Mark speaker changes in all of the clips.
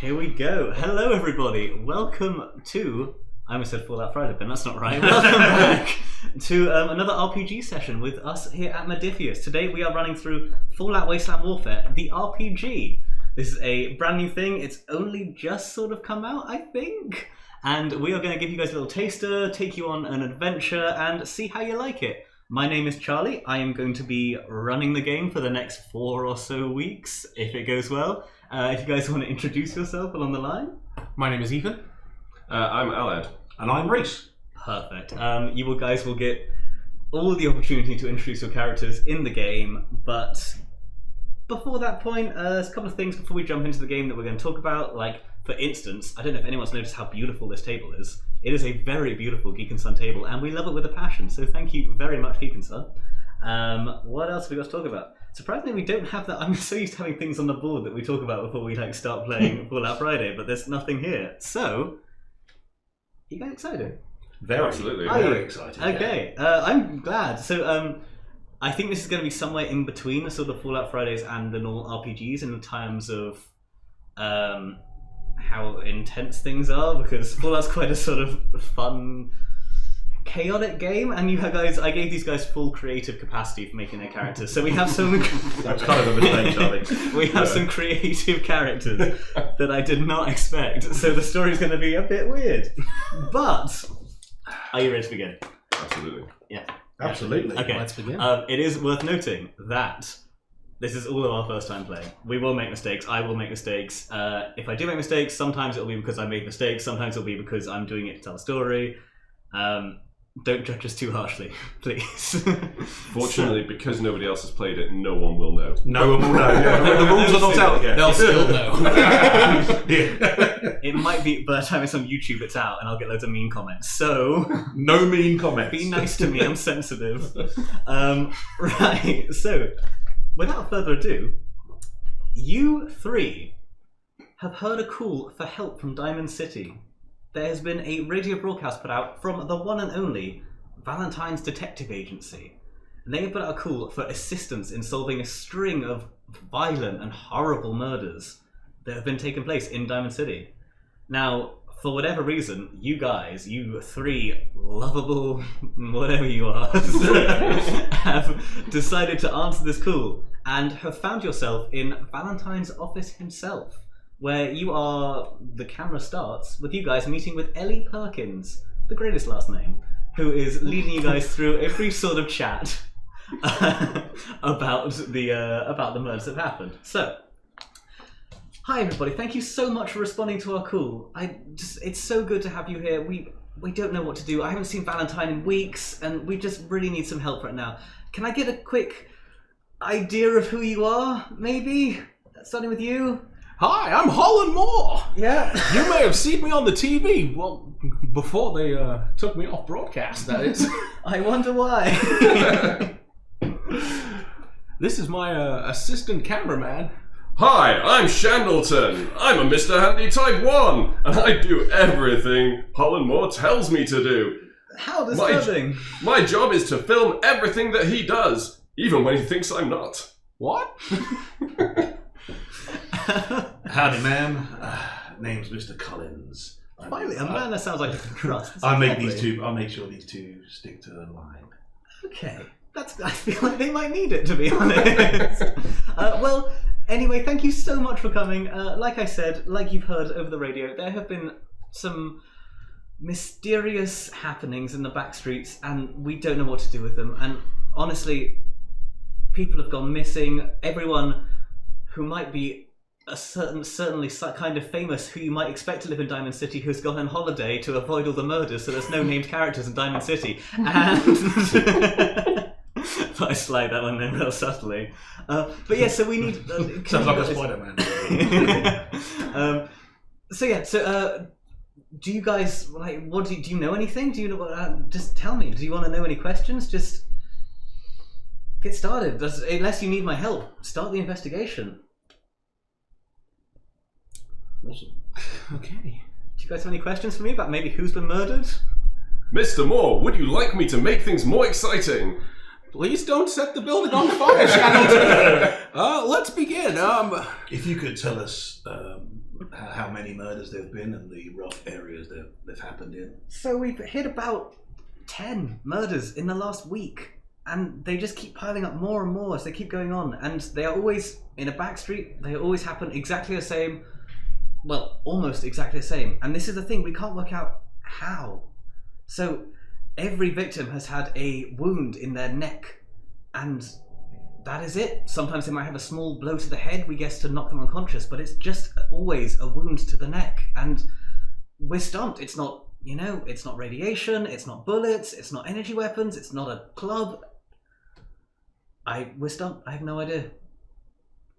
Speaker 1: Here we go. Hello, everybody. Welcome to... I almost said Fallout Friday, but that's not right. Welcome back to another RPG session with us here at Modiphius. Today we are running through Fallout Wasteland Warfare, the RPG. This is a brand new thing. It's only just sort of come out, I think. And we are going to give you guys a little taster, take you on an adventure, and see how you like it. My name is Charlie. I am going to be running the game for the next 4 or so weeks, if it goes well. If you guys want to introduce yourself along the line.
Speaker 2: My name is Ethan.
Speaker 3: I'm MacLeod.
Speaker 2: And I'm Rhys.
Speaker 1: Perfect. You guys will get all the opportunity to introduce your characters in the game, but before that point, there's a couple of things before we jump into the game that we're going to talk about. Like, for instance, I don't know if anyone's noticed how beautiful this table is. It is a very beautiful Geek and Sun table, and we love it with a passion, so thank you very much, Geek and Sun. What else have we got to talk about? Surprisingly, we don't have that. I'm so used to having things on the board that we talk about before we start playing Fallout Friday, but there's nothing here. So, you guys excited?
Speaker 3: Very. Absolutely.
Speaker 2: Very excited.
Speaker 1: Okay, I'm glad. So, I think this is going to be somewhere in between the sort of Fallout Fridays and the normal RPGs in terms of how intense things are, because Fallout's quite a sort of fun, chaotic game, and you guys, I gave these guys full creative capacity for making their characters. So we have some...
Speaker 3: That's kind of a mistake, Charlie.
Speaker 1: We have some creative characters that I did not expect, so the story's going to be a bit weird. But, are you ready to begin?
Speaker 3: Absolutely.
Speaker 1: Yeah.
Speaker 2: Absolutely.
Speaker 1: Okay.
Speaker 2: Let's begin.
Speaker 1: It is worth noting that this is all of our first time playing. We will make mistakes. I will make mistakes. If I do make mistakes, sometimes it'll be because I made mistakes. Sometimes it'll be because I'm doing it to tell a story. Don't judge us too harshly, please.
Speaker 3: Fortunately, because nobody else has played it, no one will know.
Speaker 2: No one will know. Yeah. When the rules are not out yet, they'll still know.
Speaker 1: It might be by the time it's on YouTube, it's out, and I'll get loads of mean comments. So
Speaker 2: no mean comments.
Speaker 1: Be nice to me. I'm sensitive. Right. So, without further ado, you three have heard a call for help from Diamond City. There has been a radio broadcast put out from the one and only Valentine's Detective Agency. And they have put out a call for assistance in solving a string of violent and horrible murders that have been taking place in Diamond City. Now, for whatever reason, you guys, you three lovable, whatever you are, have decided to answer this call and have found yourself in Valentine's office himself, where you are, the camera starts with you guys meeting with Ellie Perkins, the greatest last name, who is leading you guys through a brief sort of chat about the murders that have happened. So, hi everybody, thank you so much for responding to our call. It's so good to have you here. We don't know what to do. I haven't seen Valentine in weeks, and we just really need some help right now. Can I get a quick idea of who you are, maybe? Starting with you?
Speaker 2: Hi, I'm Holland Moore.
Speaker 1: Yeah.
Speaker 2: You may have seen me on the TV. Well, before they took me off broadcast, that is.
Speaker 1: I wonder why.
Speaker 2: This is my assistant cameraman.
Speaker 3: Hi, I'm Shandleton. I'm a Mr. Handy Type 1, and I do everything Holland Moore tells me to do.
Speaker 1: How disturbing.
Speaker 3: My job is to film everything that he does, even when he thinks I'm not.
Speaker 2: What?
Speaker 4: Howdy, ma'am. Name's Mr. Collins.
Speaker 1: Finally, a man that sounds like you can trust.
Speaker 4: I'll make sure these two stick to the line.
Speaker 1: Okay. I feel like they might need it, to be honest. Well, anyway, thank you so much for coming. Like I said, like you've heard over the radio, there have been some mysterious happenings in the back streets, and we don't know what to do with them. And honestly, people have gone missing. Everyone who might be certainly kind of famous, who you might expect to live in Diamond City, who's gone on holiday to avoid all the murders, so there's no named characters in Diamond City. And I slide that one in real subtly. But yeah, so we need...
Speaker 4: Sounds like a Spider-Man.
Speaker 1: Do you guys, do you know anything? Do you know, just tell me, do you want to know any questions? Just get started. Unless you need my help, start the investigation.
Speaker 4: Awesome.
Speaker 1: Okay. Do you guys have any questions for me about maybe who's been murdered?
Speaker 3: Mr. Moore, would you like me to make things more exciting?
Speaker 2: Please don't set the building on fire, Shandleton. Let's begin.
Speaker 4: If you could tell us how many murders there've been and the rough areas they've happened in?
Speaker 1: So we've hit about 10 murders in the last week, and they just keep piling up more and more as they keep going on, and they are always in a back street. They always happen exactly the same, well, almost exactly the same, and this is the thing, we can't work out how. So every victim has had a wound in their neck, and that is it. Sometimes they might have a small blow to the head, we guess, to knock them unconscious, but it's just always a wound to the neck, and we're stumped. It's not, it's not radiation, it's not bullets, it's not energy weapons, it's not a club. We're stumped. I have no idea.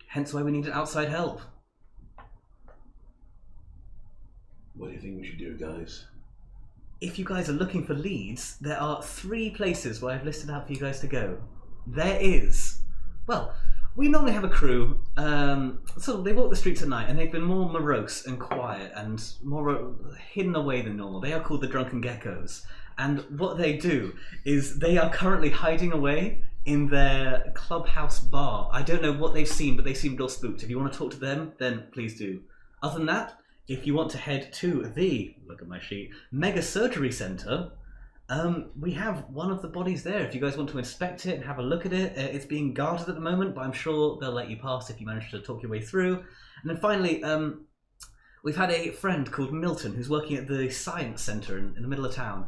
Speaker 1: Hence why we needed outside help.
Speaker 4: What do you think we should do, guys?
Speaker 1: If you guys are looking for leads, there are 3 places where I've listed out for you guys to go. There is, well, we normally have a crew, so they walk the streets at night, and they've been more morose and quiet and more hidden away than normal. They are called the Drunken Geckos, and what they do is they are currently hiding away in their clubhouse bar. I don't know what they've seen, but they seemed all spooked. If you want to talk to them, then please do. Other than that, if you want to head to the, look at my sheet, Mega Surgery Centre, we have one of the bodies there. If you guys want to inspect it and have a look at it, it's being guarded at the moment, but I'm sure they'll let you pass if you manage to talk your way through. And then finally, we've had a friend called Milton who's working at the Science Centre in the middle of town.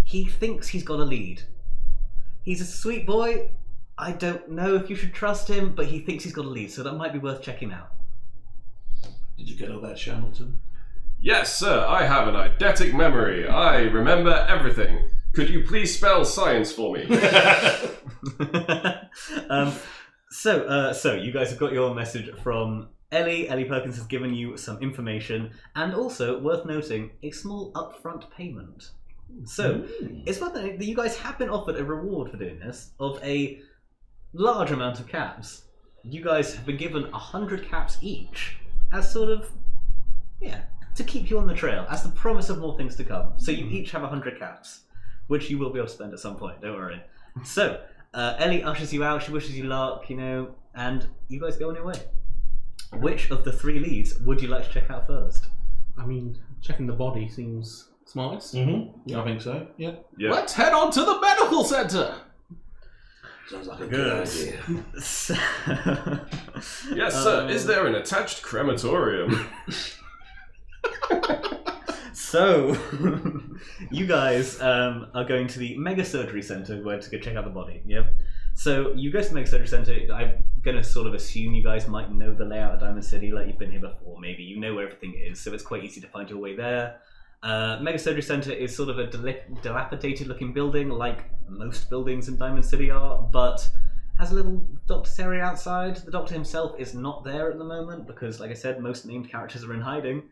Speaker 1: He thinks he's got a lead. He's a sweet boy. I don't know if you should trust him, but he thinks he's got a lead, so that might be worth checking out.
Speaker 4: Did you get all that, Shandleton?
Speaker 3: Yes, sir, I have an eidetic memory. I remember everything. Could you please spell science for me?
Speaker 1: So you guys have got your message from Ellie. Ellie Perkins has given you some information, and also, worth noting, a small upfront payment. So, it's worth noting that you guys have been offered a reward for doing this of a large amount of caps. You guys have been given 100 caps each as sort of, to keep you on the trail, as the promise of more things to come. So you each have 100 caps, which you will be able to spend at some point, don't worry. So, Ellie ushers you out, she wishes you luck, and you guys go on your way. Which of the 3 leads would you like to check out first?
Speaker 2: I mean, checking the body seems smartest.
Speaker 4: I think so, yeah.
Speaker 2: Let's head on to the medical centre!
Speaker 4: Sounds like a good idea.
Speaker 3: Yes, sir. Is there an attached crematorium?
Speaker 1: So, you guys are going to the Mega Surgery Centre where to go check out the body, yep? So, you go to the Mega Surgery Centre. I'm going to sort of assume you guys might know the layout of Diamond City, like you've been here before, maybe. You know where everything is, so it's quite easy to find your way there. Mega Surgery Centre is sort of a dilapidated looking building, like most buildings in Diamond City are, but has a little doctor's area outside. The doctor himself is not there at the moment because, like I said, most named characters are in hiding.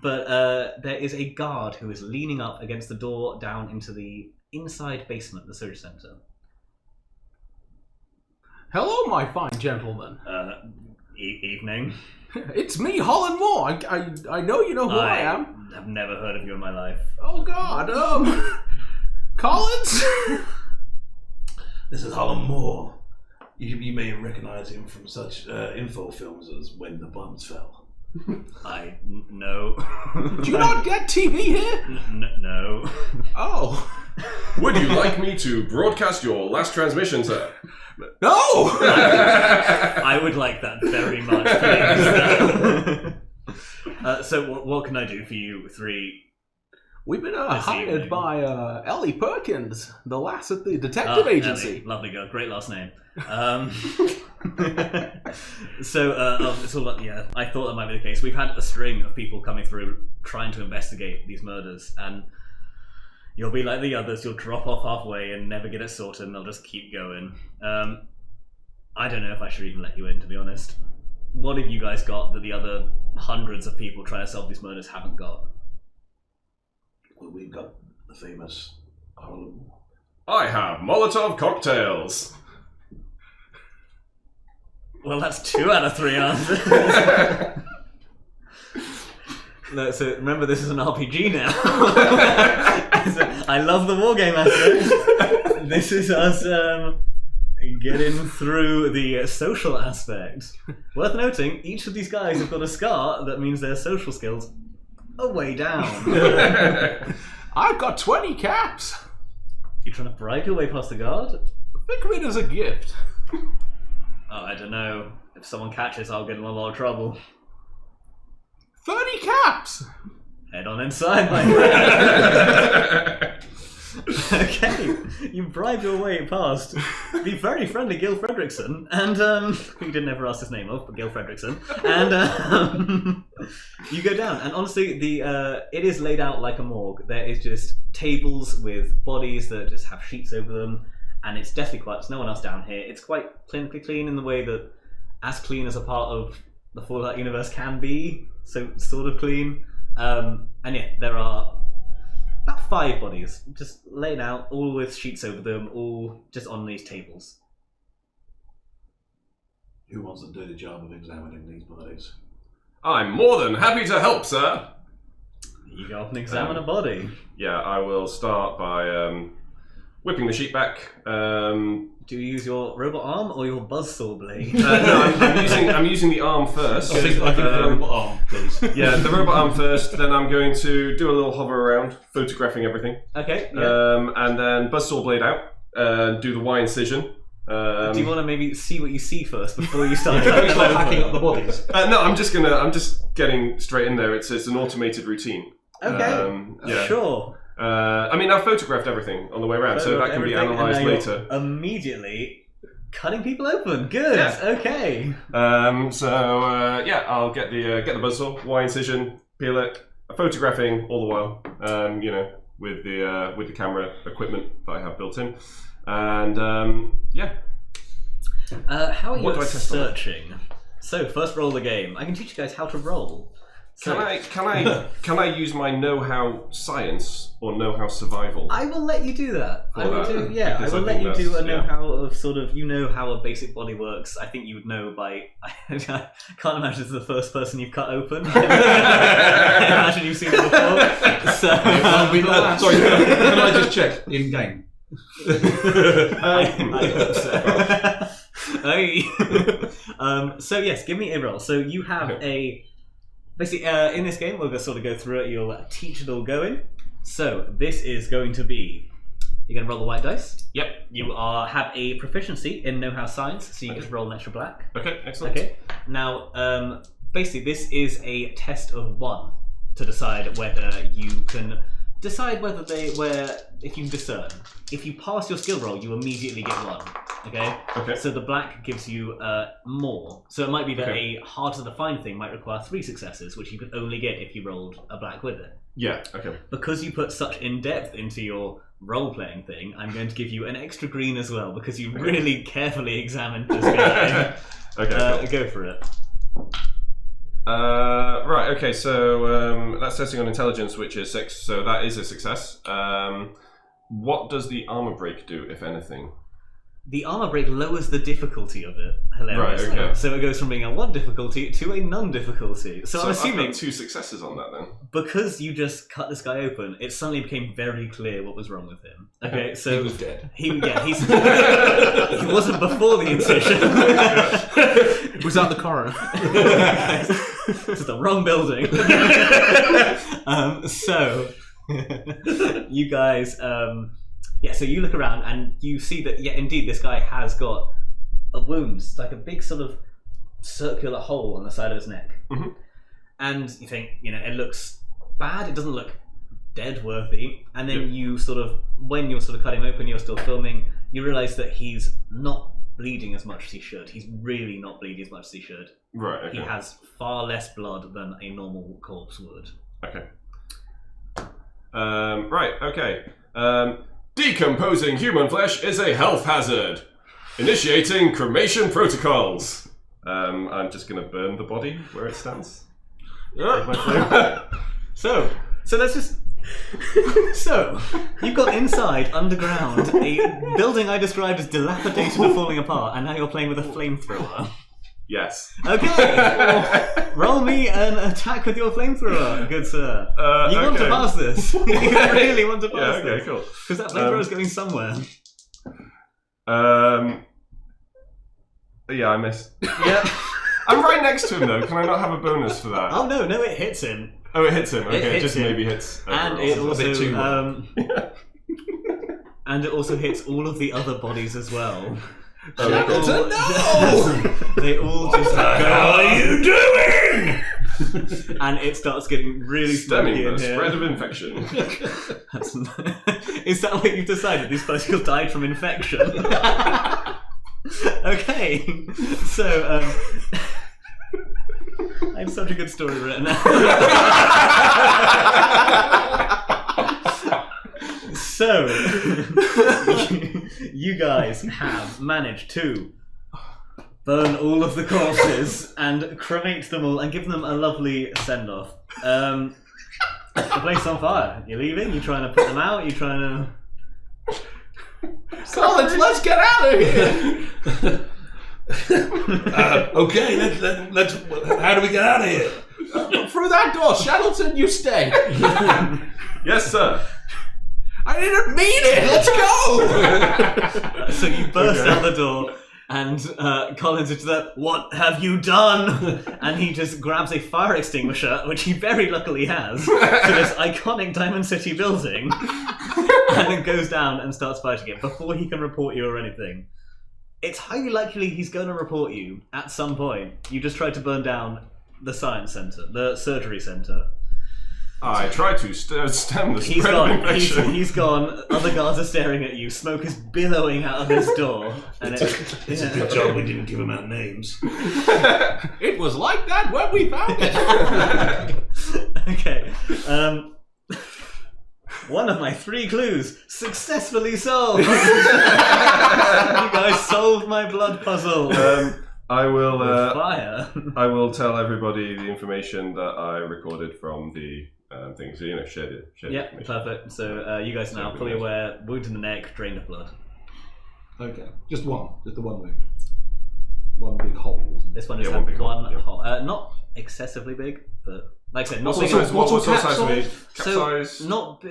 Speaker 1: But there is a guard who is leaning up against the door down into the inside basement of the surgery centre.
Speaker 2: Hello, my fine gentleman.
Speaker 1: Evening.
Speaker 2: It's me, Holland Moore. I know you know who I am.
Speaker 1: I've never heard of you in my life.
Speaker 2: Oh God, Collins.
Speaker 4: This is Holland Moore. You may recognize him from such info films as When the Bombs Fell.
Speaker 1: No.
Speaker 2: Do you not get TV here?
Speaker 1: No.
Speaker 2: Oh.
Speaker 3: Would you like me to broadcast your last transmission, sir?
Speaker 2: No!
Speaker 1: I would like that very much, please. So what can I do for you 3?
Speaker 2: We've been hired by Ellie Perkins, the lass at the detective agency.
Speaker 1: Ellie. Lovely girl, great last name. It's all about, I thought that might be the case. We've had a string of people coming through trying to investigate these murders, and you'll be like the others, you'll drop off halfway and never get it sorted, and they'll just keep going. I don't know if I should even let you in, to be honest. What have you guys got that the other hundreds of people trying to solve these murders haven't got?
Speaker 4: Well, we've got the famous Harlem.
Speaker 3: I have Molotov cocktails.
Speaker 1: Well, that's 2 out of 3 answers. No, so remember, this is an RPG now. I love the wargame aspect. This is us getting through the social aspect. Worth noting, each of these guys have got a scar that means their social skills a way down.
Speaker 2: I've got 20 caps.
Speaker 1: You're trying to bribe your way past the guard?
Speaker 2: Think of it as a gift.
Speaker 1: Oh, I don't know. If someone catches, I'll get in a lot of trouble.
Speaker 2: 30 caps.
Speaker 1: Head on inside, my friend. Okay, you bribe your way past the very friendly Gil Fredrickson, and who you didn't ever ask his name of, but Gil Fredrickson, and you go down. And honestly, it is laid out like a morgue. There is just tables with bodies that just have sheets over them, and it's deathly quiet. There's no one else down here. It's quite clinically clean in the way that, as clean as a part of the Fallout universe can be, so sort of clean. And yeah, there are about 5 bodies, just laid out, all with sheets over them, all just on these tables.
Speaker 4: Who wants to do the job of examining these bodies?
Speaker 3: I'm more than happy to help, sir.
Speaker 1: You go up and examine a body.
Speaker 3: Yeah, I will start by whipping the sheet back.
Speaker 1: Do you use your robot arm or your buzzsaw blade?
Speaker 3: No, I'm using the arm first.
Speaker 4: I think the robot arm, please.
Speaker 3: Yeah, the robot arm first. Then I'm going to do a little hover around, photographing everything.
Speaker 1: Okay. Yeah.
Speaker 3: And then buzzsaw blade out. Do the Y incision.
Speaker 1: Do you want to maybe see what you see first before you start
Speaker 4: hacking up the bodies?
Speaker 3: No, I'm just getting straight in there. It's an automated routine.
Speaker 1: Okay.
Speaker 3: Yeah.
Speaker 1: Sure.
Speaker 3: I mean, I've photographed everything on the way around, so that can be analysed later.
Speaker 1: Immediately cutting people open. Good.
Speaker 3: Yeah.
Speaker 1: Okay.
Speaker 3: Yeah, I'll get the buzzsaw, Y incision, peel it, photographing all the while. With the camera equipment that I have built in, and yeah.
Speaker 1: How are
Speaker 3: What do
Speaker 1: you
Speaker 3: I test on?
Speaker 1: searching? So first roll the game. I can teach you guys how to roll. So,
Speaker 3: Can I use my know-how science or know-how survival?
Speaker 1: I will let you do that. I will do. Yeah, I
Speaker 3: Because
Speaker 1: will
Speaker 3: I
Speaker 1: let
Speaker 3: think
Speaker 1: you do a
Speaker 3: that's-
Speaker 1: know-how of sort of. You know how a basic body works. I think you would know by. I can't imagine it's the first person you've cut open. I imagine you've seen it before. So,
Speaker 4: Sorry, can I just check in game?
Speaker 1: I hope so. Hey. So yes, give me a roll. So you have a. Basically, in this game, we'll just sort of go through it. You'll teach it all going. So this is going to be. You're going to roll the white dice.
Speaker 3: Yep.
Speaker 1: You have a proficiency in know-how science, so you just roll an extra black.
Speaker 3: Okay, excellent.
Speaker 1: Okay. Now, basically, this is a test of 1 to decide whether you can decide if you discern. If you pass your skill roll, you immediately get 1. Okay.
Speaker 3: Okay.
Speaker 1: So the black gives you more. So it might be that
Speaker 3: Okay.
Speaker 1: a hard to define thing might require 3 successes, which you could only get if you rolled a black with it.
Speaker 3: Yeah. Okay.
Speaker 1: Because you put such in-depth into your role-playing thing, I'm going to give you an extra green as well, because you really carefully examined this guy.
Speaker 3: Okay.
Speaker 1: Go for it.
Speaker 3: Right. Okay. So that's testing on intelligence, which is 6. So that is a success. What does the armor break do, if anything?
Speaker 1: The armor break lowers the difficulty of it, hilariously.
Speaker 3: Right, okay.
Speaker 1: So it goes from being a 1 difficulty to a none difficulty. So I'm
Speaker 3: I've
Speaker 1: assuming,
Speaker 3: got 2 successes on that then.
Speaker 1: because you just cut this guy open, it suddenly became very clear what was wrong with him. Okay, so
Speaker 4: He was dead.
Speaker 1: he wasn't before the incision.
Speaker 2: Was that the coroner?
Speaker 1: This is the wrong building. So you guys, so you look around and you see that, indeed, this guy has got a wound. It's like a big sort of circular hole on the side of his neck.
Speaker 3: Mm-hmm.
Speaker 1: And you think, it looks bad. It doesn't look dead-worthy. And then you sort of, when you're sort of cutting open, you're still filming, you realise that he's not bleeding as much as he should. He's really not bleeding as much as he should.
Speaker 3: Right. Okay.
Speaker 1: He has far less blood than a normal corpse would.
Speaker 3: Okay. Right. Okay. Decomposing human flesh is a health hazard. Initiating cremation protocols. I'm just going to burn the body where it stands.
Speaker 1: So let's just. So, you've got inside, underground, a building I described as dilapidated and falling apart, and now you're playing with a flamethrower.
Speaker 3: Yes.
Speaker 1: Okay, roll me an attack with your flamethrower, good sir. You want to pass this. You really want to pass this.
Speaker 3: Yeah, okay, cool.
Speaker 1: Because that flamethrower is going somewhere.
Speaker 3: Yeah, I missed.
Speaker 1: Yeah.
Speaker 3: I'm right next to him though. Can I not have a bonus for that?
Speaker 1: Oh no, it hits him.
Speaker 3: Oh, it hits him. Okay,
Speaker 1: hits
Speaker 3: it just
Speaker 1: him.
Speaker 3: maybe hits.
Speaker 1: And
Speaker 3: everyone
Speaker 1: it
Speaker 3: else.
Speaker 2: a bit too
Speaker 1: also and it also hits all of the other bodies as well.
Speaker 2: Shandleton, no!
Speaker 1: They all just
Speaker 4: What the hell are you doing?
Speaker 1: and it starts getting really
Speaker 3: Stemming
Speaker 1: smoky in
Speaker 3: the
Speaker 1: here.
Speaker 3: spread of infection.
Speaker 1: Is that what you've decided? These particles died from infection? Okay, so I have such a good story written. So, you guys have managed to burn all of the corpses and cremate them all and give them a lovely send-off. The place on fire. You're leaving? You trying to put them out? You trying to...
Speaker 2: Collins, let's get out of here!
Speaker 4: Okay, let's. How do we get out of here?
Speaker 2: Through that door, Shandleton, you stay.
Speaker 3: Yes, sir.
Speaker 2: I didn't mean it. Let's go.
Speaker 1: So you burst
Speaker 3: Okay.
Speaker 1: out the door, and Collins is like, "What have you done?" And he just grabs a fire extinguisher, which he very luckily has, to this iconic Diamond City building, and then goes down and starts fighting it before he can report you or anything. It's highly likely he's going to report you at some point. You just tried to burn down the science center, the surgery center.
Speaker 3: I tried to stem the
Speaker 1: He's
Speaker 3: spread of
Speaker 1: gone.
Speaker 3: infection.
Speaker 1: He's gone. Other guards are staring at you. Smoke is billowing out of this door. And
Speaker 4: It's a good job we didn't give them our names.
Speaker 2: It was like that when we found it.
Speaker 1: Okay. One of my 3 clues successfully solved. You guys solved my blood puzzle.
Speaker 3: I will.
Speaker 1: Fire.
Speaker 3: I will tell everybody the information that I recorded from the thing. So share the
Speaker 1: Yeah,
Speaker 3: information.
Speaker 1: perfect. So you guys are now fully aware. Wound in the neck, drained of blood.
Speaker 2: Okay, just the one wound. One big hole. Wasn't it?
Speaker 1: This one is
Speaker 3: Yeah, one big hole, yeah.
Speaker 1: hole. Not excessively big, but like I said, not
Speaker 3: What
Speaker 1: big.
Speaker 3: sort of size? What sort of size
Speaker 2: capsule?
Speaker 3: we need?
Speaker 1: So
Speaker 3: Capsize?
Speaker 1: not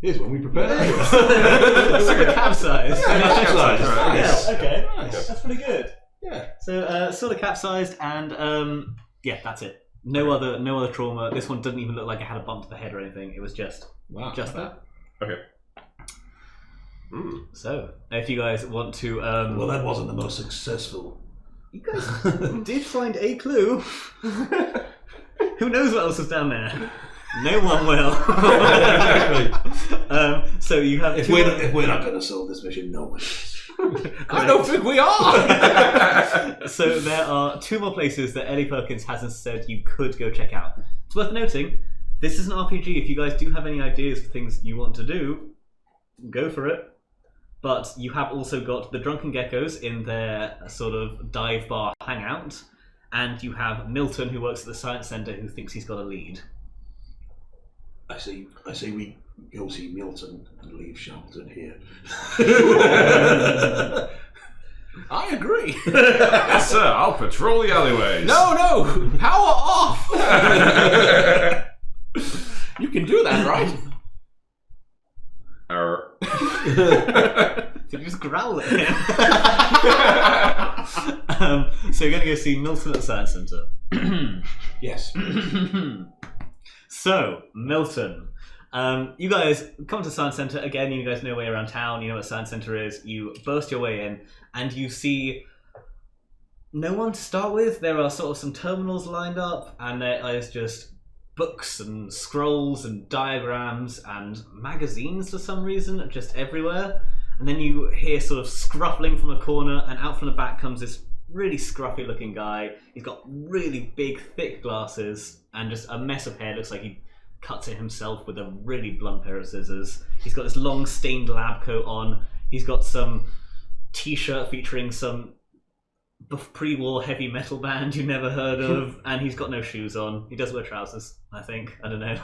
Speaker 2: Here's one we prepared.
Speaker 1: sort of capsized.
Speaker 3: Capsize, right.
Speaker 1: Yeah, okay,
Speaker 2: Nice.
Speaker 1: that's pretty good.
Speaker 2: Yeah.
Speaker 1: So sort of capsized, and yeah, that's it. No other trauma. This one doesn't even look like it had a bump to the head or anything. It was just that.
Speaker 3: Okay. Mm.
Speaker 1: So if you guys want to,
Speaker 4: Well, that wasn't the most successful.
Speaker 1: you guys did find a clue. Who knows what else is down there? No one will. So you have
Speaker 4: If we're not going to solve this mission, no one is.
Speaker 2: I don't think we are.
Speaker 1: So there are 2 more places that Ellie Perkins hasn't said you could go check out. It's worth noting, this is an RPG. If you guys do have any ideas for things you want to do, go for it. But you have also got the Drunken Geckos in their sort of dive bar hangout, and you have Milton, who works at the Science Centre, who thinks he's got a lead.
Speaker 4: I say we go see Milton and leave Shandleton here.
Speaker 2: I agree.
Speaker 3: Yes, sir. I'll patrol the alleyways.
Speaker 2: No, power off. You can do that, right?
Speaker 1: Did you just growl at him? So you're going to go see Milton at the Science Centre.
Speaker 2: Yes.
Speaker 1: So, Milton. You guys come to Science Centre. Again, you guys know your way around town. You know what Science Centre is. You burst your way in, and you see no one to start with. There are sort of some terminals lined up, and there is just books and scrolls and diagrams and magazines for some reason, just everywhere. And then you hear sort of scruffling from a corner, and out from the back comes this really scruffy looking guy. He's got really big, thick glasses and just a mess of hair. Looks like he cuts it himself with a really blunt pair of scissors. He's got this long stained lab coat on. He's got some t-shirt featuring some pre-war heavy metal band you never heard of, and he's got no shoes on. He does wear trousers, I think. I don't know.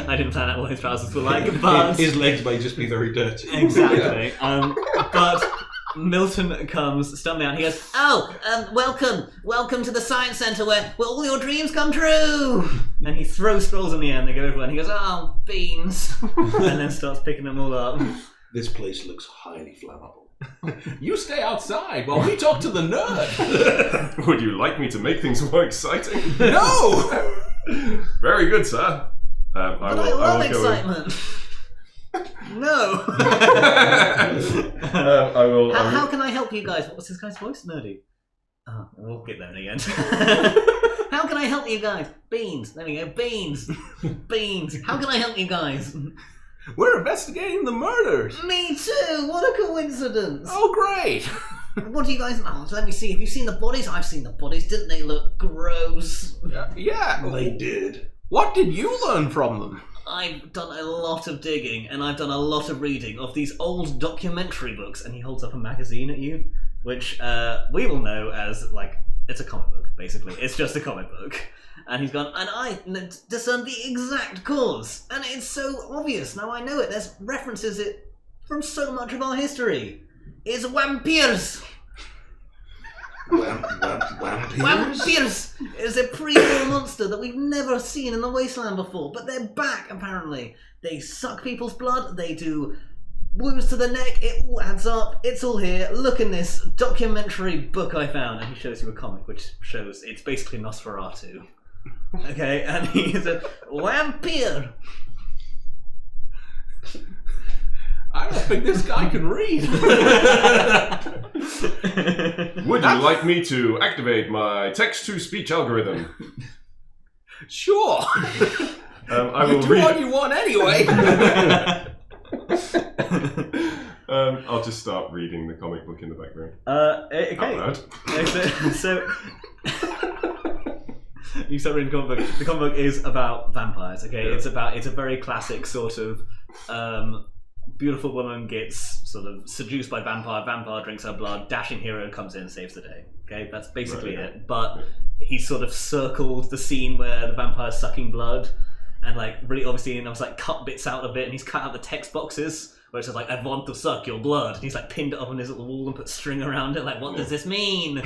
Speaker 1: I didn't plan out what his trousers were like, but
Speaker 2: His legs may just be very dirty.
Speaker 1: exactly. But Milton comes stumbling out. He goes, welcome to the Science Centre where all your dreams come true. And he throws scrolls in the air and they go everywhere. And he goes, oh, beans. And then starts picking them all up.
Speaker 4: This place looks highly flammable.
Speaker 2: You stay outside while we talk to the nerd.
Speaker 3: Would you like me to make things more exciting?
Speaker 2: No!
Speaker 3: Very good, sir. I will
Speaker 1: excitement. No.
Speaker 3: I will.
Speaker 1: How can I help you guys? What was this guy's voice? Nerdy. Oh, we'll get there in the end. How can I help you guys? Beans. There we go. Beans. Beans. How can I help you guys?
Speaker 2: We're investigating the murders.
Speaker 1: Me too. What a coincidence.
Speaker 2: Oh, great.
Speaker 1: What do you guys know? Let me see. Have you seen the bodies? I've seen the bodies. Didn't they look gross?
Speaker 2: Yeah.
Speaker 4: They did.
Speaker 2: What did you learn from them?
Speaker 1: I've done a lot of digging and I've done a lot of reading of these old documentary books. And he holds up a magazine at you, which we will know as, like, it's a comic book, basically. It's just a comic book. And he's gone, and I discerned the exact cause. And it's so obvious. Now I know it. There's references it from so much of our history. It's vampires.
Speaker 4: Vampires?
Speaker 1: Vampires is a pre-war monster that we've never seen in the Wasteland before, but they're back apparently. They suck people's blood, they do wounds to the neck, it all adds up, it's all here. Look in this documentary book I found, and he shows you a comic which shows it's basically Nosferatu. Okay, and he's a vampire.
Speaker 2: I don't think this guy can read.
Speaker 3: Would you like me to activate my text-to-speech algorithm?
Speaker 2: Sure.
Speaker 3: I will
Speaker 2: do
Speaker 3: read.
Speaker 2: what you want anyway.
Speaker 3: I'll just start reading the comic book in the background.
Speaker 1: Okay.
Speaker 3: Out loud.
Speaker 1: So you start reading the comic book. The comic book is about vampires. Okay,
Speaker 3: Yeah.
Speaker 1: It's a very classic sort of beautiful woman gets sort of seduced by vampire drinks her blood, dashing hero comes in and saves the day. Okay, that's basically it. But he sort of circled the scene where the vampire's sucking blood, and like really obviously, and I was like cut bits out of it, and he's cut out the text boxes where it says like, "I want to suck your blood." And he's like pinned it up on his little wall and put string around it. Like, what does this mean?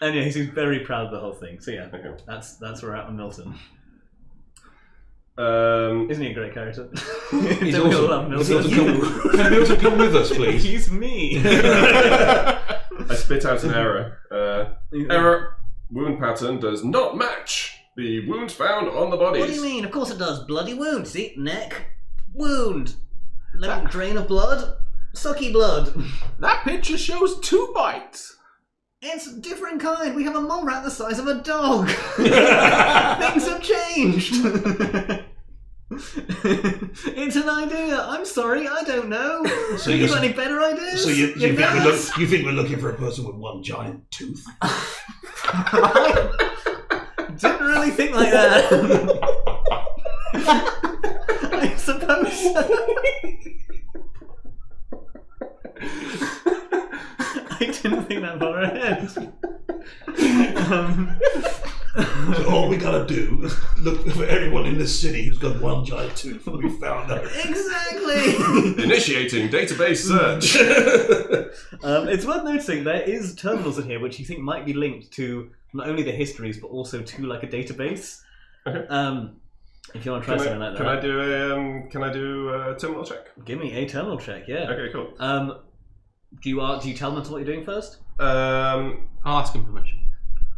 Speaker 1: And yeah, he seems very proud of the whole thing. So yeah, that's where we're at with Milton. Isn't he a great character?
Speaker 4: He's
Speaker 1: Don't we all
Speaker 4: awesome.
Speaker 1: love Milton?
Speaker 4: Can Milton come with us, please?
Speaker 1: He's me.
Speaker 3: I spit out an error. Error. Wound pattern does not match the wounds found on the bodies.
Speaker 1: What do you mean? Of course it does. Bloody wound. See? Neck. Wound. Little drain of blood. Sucky blood.
Speaker 2: That picture shows 2 bites.
Speaker 1: It's a different kind. We have a mole rat the size of a dog. Things have changed. It's an idea. I'm sorry, I don't know.
Speaker 4: So
Speaker 1: you got any better ideas?
Speaker 4: So you think
Speaker 1: guys?
Speaker 4: you think we're looking for a person with one giant tooth?
Speaker 1: I didn't really think like that. I suppose so. I didn't think that far ahead.
Speaker 4: So all we gotta do is look for everyone in this city who's got one giant tooth. We found out.
Speaker 1: Exactly.
Speaker 3: Initiating database search.
Speaker 1: It's worth noticing there is terminals in here which you think might be linked to not only the histories but also to like a database.
Speaker 3: Okay.
Speaker 1: If you want to try something like that.
Speaker 3: Can I do a terminal check?
Speaker 1: Give me a terminal check, yeah.
Speaker 3: Okay, cool.
Speaker 1: Do you tell them what you're doing first?
Speaker 2: I'll ask him permission.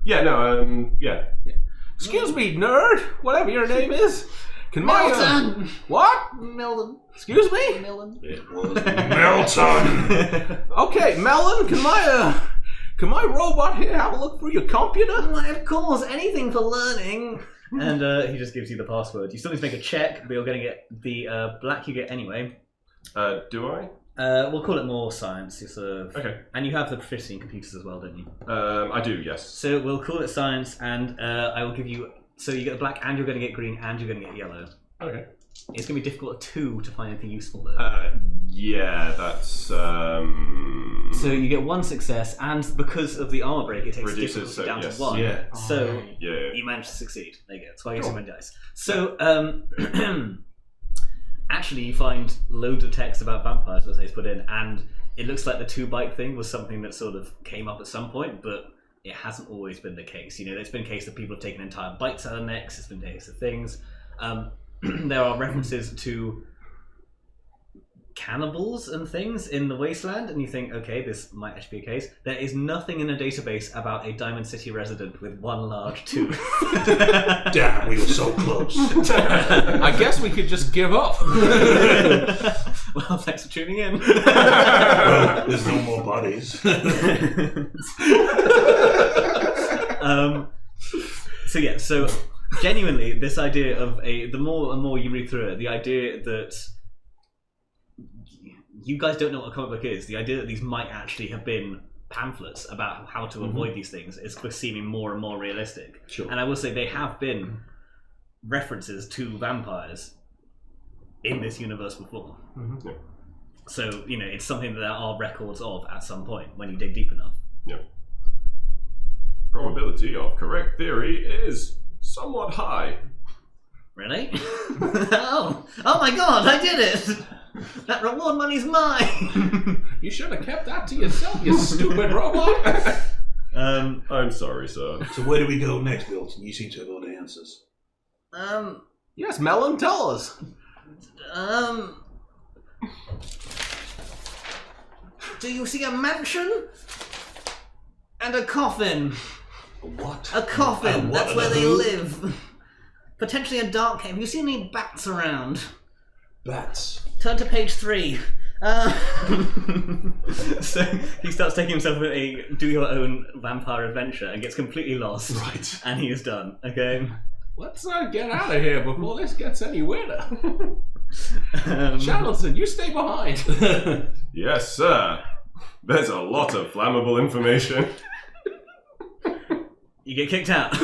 Speaker 3: Yeah, no, yeah.
Speaker 2: Excuse me, nerd. Whatever your name is. Can my
Speaker 1: Milton!
Speaker 2: what?
Speaker 1: Milton.
Speaker 2: Excuse me?
Speaker 1: Milton.
Speaker 4: It was Milton.
Speaker 2: Okay, Melon. Can my robot here have a look through your computer?
Speaker 1: Why, of course, anything for learning. And he just gives you the password. You still need to make a check, but you're going to get the black you get anyway.
Speaker 3: Do I?
Speaker 1: We'll call it more science. It's
Speaker 3: Okay.
Speaker 1: And you have the proficiency in computers as well, don't you?
Speaker 3: I do, yes.
Speaker 1: So we'll call it science, and I will give you... So you get the black, and you're going to get green, and you're going to get yellow.
Speaker 3: Okay.
Speaker 1: It's going to be difficult at 2 to find anything useful, though.
Speaker 3: Yeah, that's...
Speaker 1: So you get 1 success, and because of the armor break, it takes
Speaker 3: Reduces,
Speaker 1: difficulty
Speaker 3: so,
Speaker 1: down
Speaker 3: yes.
Speaker 1: to 1.
Speaker 4: Yeah.
Speaker 1: So
Speaker 3: Yeah.
Speaker 1: you managed to succeed. There you go. That's why I give so many dice. So, actually, you find loads of text about vampires that they've put in, and it looks like the 2-bite thing was something that sort of came up at some point, but it hasn't always been the case. You know, there's been a case that people have taken entire bites out of necks, there's been a case of things. There are references to cannibals and things in the Wasteland, and you think, okay, this might actually be a case. There is nothing in the database about a Diamond City resident with one large tooth.
Speaker 4: Damn, we were so close.
Speaker 2: I guess we could just give up.
Speaker 1: Well, thanks for tuning in.
Speaker 4: Well, there's no more bodies.
Speaker 1: So genuinely, this idea of the more and more you read through it, the idea that you guys don't know what a comic book is, the idea that these might actually have been pamphlets about how to avoid these things is seeming more and more realistic.
Speaker 4: Sure.
Speaker 1: And I will say they have been references to vampires in this universe before.
Speaker 3: Mm-hmm. Yeah.
Speaker 1: So, it's something that there are records of at some point when you dig deep enough.
Speaker 3: Yeah. Probability of correct theory is somewhat high.
Speaker 1: Really? Oh my god, I did it! That reward money's mine!
Speaker 2: You should have kept that to yourself, you stupid robot.
Speaker 3: I'm sorry, sir.
Speaker 4: So where do we go next, Milton? You seem to have all the answers.
Speaker 2: Yes, Melon, tell us.
Speaker 1: Do you see a mansion? And a coffin.
Speaker 4: What?
Speaker 1: A coffin,
Speaker 4: What?
Speaker 1: that's where they live. Potentially a dark cave. Have you seen any bats around?
Speaker 4: Bats.
Speaker 1: Turn to page 3. So he starts taking himself on a do-your-own vampire adventure and gets completely lost.
Speaker 4: Right.
Speaker 1: And he is done. Okay.
Speaker 2: Let's get out of here before this gets any weirder. Shandleton, you stay behind.
Speaker 3: Yes, sir. There's a lot of flammable information.
Speaker 1: You get kicked out.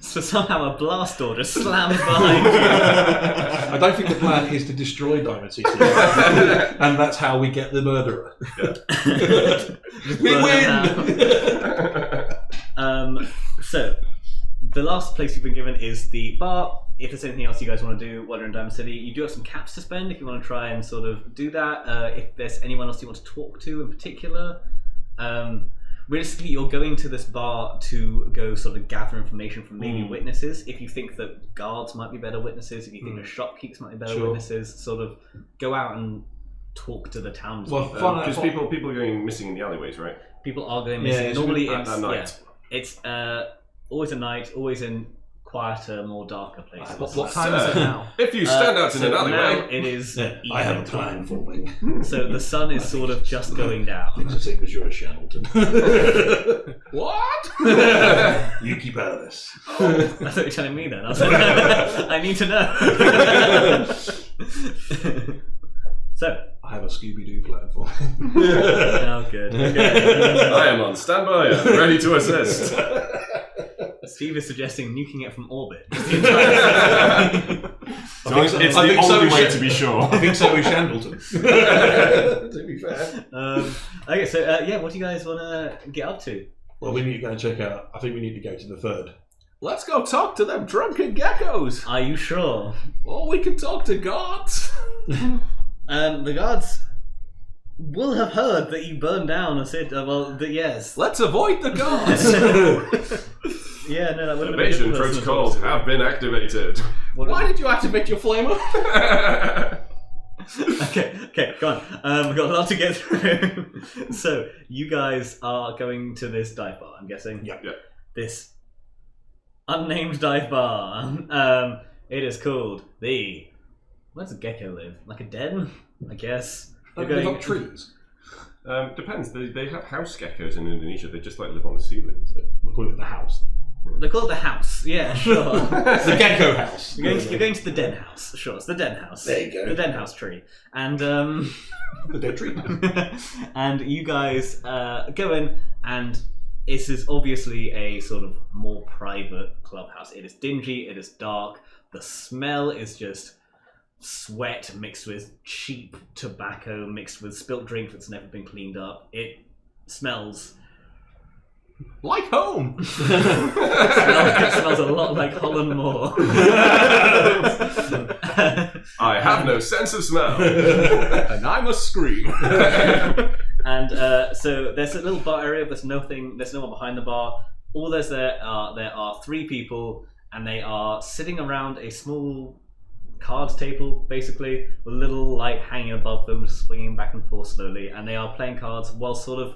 Speaker 1: So somehow a blast door just slams behind you.
Speaker 4: I don't think the plan is to destroy Diamond City. And that's how we get the murderer. We win!
Speaker 1: So, the last place you've been given is the bar. If there's anything else you guys want to do while you're in Diamond City, you do have some caps to spend if you want to try and sort of do that. If there's anyone else you want to talk to in particular. Realistically, you're going to this bar to go sort of gather information from maybe witnesses. If you think that guards might be better witnesses, if you think the shopkeepers might be better witnesses, sort of go out and talk to the townspeople.
Speaker 3: Because people are going missing in the alleyways, right?
Speaker 1: People are going missing.
Speaker 4: Yeah,
Speaker 1: Normally,
Speaker 3: at night.
Speaker 1: It's always at night, always in quieter, more darker places.
Speaker 2: What time is it now?
Speaker 3: If you stand out in an
Speaker 1: now
Speaker 3: alleyway,
Speaker 1: it is.
Speaker 4: I have a
Speaker 1: evening
Speaker 4: plan
Speaker 1: time.
Speaker 4: forming.
Speaker 1: So the sun is sort of just going down.
Speaker 4: Things the same as yours, Shandleton.
Speaker 2: What?
Speaker 4: You keep out of this.
Speaker 1: I thought you were telling me then. I was like, I need to know. So.
Speaker 4: I have a Scooby-Doo plan forming.
Speaker 1: Oh, good. Okay.
Speaker 3: I am on standby and ready to assist.
Speaker 1: Steve is suggesting nuking it from orbit.
Speaker 3: It's the only way to be sure.
Speaker 4: I think so with Shandleton. To be fair.
Speaker 1: Okay, so what do you guys want to get up to?
Speaker 4: Well, we need to go and check out. I think we need to go to the third.
Speaker 2: Let's go talk to them drunken geckos.
Speaker 1: Are you sure?
Speaker 2: Or we can talk to guards.
Speaker 1: The guards will have heard that you burned down a city. Yes.
Speaker 2: Let's avoid the guards.
Speaker 1: Yeah, no, that would have been
Speaker 3: Evasion protocols have been activated.
Speaker 2: Why did you activate your flamer?
Speaker 1: Okay, go on. We've got a lot to get through. So, you guys are going to this dive bar, I'm guessing?
Speaker 4: Yep.
Speaker 1: This unnamed dive bar. It is called the... Where's a gecko live? Like a den, I guess.
Speaker 4: They live up trees.
Speaker 3: Depends. They have house geckos in Indonesia. They just live on the ceiling. So.
Speaker 4: We'll call it the house.
Speaker 1: They call it the house. Yeah, sure.
Speaker 4: The gecko house.
Speaker 1: You're going to the den house. Sure, it's the den house.
Speaker 4: There you go.
Speaker 1: The den house tree. And
Speaker 4: The dead tree.
Speaker 1: and you guys go in, and this is obviously a sort of more private clubhouse. It is dingy. It is dark. The smell is just sweat mixed with cheap tobacco mixed with spilt drink that's never been cleaned up. It smells
Speaker 2: Like home.
Speaker 1: it smells a lot like Holland Moor.
Speaker 3: I have no sense of smell.
Speaker 2: And I must scream.
Speaker 1: And so there's a little bar area. There's no one behind the bar. All there are 3 people, and they are sitting around a small cards table, basically, with a little light hanging above them, swinging back and forth slowly, and they are playing cards while sort of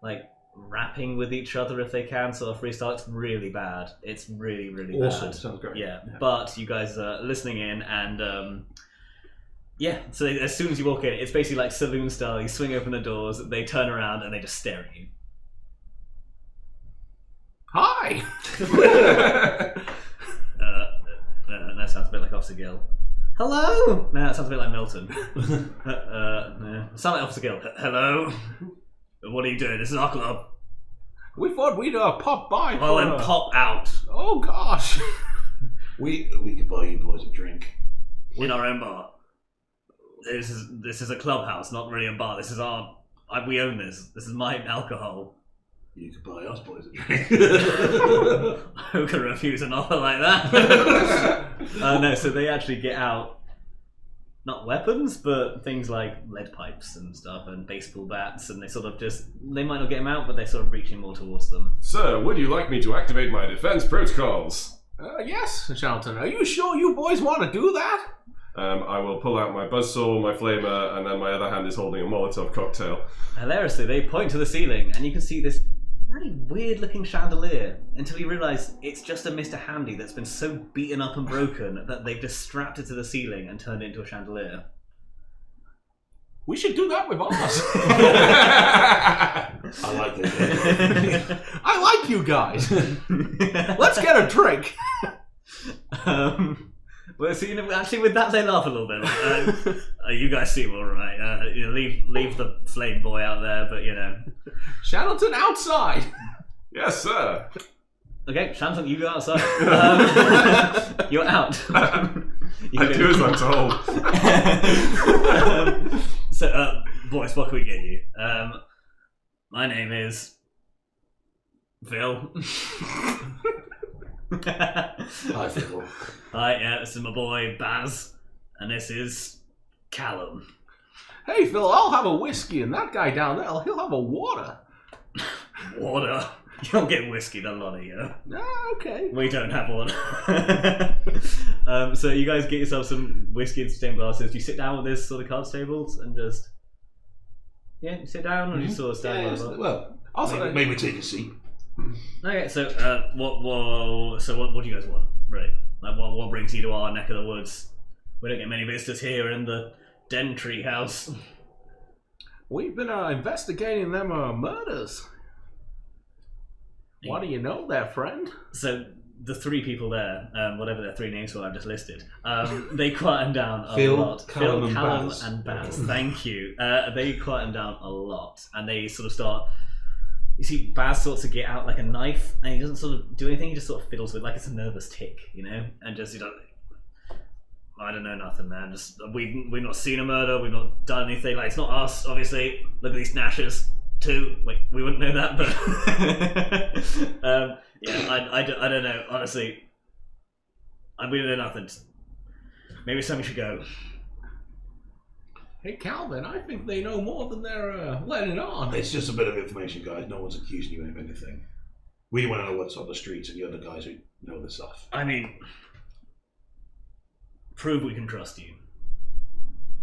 Speaker 1: like rapping with each other if they can, sort of freestyle. It's really bad. It's really, really
Speaker 4: Awesome.
Speaker 1: bad.
Speaker 4: Sounds great.
Speaker 1: Yeah, but you guys are listening in, and so as soon as you walk in, it's basically like saloon style. You swing open the doors, they turn around, and they just stare at you.
Speaker 2: Hi!
Speaker 1: That sounds a bit like Officer Gill. Hello! No, that sounds a bit like Milton. No. Sound like Officer Gill. Hello? What are you doing? This is our club.
Speaker 2: We thought we'd pop by.
Speaker 1: Well, then pop out.
Speaker 2: Oh gosh.
Speaker 4: We could buy you boys a drink.
Speaker 1: In our own bar. This is a clubhouse, not really a bar. This is we own this. This is my alcohol.
Speaker 4: You could buy us boys a drink.
Speaker 1: Who can refuse an offer like that? No, so they actually get out, not weapons, but things like lead pipes and stuff, and baseball bats, and they might not get them out, but they're sort of reaching more towards them.
Speaker 3: Sir, would you like me to activate my defense protocols?
Speaker 2: Yes, Shandleton. Are you sure you boys want to do that?
Speaker 3: I will pull out my buzzsaw, my flamer, and then my other hand is holding a Molotov cocktail.
Speaker 1: Hilariously, they point to the ceiling, and you can see this really weird-looking chandelier until you realise it's just a Mr. Handy that's been so beaten up and broken that they've just strapped it to the ceiling and turned it into a chandelier.
Speaker 2: We should do that with us.
Speaker 4: I like this.
Speaker 2: I like you guys. Let's get a drink.
Speaker 1: Well, so actually, with that, they laugh a little bit. You guys seem all right. Leave the flame boy out there, but
Speaker 2: Shandleton outside.
Speaker 3: Yes, sir.
Speaker 1: Okay, Shandleton, you go outside. You're out.
Speaker 3: I do as I'm told.
Speaker 1: So, boys, what can we get you? My name is Phil.
Speaker 4: Hi, Phil.
Speaker 1: Hi, yeah, this is my boy Baz, and this is Callum.
Speaker 2: Hey, Phil, I'll have a whiskey, and that guy down there, he'll have a water.
Speaker 1: Water? You don't get whiskey, the lot of you.
Speaker 2: Okay.
Speaker 1: We don't have water. So you guys get yourself some whiskey and stained glasses. You sit down with this sort of cards tables and just... Yeah, you sit down, or you sort of stand by the bar?
Speaker 4: Well,
Speaker 2: Also,
Speaker 4: maybe take a seat.
Speaker 1: Okay, so what do you guys want? Really? Like, what brings you to our neck of the woods? We don't get many visitors here in the Den Tree House.
Speaker 2: we've been investigating them murders. What do you know there, friend?
Speaker 1: So the three people there, whatever their three names were I've just listed, they quiet them down a
Speaker 4: Phil,
Speaker 1: lot.
Speaker 4: Callum,
Speaker 1: Phil, Callum,
Speaker 4: Baz.
Speaker 1: and Baz. Thank you. They quiet them down a lot, and they sort of start. You see, Baz sorts to get out like a knife, and he doesn't sort of do anything. He just sort of fiddles with it like it's a nervous tick, and just I don't know nothing, man. Just we've not seen a murder. We've not done anything. Like, it's not us, obviously. Look at these gnashes too. Wait, we wouldn't know that, but I don't know. Honestly, we don't know nothing. Maybe it's time we should go.
Speaker 2: Hey, Calvin, I think they know more than they're letting on.
Speaker 4: It's just a bit of information, guys. No one's accusing you of anything. We want to know what's on the streets and the other guys who know the stuff.
Speaker 1: I mean, prove we can trust you.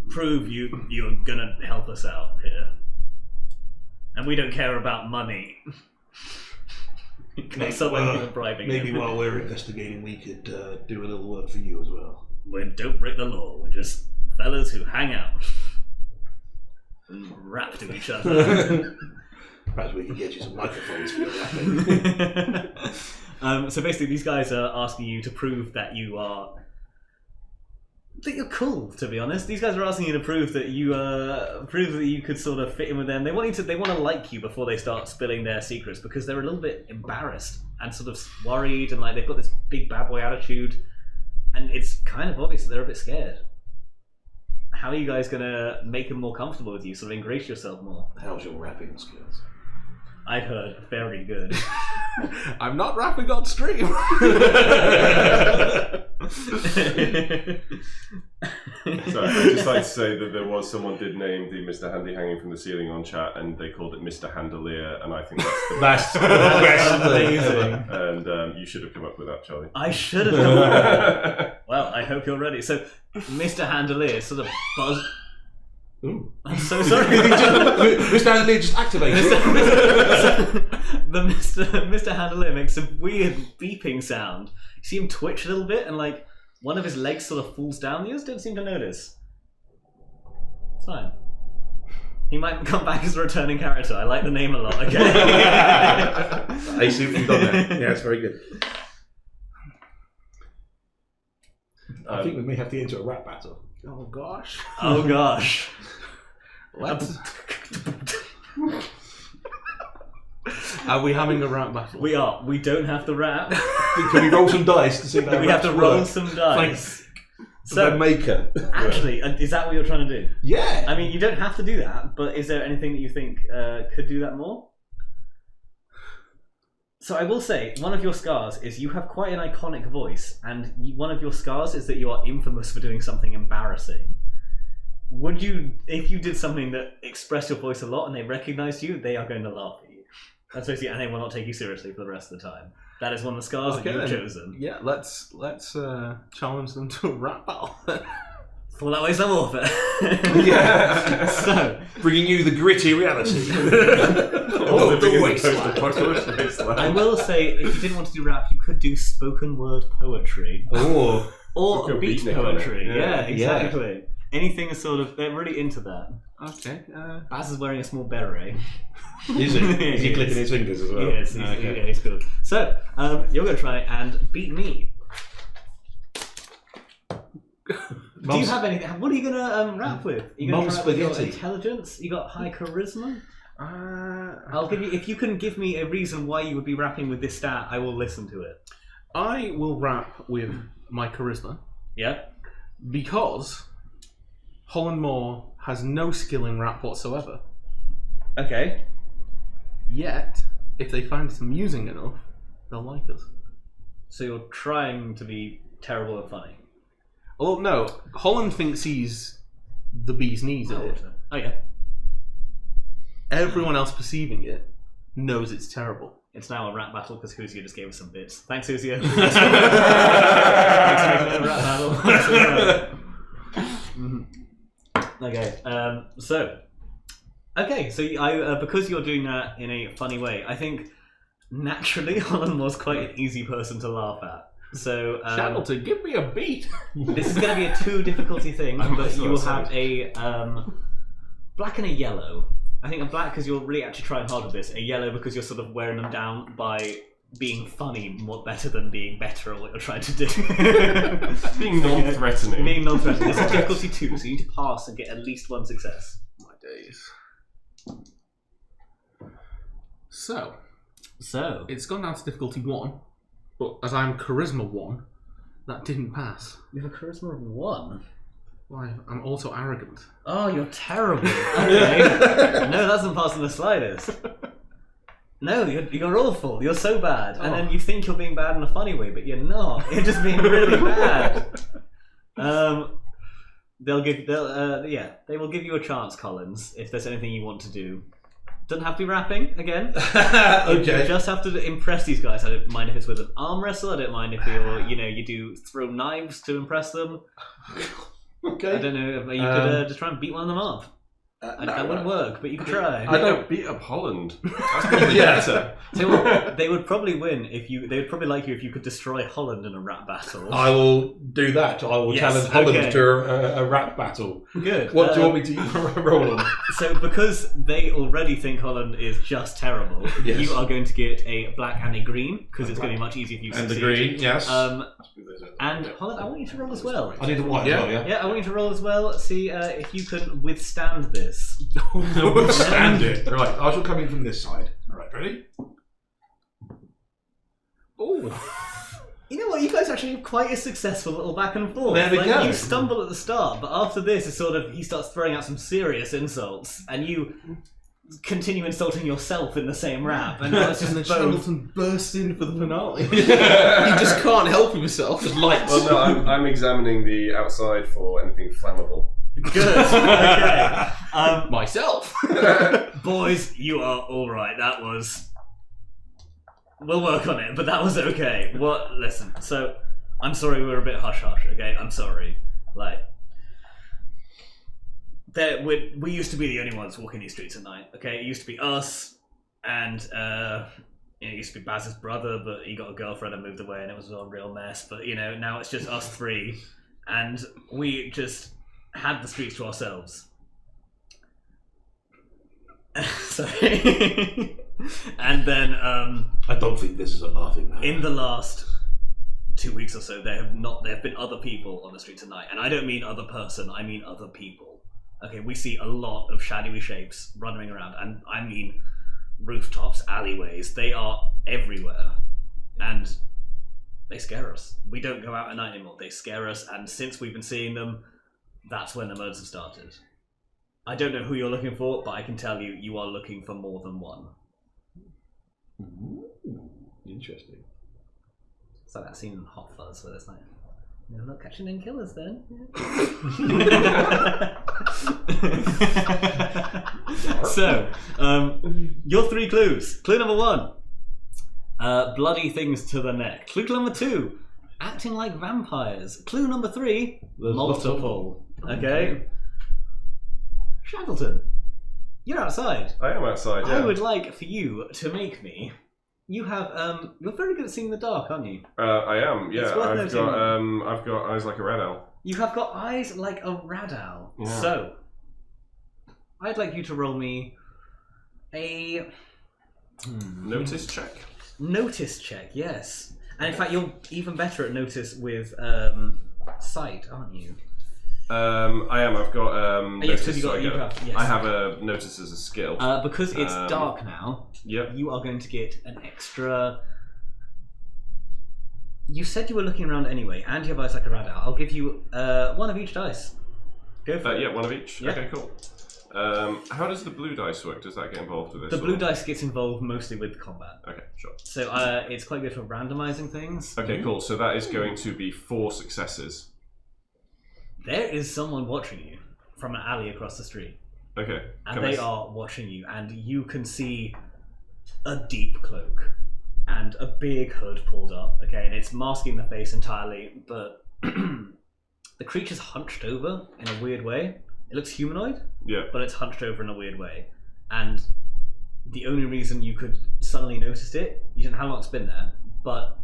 Speaker 1: Prove you're gonna help us out here. And we don't care about money.
Speaker 4: Maybe while we're investigating, we could do a little work for you as well.
Speaker 1: We don't break the law. We're just fellas who hang out and rap to each other.
Speaker 4: Perhaps we could get you some microphones for your rapping.
Speaker 1: So basically, these guys are asking you to prove that you're cool. To be honest, these guys are asking you to prove that you could sort of fit in with them. They want to like you before they start spilling their secrets, because they're a little bit embarrassed and sort of worried, and like they've got this big bad boy attitude, and it's kind of obvious that they're a bit scared. How are you guys gonna make them more comfortable with you? Sort of ingratiate yourself more.
Speaker 4: How's your rapping skills?
Speaker 1: I've heard very good.
Speaker 2: I'm not rapping on stream.
Speaker 3: So I'd just like to say that there was someone did name the Mr. Handy hanging from the ceiling on chat, and they called it Mr. Handelier, and I think that's the
Speaker 4: That's
Speaker 1: That's amazing.
Speaker 3: And you should have come up with that, Charlie.
Speaker 1: I should have come up with that. Well, I hope you're ready. So, Mr. Handelier sort of buzz.
Speaker 4: Ooh.
Speaker 1: I'm so sorry.
Speaker 4: Mr. Handelier just activated.
Speaker 1: Mr. Handelier makes a weird beeping sound. You see him twitch a little bit, and like one of his legs sort of falls down. You just don't seem to notice. It's fine. He might come back as a returning character. I like the name a lot. Okay.
Speaker 4: I see what you've done there. Yeah, it's very good. I think we may have to enter a rap battle.
Speaker 2: Oh gosh.
Speaker 1: Oh gosh.
Speaker 2: Let's. Are we having a rap battle?
Speaker 1: We are. We don't have to rap.
Speaker 4: Can we roll some dice to see how
Speaker 1: We have to roll some dice.
Speaker 4: So, the maker.
Speaker 1: Actually, is that what you're trying to do?
Speaker 4: Yeah.
Speaker 1: I mean, you don't have to do that, but is there anything that you think could do that more? So I will say, one of your scars is you have quite an iconic voice, and one of your scars is that you are infamous for doing something embarrassing. Would you, if you did something that expressed your voice a lot and they recognized you, they are going to laugh at you. That's basically, and they will not take you seriously for the rest of the time. That is one of the scars that you've chosen.
Speaker 2: Yeah, let's challenge them to a rap battle.
Speaker 1: For that Wasteland warfare.
Speaker 4: Yeah.
Speaker 1: So,
Speaker 4: bringing you the gritty reality.
Speaker 3: The
Speaker 4: Wasteland.
Speaker 1: I will say, if you didn't want to do rap, you could do spoken word poetry.
Speaker 4: Oh.
Speaker 1: Or
Speaker 3: Like a
Speaker 1: beat
Speaker 3: beatnik on it.
Speaker 1: poetry.
Speaker 3: Yeah.
Speaker 1: Yeah, exactly. Anything is sort of, they're really into that.
Speaker 2: Okay.
Speaker 1: Baz is wearing a small beret.
Speaker 4: Is he? Is he clicking his fingers as well?
Speaker 1: Yes, he's good. So, you're going to try and beat me. Do you have anything? What are you going to rap with? Are you going to try with your
Speaker 4: spaghetti.
Speaker 1: intelligence? You got high charisma? I'll give you. If you can give me a reason why you would be rapping with this stat, I will listen to it.
Speaker 2: I will rap with my charisma.
Speaker 1: Yeah.
Speaker 2: Because Holland Moore has no skill in rap whatsoever.
Speaker 1: Okay.
Speaker 2: Yet, if they find it amusing enough, they'll like us.
Speaker 1: So you're trying to be terrible and funny.
Speaker 2: Well, no. Holland thinks he's the bee's knees at it.
Speaker 1: Oh yeah.
Speaker 2: Everyone else perceiving it knows it's terrible.
Speaker 1: It's now a rap battle because Huzia just gave us some bits. Thanks, Huzia. Thanks for making it a rap battle. Okay. So because you're doing that in a funny way, I think naturally Holland was quite an easy person to laugh at. So
Speaker 2: Shandleton, give me a beat.
Speaker 1: this is going to be a 2 difficulty thing, but you will have a black and a yellow. I think a black because you're really actually trying hard with this. A yellow because you're sort of wearing them down by being funny more better than being better at what you're trying to do.
Speaker 3: Being non-threatening.
Speaker 1: Being non-threatening. This is difficulty 2, so you need to pass and get at least 1 success.
Speaker 2: My days. So it's gone down to difficulty 1, but as I'm charisma 1, that didn't pass.
Speaker 1: You have a charisma of 1.
Speaker 2: Why? I'm also arrogant.
Speaker 1: Oh, you're terrible. Okay. No, that doesn't pass in the slightest. No, you're awful. You're so bad. And then you think you're being bad in a funny way, but you're not. You're just being really bad. They will give you a chance, Collins, if there's anything you want to do. Doesn't have to be rapping again.
Speaker 4: Okay.
Speaker 1: You just have to impress these guys. I don't mind if it's with an arm wrestle. I don't mind if you do throw knives to impress them.
Speaker 4: Okay.
Speaker 1: I don't know. You could just try and beat one of them off. That wouldn't work, but you could try.
Speaker 3: I don't beat up Holland. That's probably better.
Speaker 1: Tell you what, they would probably win if you. They would probably like you if you could destroy Holland in a rap battle.
Speaker 4: I will do that. I will challenge Holland
Speaker 1: okay.
Speaker 4: to a rap battle.
Speaker 1: Good.
Speaker 4: What do you want me to roll on?
Speaker 1: So, because they already think Holland is just terrible,
Speaker 4: Yes.
Speaker 1: you are going to get a black and a green because it's going to be much easier for you to
Speaker 4: And the
Speaker 1: succeed.
Speaker 4: green, yes.
Speaker 1: And Holland, I want you to roll as well.
Speaker 4: I need the white as well, yeah?
Speaker 1: Yeah, I want you to roll as well. See if you can withstand this.
Speaker 4: Withstand it. Right, I shall come in from this side. Alright, ready?
Speaker 2: Oh.
Speaker 1: You know what? You guys actually have quite a successful little back and forth.
Speaker 4: There we go.
Speaker 1: You stumble at the start, but after this, it's sort of he starts throwing out some serious insults, and you continue insulting yourself in the same rap, and now it's just
Speaker 2: And then
Speaker 1: both.
Speaker 2: Shandleton bursts in for the finale. He just can't help himself. Just lights.
Speaker 3: Well, no, I'm examining the outside for anything flammable.
Speaker 1: Good. Okay.
Speaker 2: Myself.
Speaker 1: Boys, you are all right. That was. We'll work on it, but that was okay. Listen. So, I'm sorry we're a bit hush-hush, okay? I'm sorry. Like, we used to be the only ones walking these streets at night, okay? It used to be us, and it used to be Baz's brother, but he got a girlfriend and moved away, and it was a real mess. But, now it's just us three, and we just had the streets to ourselves. Sorry. And then,
Speaker 4: I don't think this is a laughing matter.
Speaker 1: in the last 2 weeks or so, there have been other people on the streets at night, and I don't mean other person, I mean other people. Okay, we see a lot of shadowy shapes running around, and I mean rooftops, alleyways. They are everywhere, and they scare us. We don't go out at night anymore. They scare us, and since we've been seeing them, that's when the murders have started. I don't know who you're looking for, but I can tell you, you are looking for more than one.
Speaker 4: Ooh, interesting.
Speaker 1: It's like that scene in Hot Fuzz where it's like, no, not catching them killers then. So, your 3 clues. Clue number 1, bloody things to the neck. Clue number 2, acting like vampires. Clue number 3, multiple. Okay? Shandleton, you're outside.
Speaker 3: I am outside, yeah.
Speaker 1: I would like for you to make me... You have, you're very good at seeing the dark, aren't you?
Speaker 3: I am, yeah.
Speaker 1: It's worth
Speaker 3: I've got eyes like a red owl.
Speaker 1: You have got eyes like a radal.
Speaker 3: Yeah.
Speaker 1: So, I'd like you to roll me a...
Speaker 3: Notice check?
Speaker 1: Notice check, yes. And in fact, you're even better at notice with sight, aren't you?
Speaker 3: I am. I've got
Speaker 1: Yes,
Speaker 3: notice,
Speaker 1: because yes.
Speaker 3: I have a notice as a skill.
Speaker 1: Because it's dark now,
Speaker 3: Yep.
Speaker 1: you are going to get an extra... You said you were looking around anyway, and you have eyes like a radar. I'll give you 1 of each dice. Go for it.
Speaker 3: Yeah, 1 of each.
Speaker 1: Yeah.
Speaker 3: Okay, cool. How does the blue dice work? Does that get involved with this?
Speaker 1: The blue dice gets involved mostly with combat.
Speaker 3: Okay, sure.
Speaker 1: So it's quite good for randomizing things.
Speaker 3: Okay, cool. So that is going to be 4 successes.
Speaker 1: There is someone watching you from an alley across the street.
Speaker 3: Okay.
Speaker 1: And they are watching you, and you can see a deep cloak and a big hood pulled up, okay, and it's masking the face entirely, but the creature's hunched over in a weird way. It looks humanoid,
Speaker 3: Yeah.
Speaker 1: but it's hunched over in a weird way. And the only reason you could suddenly notice it, you don't know how long it's been there, but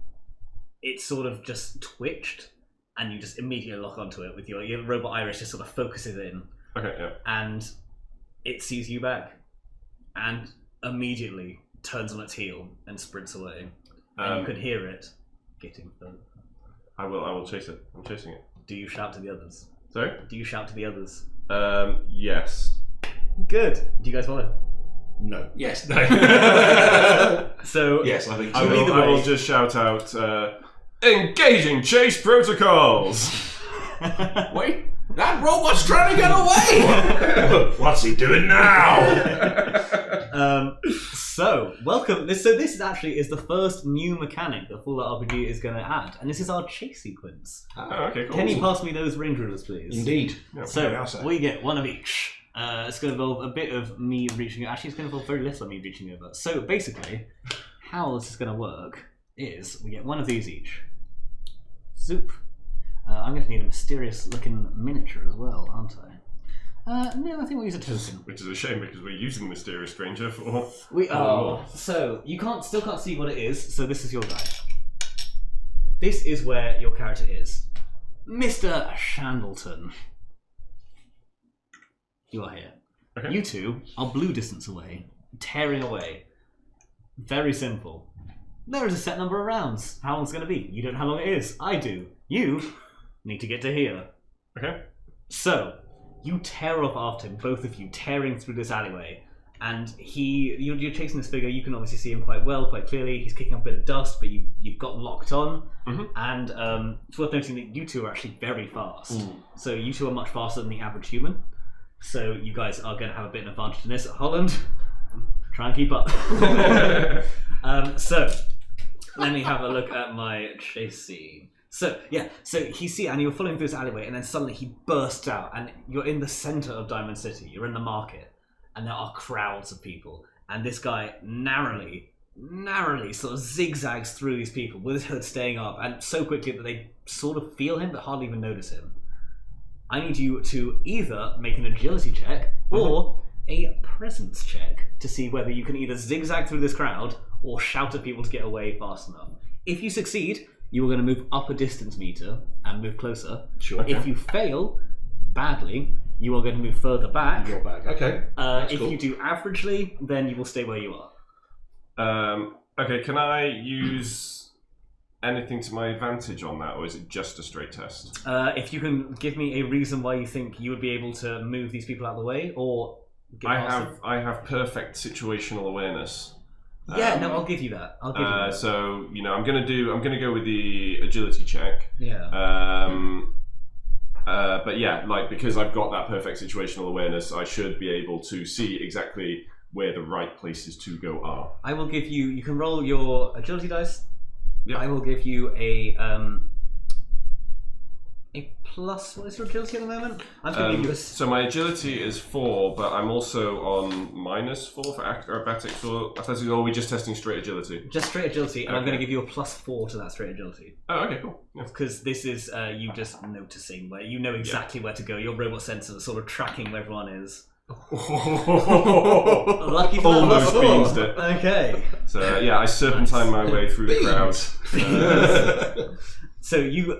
Speaker 1: it sort of just twitched, and you just immediately lock onto it with your robot iris just sort of focuses in.
Speaker 3: Okay, yeah.
Speaker 1: And it sees you back, and immediately turns on its heel and sprints away. And you could hear it getting further.
Speaker 3: I will chase it. I'm chasing it.
Speaker 1: Do you shout to the others?
Speaker 3: Sorry?
Speaker 1: Do you shout to the others?
Speaker 3: Yes.
Speaker 1: Good. Do you guys follow?
Speaker 4: No. Yes. No.
Speaker 1: So
Speaker 4: yes, I think
Speaker 3: I
Speaker 4: so.
Speaker 3: will just shout out, engaging chase protocols!
Speaker 4: Wait, that robot's trying to get away! What's he doing now?
Speaker 1: So, welcome. So this is the first new mechanic that Fallout RPG is going to add, and this is our chase sequence.
Speaker 3: Oh, okay, cool.
Speaker 1: Can you pass me those range rulers, please?
Speaker 4: Indeed.
Speaker 3: Yeah,
Speaker 1: So, we get 1 of each. It's going to involve a bit of me reaching... Actually, it's going to involve very little of me reaching over. So, basically, how this is going to work is we get 1 of these each. Zoop. I'm going to need a mysterious-looking miniature as well, aren't I? No, I think we'll use a token.
Speaker 3: Which is a shame because we're using Mysterious Stranger for...
Speaker 1: We are. So, you still can't see what it is, so this is your guy. This is where your character is. Mr. Shandleton. You are here.
Speaker 3: Okay.
Speaker 1: You two are blue distance away, tearing away. Very simple. There is a set number of rounds. How long it's going to be? You don't know how long it is. I do. You need to get to here.
Speaker 3: Okay.
Speaker 1: So, you tear off after him, both of you, tearing through this alleyway. And you're chasing this figure. You can obviously see him quite well, quite clearly. He's kicking up a bit of dust, but you've got locked on.
Speaker 3: Mm-hmm.
Speaker 1: And it's worth noting that you two are actually very fast. So you two are much faster than the average human. So you guys are going to have a bit of an advantage in this. Holland, try and keep up. So let me have a look at my chase scene. So he's and you're following through this alleyway, and then suddenly he bursts out, and you're in the center of Diamond City. You're in the market, and there are crowds of people, and this guy narrowly narrowly sort of zigzags through these people with his hood staying up, and so quickly that they sort of feel him but hardly even notice him. I need you to either make an agility check or a presence check to see whether you can either zigzag through this crowd or shout at people to get away fast enough. If you succeed, you are going to move up a distance meter and move closer.
Speaker 4: Sure.
Speaker 3: Okay.
Speaker 1: If you fail badly, you are going to move further back.
Speaker 4: You're back. Okay.
Speaker 1: If you do averagely, then you will stay where you are.
Speaker 3: Okay, can I use anything to my advantage on that, or is it just a straight test?
Speaker 1: If you can give me a reason why you think you would be able to move these people out of the way, or get past them.
Speaker 3: I have perfect situational awareness.
Speaker 1: Yeah, no, I'll give you that. I'll give you that.
Speaker 3: So I'm gonna go with the agility check.
Speaker 1: Yeah.
Speaker 3: But yeah, like, because I've got that perfect situational awareness, I should be able to see exactly where the right places to go are.
Speaker 1: I will give you. You can roll your agility dice.
Speaker 3: Yep.
Speaker 1: I will give you a plus. What is your agility at the moment? I'm going to give you a.
Speaker 3: So my agility is 4, but I'm also on -4 for acrobatics or athletics, or are we just testing straight agility?
Speaker 1: Just straight agility, and I'm
Speaker 3: Okay.
Speaker 1: going to give you a +4 to that straight agility.
Speaker 3: Oh, okay, cool. Yeah.
Speaker 1: Because this is you just noticing where you know exactly where to go. Your robot sensors are sort of tracking where everyone is. Lucky for
Speaker 3: Almost
Speaker 1: that.
Speaker 3: beansed it.
Speaker 1: Okay.
Speaker 3: So yeah, I serpentine my way through the crowd.
Speaker 1: So you,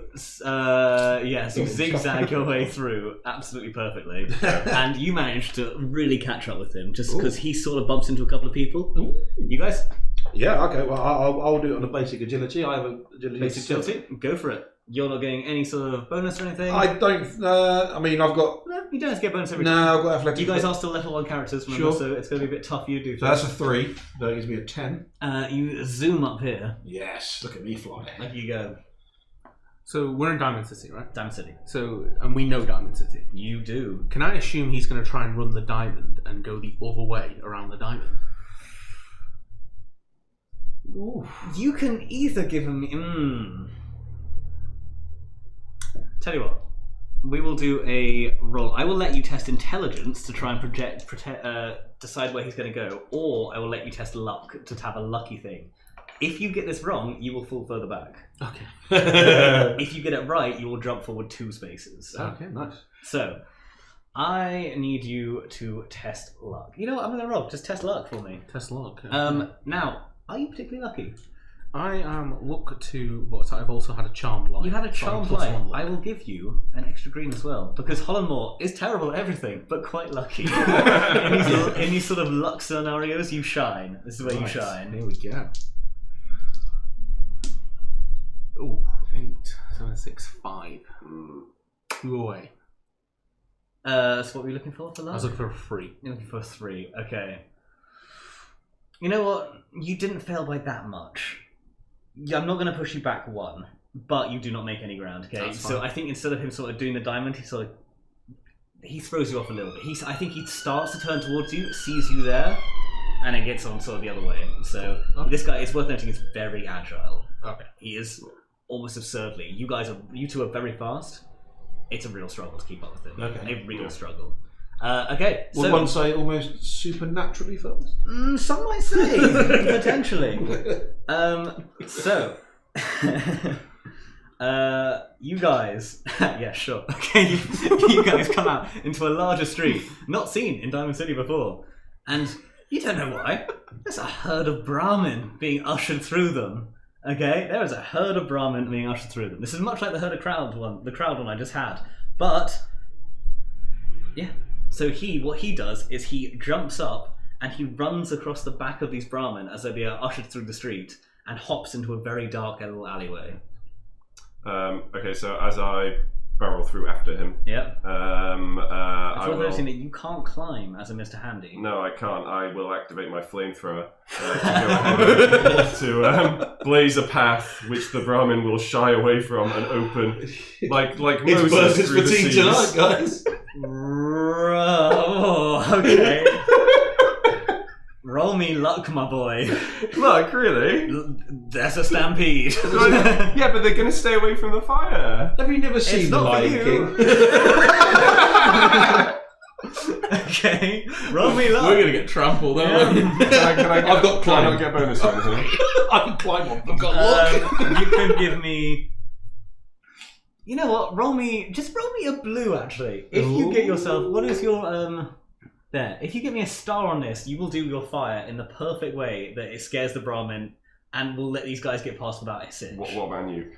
Speaker 1: you zigzag your way through absolutely perfectly, and you manage to really catch up with him just because he sort of bumps into a couple of people. You guys,
Speaker 4: Yeah. Okay. Well, I'll do it on a basic agility. I have a agility.
Speaker 1: basic agility, go for it. You're not getting any sort of bonus or anything.
Speaker 4: I don't. I mean, I've got.
Speaker 1: No, you don't have to get bonus every
Speaker 4: No,
Speaker 1: time.
Speaker 4: I've got athletics.
Speaker 1: You guys are still level 1 characters, remember,
Speaker 4: Sure.
Speaker 1: so it's going to be a bit tough for you to do.
Speaker 4: So that's a 3. That gives me a 10.
Speaker 1: You zoom up here.
Speaker 4: Yes. Look at me fly.
Speaker 1: Like you go,
Speaker 2: So we're in Diamond City, right?
Speaker 1: Diamond City.
Speaker 2: So, and we know Diamond City.
Speaker 1: You do.
Speaker 2: Can I assume he's going to try and run the diamond and go the other way around the diamond?
Speaker 1: Ooh. You can either give him. Tell you what, we will do a roll. I will let you test intelligence to try and decide where he's going to go, or I will let you test luck to have a lucky thing. If you get this wrong, you will fall further back.
Speaker 2: Okay.
Speaker 1: If you get it right, you will jump forward 2 spaces.
Speaker 2: Okay, nice.
Speaker 1: So, I need you to test luck. You know what? I'm going to roll. Just test luck for me.
Speaker 2: Test luck.
Speaker 1: Now, are you particularly lucky?
Speaker 2: I look to what I've also had a charmed light.
Speaker 1: You had a charmed
Speaker 2: So I'm +1
Speaker 1: light.
Speaker 2: luck.
Speaker 1: I will give you an extra green as well, because Hollandmore is terrible at everything, but quite lucky. in these sort of luck scenarios, you shine. This is where you
Speaker 2: Right,
Speaker 1: shine.
Speaker 2: Here we go. Oh, 8, 7, 6, 5. 2 away.
Speaker 1: So what were you looking for
Speaker 2: I
Speaker 1: luck?
Speaker 2: was looking for a 3.
Speaker 1: You're looking for a 3. Okay. You know what? You didn't fail by that much. Yeah, I'm not going to push you back 1, but you do not make any ground. Okay.
Speaker 2: That's
Speaker 1: So
Speaker 2: fine.
Speaker 1: I think instead of him sort of doing the diamond, he throws you off a little bit. I think he starts to turn towards you, sees you there, and then gets on sort of the other way. So this guy, it's worth noting, is very agile.
Speaker 2: Okay.
Speaker 1: He is almost absurdly. You two are very fast. It's a real struggle to keep up with him.
Speaker 4: Okay.
Speaker 1: A real struggle. Okay.
Speaker 4: Would
Speaker 1: So
Speaker 4: one say almost supernaturally fast?
Speaker 1: some might say potentially. So you guys, yeah, sure. Okay, you guys come out into a larger street, not seen in Diamond City before, and you don't know why. There's a herd of Brahmin being ushered through them. Okay, there is a herd of Brahmin being ushered through them. This is much like the crowd one I just had, but yeah. So what he does is he jumps up and he runs across the back of these Brahmin as though they are ushered through the street and hops into a very dark little alleyway.
Speaker 3: Okay, so as I barrel through after him,
Speaker 1: Yep.
Speaker 3: I
Speaker 1: It's worth
Speaker 3: will...
Speaker 1: noticing that you can't climb as a Mr. Handy.
Speaker 3: No, I can't. I will activate my flamethrower to go ahead to blaze a path which the Brahmin will shy away from and open, like
Speaker 4: It's
Speaker 3: Moses
Speaker 4: Burgess
Speaker 3: through the
Speaker 4: fatigue
Speaker 3: seas.
Speaker 4: tonight, guys.
Speaker 1: Okay. Roll me luck, my boy.
Speaker 3: Look, really?
Speaker 1: There's a stampede.
Speaker 3: Yeah, but they're going to stay away from the fire.
Speaker 4: Have you never seen The
Speaker 1: not for
Speaker 4: Lion
Speaker 1: you.
Speaker 4: King?
Speaker 1: Okay, roll me luck.
Speaker 2: We're gonna get trampled, aren't we?
Speaker 3: I've
Speaker 2: got
Speaker 3: Can I
Speaker 2: climb.
Speaker 3: not get bonus or anything?
Speaker 2: I can climb on them. Got luck.
Speaker 1: You can give me. You know what? Roll me a blue. Actually, if you get yourself, what is your there? If you give me a star on this, you will do your fire in the perfect way that it scares the Brahmin, and will let these guys get past without a cinch.
Speaker 3: What about nuke?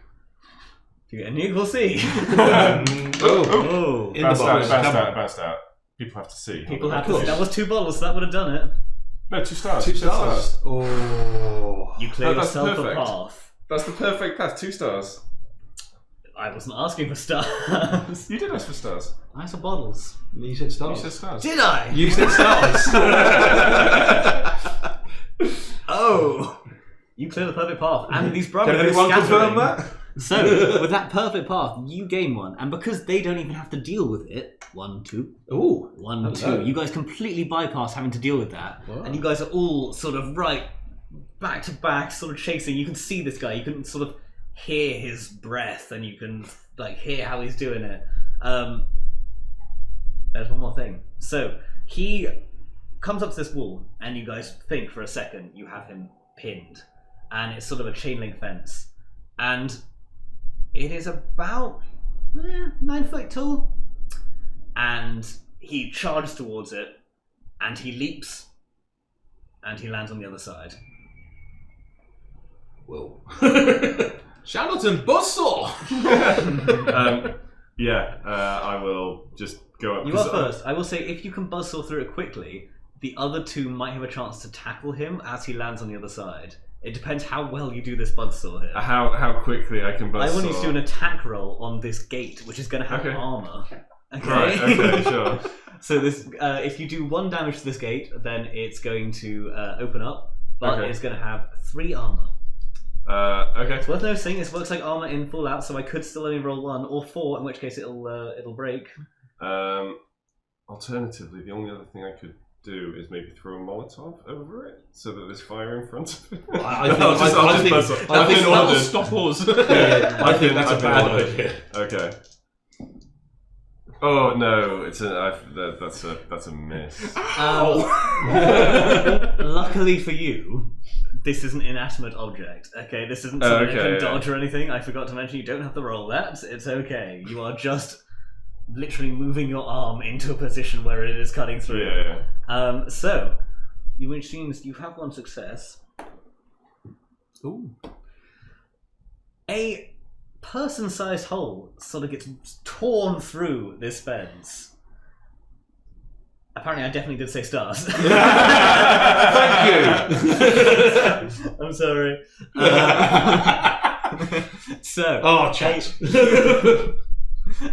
Speaker 1: If you get a nuke, we'll see.
Speaker 3: Oh.
Speaker 2: In the box.
Speaker 3: Bounced out. People have to see.
Speaker 1: People have to see. That was 2 bottles, so that would have done it.
Speaker 3: No, 2 stars.
Speaker 2: 2 stars. Oh.
Speaker 1: You clear
Speaker 3: that's
Speaker 1: yourself a
Speaker 3: perfect.
Speaker 1: path.
Speaker 3: That's the perfect path. 2 stars.
Speaker 1: I wasn't asking for stars.
Speaker 3: You did ask for stars.
Speaker 1: I said bottles.
Speaker 2: You said
Speaker 3: You
Speaker 2: stars.
Speaker 3: said stars.
Speaker 1: Did I?
Speaker 2: You said stars.
Speaker 1: Oh! You clear the perfect path, and these
Speaker 2: Can
Speaker 1: brothers are
Speaker 2: anyone
Speaker 1: scattering.
Speaker 2: confirm that?
Speaker 1: So, with that perfect path, you gain 1, and because they don't even have to deal with it, 1, 2,
Speaker 2: Ooh.
Speaker 1: 1, 2,
Speaker 2: Hello.
Speaker 1: you guys completely bypass having to deal with that,
Speaker 2: Wow.
Speaker 1: and you guys are all sort of back to back, sort of chasing. You can see this guy, you can sort of hear his breath, and you can hear how he's doing it. There's one more thing. So he comes up to this wall, and you guys think for a second you have him pinned, and it's sort of a chain link fence, and it is about 9 foot tall, and he charges towards it, and he leaps, and he lands on the other side.
Speaker 2: Whoa. Shandleton, bustle!
Speaker 3: I will just go up.
Speaker 1: You
Speaker 3: 'cause
Speaker 1: are first. I will say, if you can buzzsaw through it quickly, the other 2 might have a chance to tackle him as he lands on the other side. It depends how well you do this buzzsaw here.
Speaker 3: How quickly I can buzz.
Speaker 1: I want you to do an attack roll on this gate, which is going to have
Speaker 3: Okay.
Speaker 1: armor. Okay.
Speaker 3: Right. Okay. Sure.
Speaker 1: So this, if you do 1 damage to this gate, then it's going to open up, but
Speaker 3: Okay.
Speaker 1: it's going to have 3 armor.
Speaker 3: Okay.
Speaker 1: It's worth noticing it works like armor in Fallout, so I could still only roll 1 or 4, in which case it'll break.
Speaker 3: Alternatively, the only other thing I could do is maybe throw a Molotov over it so that there's fire in front of it.
Speaker 2: I think
Speaker 3: that
Speaker 2: will stop us.
Speaker 3: I think
Speaker 2: that's a
Speaker 3: I've been
Speaker 2: bad
Speaker 3: ordered.
Speaker 2: idea.
Speaker 3: Okay. Oh no! That's a miss.
Speaker 1: Luckily for you, this is an inanimate object. Okay, this isn't something that can dodge or anything. I forgot to mention you don't have to roll that. It's okay. You are just literally moving your arm into a position where it is cutting through.
Speaker 3: Yeah.
Speaker 1: So, which means you have 1 success.
Speaker 2: Ooh.
Speaker 1: A person-sized hole sort of gets torn through this fence. Apparently, I definitely did say stars.
Speaker 2: Thank you.
Speaker 1: I'm sorry. So,
Speaker 2: Oh, chat.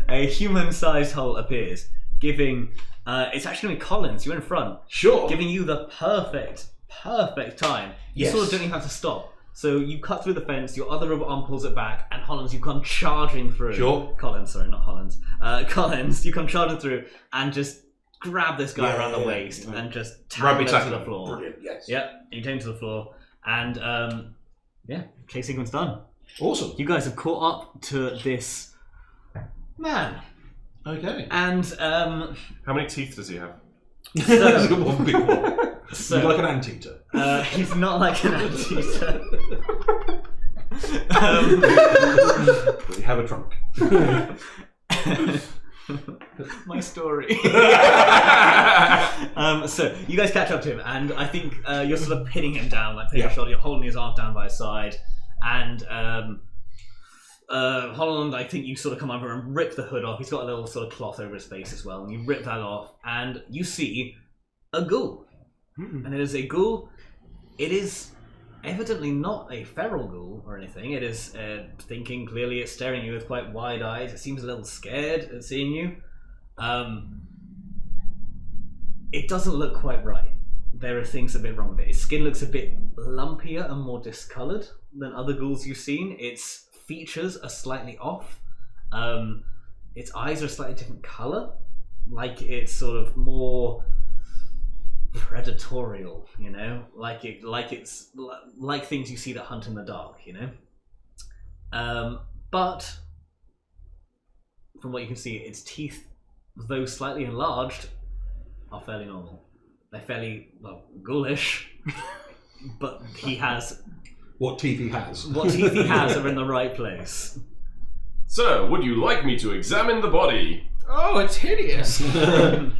Speaker 1: a human-sized hole appears, giving. It's actually Collins. You're in front,
Speaker 2: Sure.
Speaker 1: giving you the perfect time. You
Speaker 2: Yes.
Speaker 1: sort of don't even have to stop. So you cut through the fence. Your other robot arm pulls it back, and Hollins, you come charging through.
Speaker 2: Sure.
Speaker 1: Collins, sorry, not Hollins. Collins, you come charging through and just grab this guy around the waist and just tackle him to the floor.
Speaker 2: Brilliant. Yes.
Speaker 1: Yep, you take him to the floor, and chase sequence done.
Speaker 2: Awesome.
Speaker 1: You guys have caught up to this man,
Speaker 2: Okay.
Speaker 1: and
Speaker 3: How many teeth does he have?
Speaker 2: That's a good one, big one.
Speaker 1: so
Speaker 2: You're like an anteater.
Speaker 1: he's not like an anteater.
Speaker 2: We have a trunk.
Speaker 1: My story. So you guys catch up to him, and I think you're sort of pinning him down, like pinning his shoulder. You're holding his arm down by his side, and Holland, I think you sort of come over and rip the hood off. He's got a little sort of cloth over his face as well, and you rip that off, and you see a ghoul. And it is a ghoul. It is evidently not a feral ghoul or anything. It is thinking clearly. It's staring at you with quite wide eyes. It seems a little scared at seeing you. It doesn't look quite right. There are things a bit wrong with it. Its skin looks a bit lumpier and more discoloured than other ghouls you've seen. Its features are slightly off. Its eyes are a slightly different colour. Like it's sort of more predatorial, you know, like it's like things you see that hunt in the dark, you know. But from what you can see, its teeth, though slightly enlarged, are fairly normal. They're fairly, ghoulish, but he has...
Speaker 4: What teeth he has.
Speaker 1: What teeth he has are in the right place.
Speaker 3: Sir, would you like me to examine the body?
Speaker 2: Oh, it's hideous. No.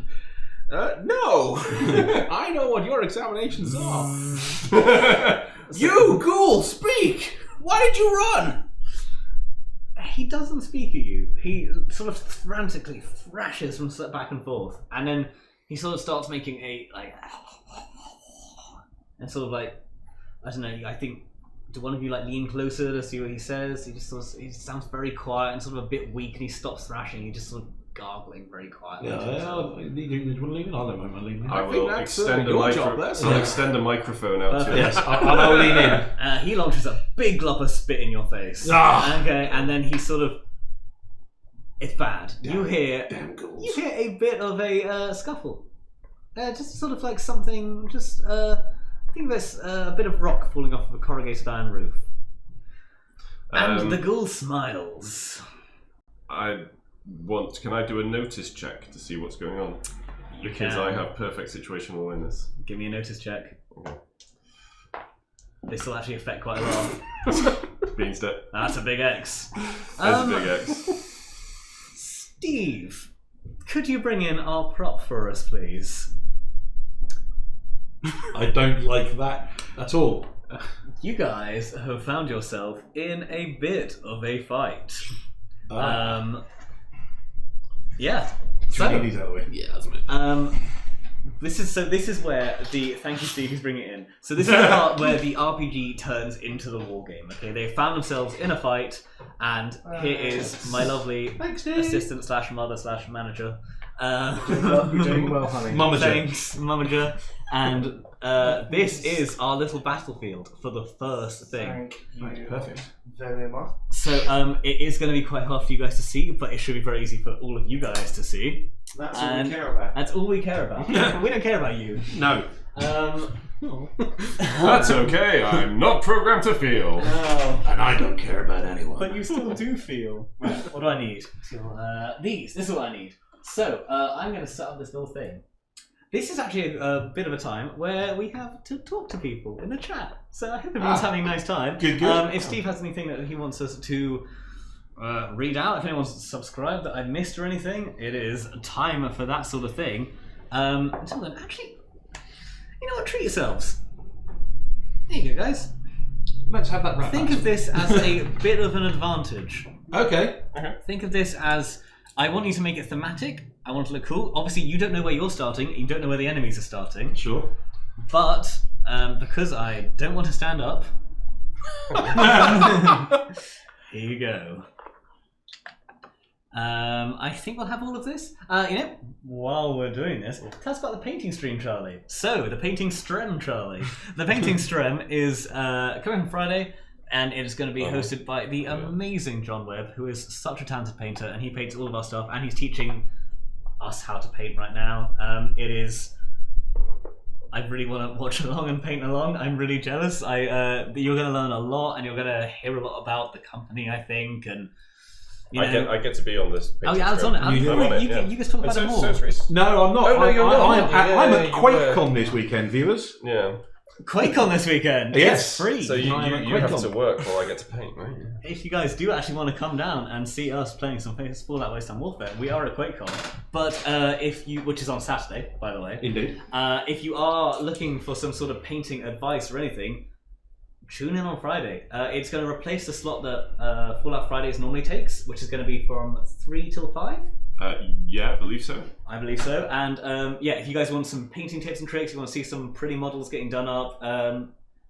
Speaker 2: I know what your examinations are. You, ghoul, speak! Why did you run?
Speaker 1: He doesn't speak at you. He sort of frantically thrashes from back and forth, and then he sort of starts making a and sort of I don't know. I think do one of you lean closer to see what he says? He just he sounds very quiet and sort of a bit weak, and he stops thrashing. He just sort of gargling very quietly.
Speaker 4: Yeah, do you want to leave it? I don't mind leaving it.
Speaker 3: I will extend a microphone out to you.
Speaker 4: Yes, I'll lean in.
Speaker 1: He launches a big glop of spit in your face. Okay, and then he sort of... It's bad. You hear a bit of a scuffle. Just sort of something, I think there's a bit of rock falling off of a corrugated iron roof. And the ghoul smiles.
Speaker 3: Can I do a notice check to see what's going on? Because I have perfect situational awareness.
Speaker 1: Give me a notice check. Okay. This will actually affect quite a lot.
Speaker 3: Being step.
Speaker 1: That's a big X.
Speaker 3: That's a big X.
Speaker 1: Steve, could you bring in our prop for us, please?
Speaker 4: I don't like that at all.
Speaker 1: You guys have found yourself in a bit of a fight. Yeah.
Speaker 4: Should we get these out of the way?
Speaker 2: Yeah, that's me.
Speaker 1: This is where the thank you, Steve, is bringing it in. So this is the part where the RPG turns into the war game. Okay, they found themselves in a fight, and here is my lovely assistant / mother / manager.
Speaker 5: You're doing well, honey.
Speaker 1: Thanks, Mamager. And this is our little battlefield for the first thing.
Speaker 5: Thank you.
Speaker 4: Perfect.
Speaker 5: Very much.
Speaker 1: So it is going to be quite hard for you guys to see, but it should be very easy for all of you guys to see.
Speaker 5: That's all we care about.
Speaker 1: That's all we care about. We don't care about you.
Speaker 4: No.
Speaker 3: That's okay. I'm not programmed to feel.
Speaker 4: And I don't care about anyone.
Speaker 1: But you still do feel. Right, what do I need? These. This is what I need. So I'm going to set up this little thing. This is actually a bit of a time where we have to talk to people in the chat. So I hope everyone's having a nice time.
Speaker 4: Good.
Speaker 1: If Steve has anything that he wants us to read out, if anyone wants to subscribe that I missed or anything, it is time for that sort of thing. Until then, actually, you know what? Treat yourselves. There you go, guys.
Speaker 4: Let's have that wrap.
Speaker 1: Think of this as a bit of an advantage.
Speaker 4: Okay.
Speaker 1: Think of this as, I want you to make it thematic. I want it to look cool. Obviously, you don't know where you're starting. You don't know where the enemies are starting.
Speaker 4: Sure.
Speaker 1: But because I don't want to stand up, here you go. I think we'll have all of this. While we're doing this, tell us about the painting stream, Charlie. So, the painting strem, Charlie. The painting strem is coming on Friday, and it is going to be hosted by the amazing John Webb, who is such a talented painter, and he paints all of our stuff, and he's teaching us how to paint right now. It is... I really want to watch along and paint along. I'm really jealous. You're going to learn a lot, and you're going to hear a lot about the company, I think, and...
Speaker 3: I get to be on this.
Speaker 1: Oh yeah, I was on it. You guys talk about it more.
Speaker 4: No, I'm not.
Speaker 3: Oh, no, you're not.
Speaker 4: I'm at QuakeCon this weekend, viewers.
Speaker 3: Yeah.
Speaker 1: QuakeCon this weekend.
Speaker 4: Yes.
Speaker 1: It's free.
Speaker 3: So you have to work while I get to paint, right?
Speaker 1: If you guys do actually want to come down and see us playing some famous Fallout Wasteland Warfare, we are at QuakeCon. But which is on Saturday, by the way.
Speaker 4: Indeed.
Speaker 1: If you are looking for some sort of painting advice or anything, tune in on Friday. It's going to replace the slot that Fallout Fridays normally takes, which is going to be from 3 till 5.
Speaker 3: Yeah, I believe so.
Speaker 1: I believe so. And if you guys want some painting tips and tricks, you want to see some pretty models getting done up,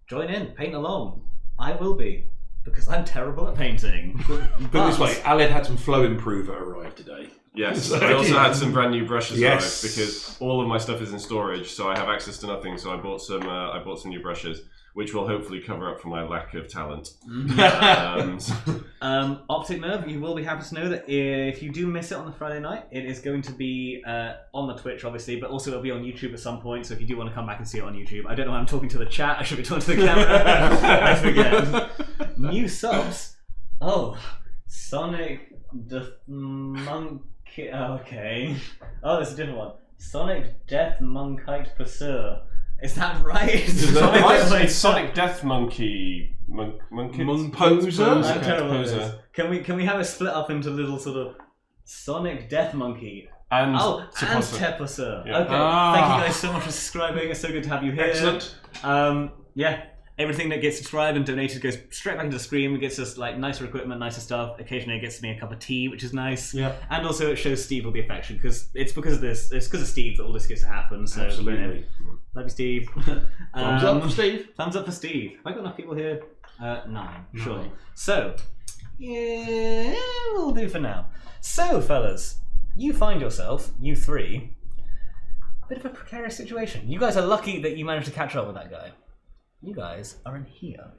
Speaker 1: join in, paint along. I will be, because I'm terrible at painting.
Speaker 4: Put it this way, Aled had some flow improver arrive today.
Speaker 3: Yes, I also had some brand new brushes arrive because all of my stuff is in storage, so I have access to nothing. So I bought some new brushes, which will hopefully cover up for my lack of talent.
Speaker 1: Optic Nerve, you will be happy to know that if you do miss it on the Friday night, it is going to be on the Twitch, obviously, but also it'll be on YouTube at some point, so if you do want to come back and see it on YouTube. I don't know why I'm talking to the chat, I should be talking to the camera. I forget. New subs. Oh, Sonic the Monkey. Okay. Oh, there's a different one. Sonic Death Monkite Pursuer. Is that right?
Speaker 3: It's Sonic Death Monkey.
Speaker 2: Poser?
Speaker 1: I'm terrible at this. Can we have it split up into little sort of Sonic Death Monkey?
Speaker 3: And
Speaker 1: and
Speaker 3: Teposa.
Speaker 1: Teposa.
Speaker 3: Yeah.
Speaker 1: Okay. Thank you guys so much for subscribing. It's so good to have you here.
Speaker 2: Excellent.
Speaker 1: Yeah. Everything that gets subscribed and donated goes straight back into the stream. It gets us like nicer equipment, nicer stuff. Occasionally it gets me a cup of tea, which is nice.
Speaker 2: Yeah.
Speaker 1: And also it shows Steve all the affection because it's because of this. It's because of Steve that all this gets to happen. So,
Speaker 2: Absolutely.
Speaker 1: You know, love you, Steve.
Speaker 2: Thumbs up for Steve.
Speaker 1: Thumbs up for Steve. Have I got enough people here? 9. Sure.
Speaker 2: 9.
Speaker 1: So, yeah, we'll do for now. So, fellas, you find yourself, you three, a bit of a precarious situation. You guys are lucky that you managed to catch up with that guy. You guys are in here.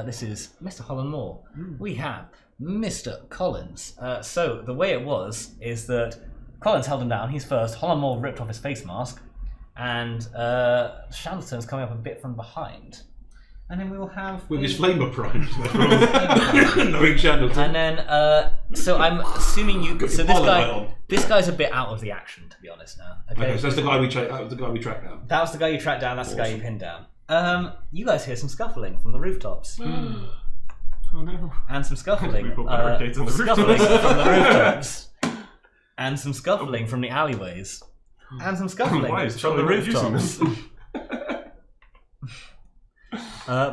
Speaker 1: This is Mr. Holland Moore. We have Mr. Collins. So the way it was is that Collins held him down. He's first. Holland Moore ripped off his face mask, and Shandleton's coming up a bit from behind. And then we will have
Speaker 2: with his flamer primed. Knowing Shandleton.
Speaker 1: And then, so I'm assuming you. So this guy's a bit out of the action, to be honest now. Okay,
Speaker 2: So that's the guy we tracked down.
Speaker 1: That was the guy you tracked down. That's the guy you pinned down. You guys hear some scuffling from the rooftops.
Speaker 2: Oh no!
Speaker 1: And some scuffling.
Speaker 3: We put barricades on the
Speaker 1: Scuffling from the rooftops. And some scuffling from the alleyways. And some scuffling
Speaker 3: Why is
Speaker 1: from the
Speaker 3: Charlie not using
Speaker 1: rooftops.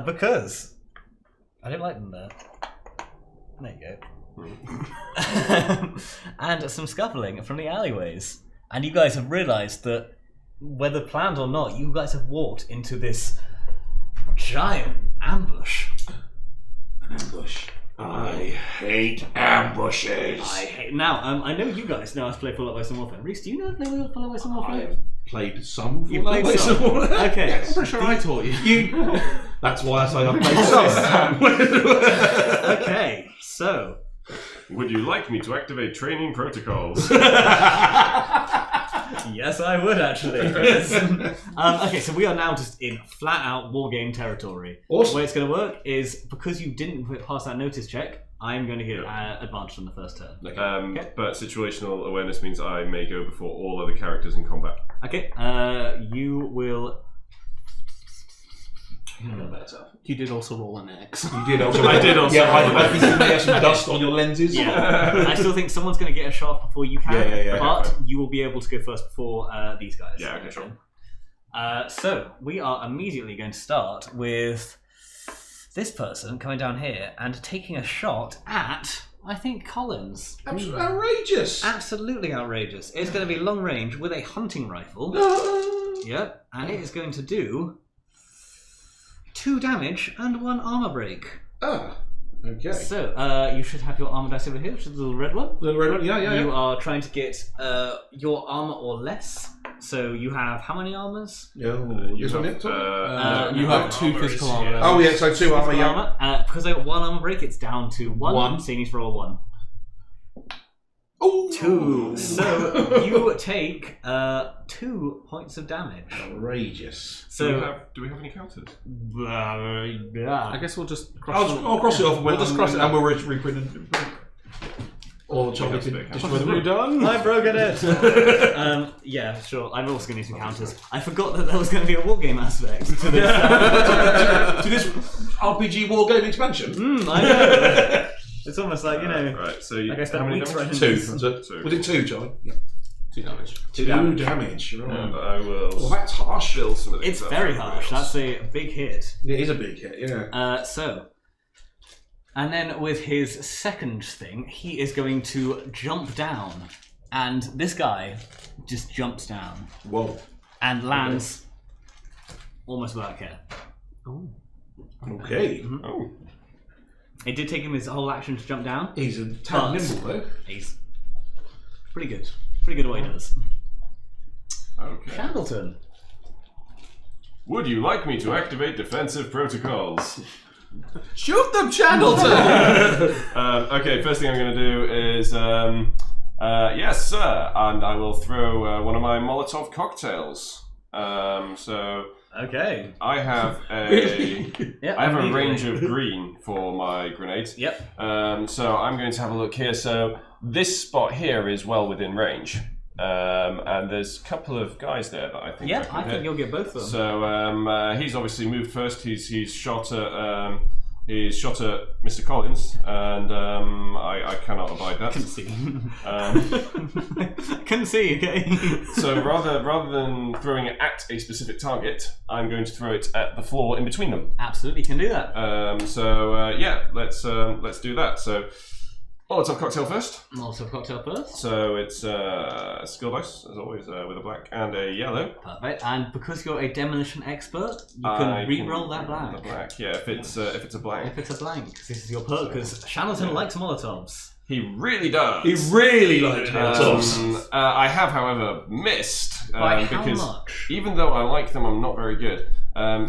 Speaker 1: Because I don't like them there. There you go. And some scuffling from the alleyways. And you guys have realised that, whether planned or not, you guys have walked into this giant ambush.
Speaker 2: An ambush. I hate ambushes.
Speaker 1: Now, I know you guys know how to play Fallout Wasteland Warfare. Rhys, do you know Fallout Wasteland Warfare?
Speaker 2: I've played some.
Speaker 1: You played some? Okay.
Speaker 2: Yeah, I'm pretty sure I taught you. That's why I say I've played some.
Speaker 1: Okay, so.
Speaker 3: Would you like me to activate training protocols?
Speaker 1: Yes, I would actually. Okay, so we are now just in flat-out war game territory.
Speaker 2: Awesome.
Speaker 1: The way it's going to work is because you didn't pass that notice check, I'm going to get advantage on the first turn.
Speaker 3: Okay. But situational awareness means I may go before all other characters in combat.
Speaker 1: Okay, you will.
Speaker 2: You did also roll an X.
Speaker 3: You did also. I did also.
Speaker 2: Yeah, I think you may have some dust on your lenses.
Speaker 1: Yeah, I still think someone's going to get a shot before you can.
Speaker 2: Yeah.
Speaker 1: But you will be able to go first before these guys.
Speaker 3: Yeah, okay, sure.
Speaker 1: So we are immediately going to start with this person coming down here and taking a shot at, I think, Collins.
Speaker 2: Absolutely outrageous.
Speaker 1: Absolutely outrageous. It's going to be long range with a hunting rifle. Yep, and it is going to do 2 damage and 1 armor break.
Speaker 2: Ah, okay.
Speaker 1: So, you should have your armor dice over here, which is the little red one.
Speaker 2: The red one, yeah.
Speaker 1: You are trying to get your armor or less. So you have how many armors?
Speaker 3: You
Speaker 2: this
Speaker 3: have,
Speaker 2: one it?
Speaker 3: you
Speaker 2: have
Speaker 3: 2 physical armor.
Speaker 2: Oh yeah, so 2 armor, yeah.
Speaker 1: Because I got 1 armor break, it's down to 1. So you need to roll 1.
Speaker 2: Ooh.
Speaker 1: 2. So you take 2 points of damage.
Speaker 2: Outrageous.
Speaker 1: So
Speaker 3: do we have any counters?
Speaker 2: I guess we'll just cross I'll cross it off. We'll just cross it and we'll reprint it. Or Charlie can destroy the room.
Speaker 1: Done? I've broken it. Yeah, sure. I'm also going to need some counters. I forgot that there was going to be a wargame aspect to this.
Speaker 2: To this RPG wargame expansion.
Speaker 1: I know. It's almost like, you know.
Speaker 3: Right, so you,
Speaker 1: like I spent
Speaker 3: how many
Speaker 1: weeks
Speaker 3: damage?
Speaker 1: writing
Speaker 2: 2.
Speaker 1: this.
Speaker 2: Was it 2, Charlie? Yeah.
Speaker 3: 2 damage.
Speaker 2: 2 damage. Right.
Speaker 3: And I will.
Speaker 2: Well, that's harsh.
Speaker 3: Build some of these
Speaker 1: It's
Speaker 3: up
Speaker 1: very
Speaker 3: for
Speaker 1: harsh.
Speaker 3: wheels.
Speaker 1: That's a big hit.
Speaker 2: It is a big hit, yeah.
Speaker 1: And then with his second thing, he is going to jump down. And this guy just jumps down.
Speaker 2: Whoa.
Speaker 1: And lands almost without care.
Speaker 2: Oh. Okay.
Speaker 3: Oh.
Speaker 1: It did take him his whole action to jump down.
Speaker 2: He's a tad nimble though.
Speaker 1: He's pretty good. Pretty good at what he does.
Speaker 3: Okay.
Speaker 1: Shandleton.
Speaker 3: Would you like me to activate defensive protocols?
Speaker 2: Shoot them, Shandleton!
Speaker 3: Okay, first thing I'm going to do is, yes, sir, and I will throw one of my Molotov cocktails.
Speaker 1: Okay.
Speaker 3: I have a range of green for my grenades.
Speaker 1: Yep.
Speaker 3: So I'm going to have a look here. So this spot here is well within range. And there's a couple of guys there that I think.
Speaker 1: Yeah,
Speaker 3: I
Speaker 1: think
Speaker 3: hit.
Speaker 1: you'll get both of them.
Speaker 3: So he's obviously moved first. He's shot at Mr. Collins, and I cannot abide that.
Speaker 1: Couldn't see. Couldn't see. Okay.
Speaker 3: So rather than throwing it at a specific target, I'm going to throw it at the floor in between them.
Speaker 1: Absolutely, can do that.
Speaker 3: Yeah, let's do that. So. Molotov cocktail first.
Speaker 1: Molotov cocktail first.
Speaker 3: So it's skill dice, as always, with a black and a yellow.
Speaker 1: Perfect. And because you're a demolition expert, you can re-roll that black.
Speaker 3: The black, yeah. If it's a blank.
Speaker 1: If it's a blank, because this is your perk. Because Shandleton likes Molotovs.
Speaker 3: He really does.
Speaker 4: He really likes Molotovs.
Speaker 3: I have, however, missed
Speaker 1: By how
Speaker 3: because
Speaker 1: much?
Speaker 3: even though I like them, I'm not very good.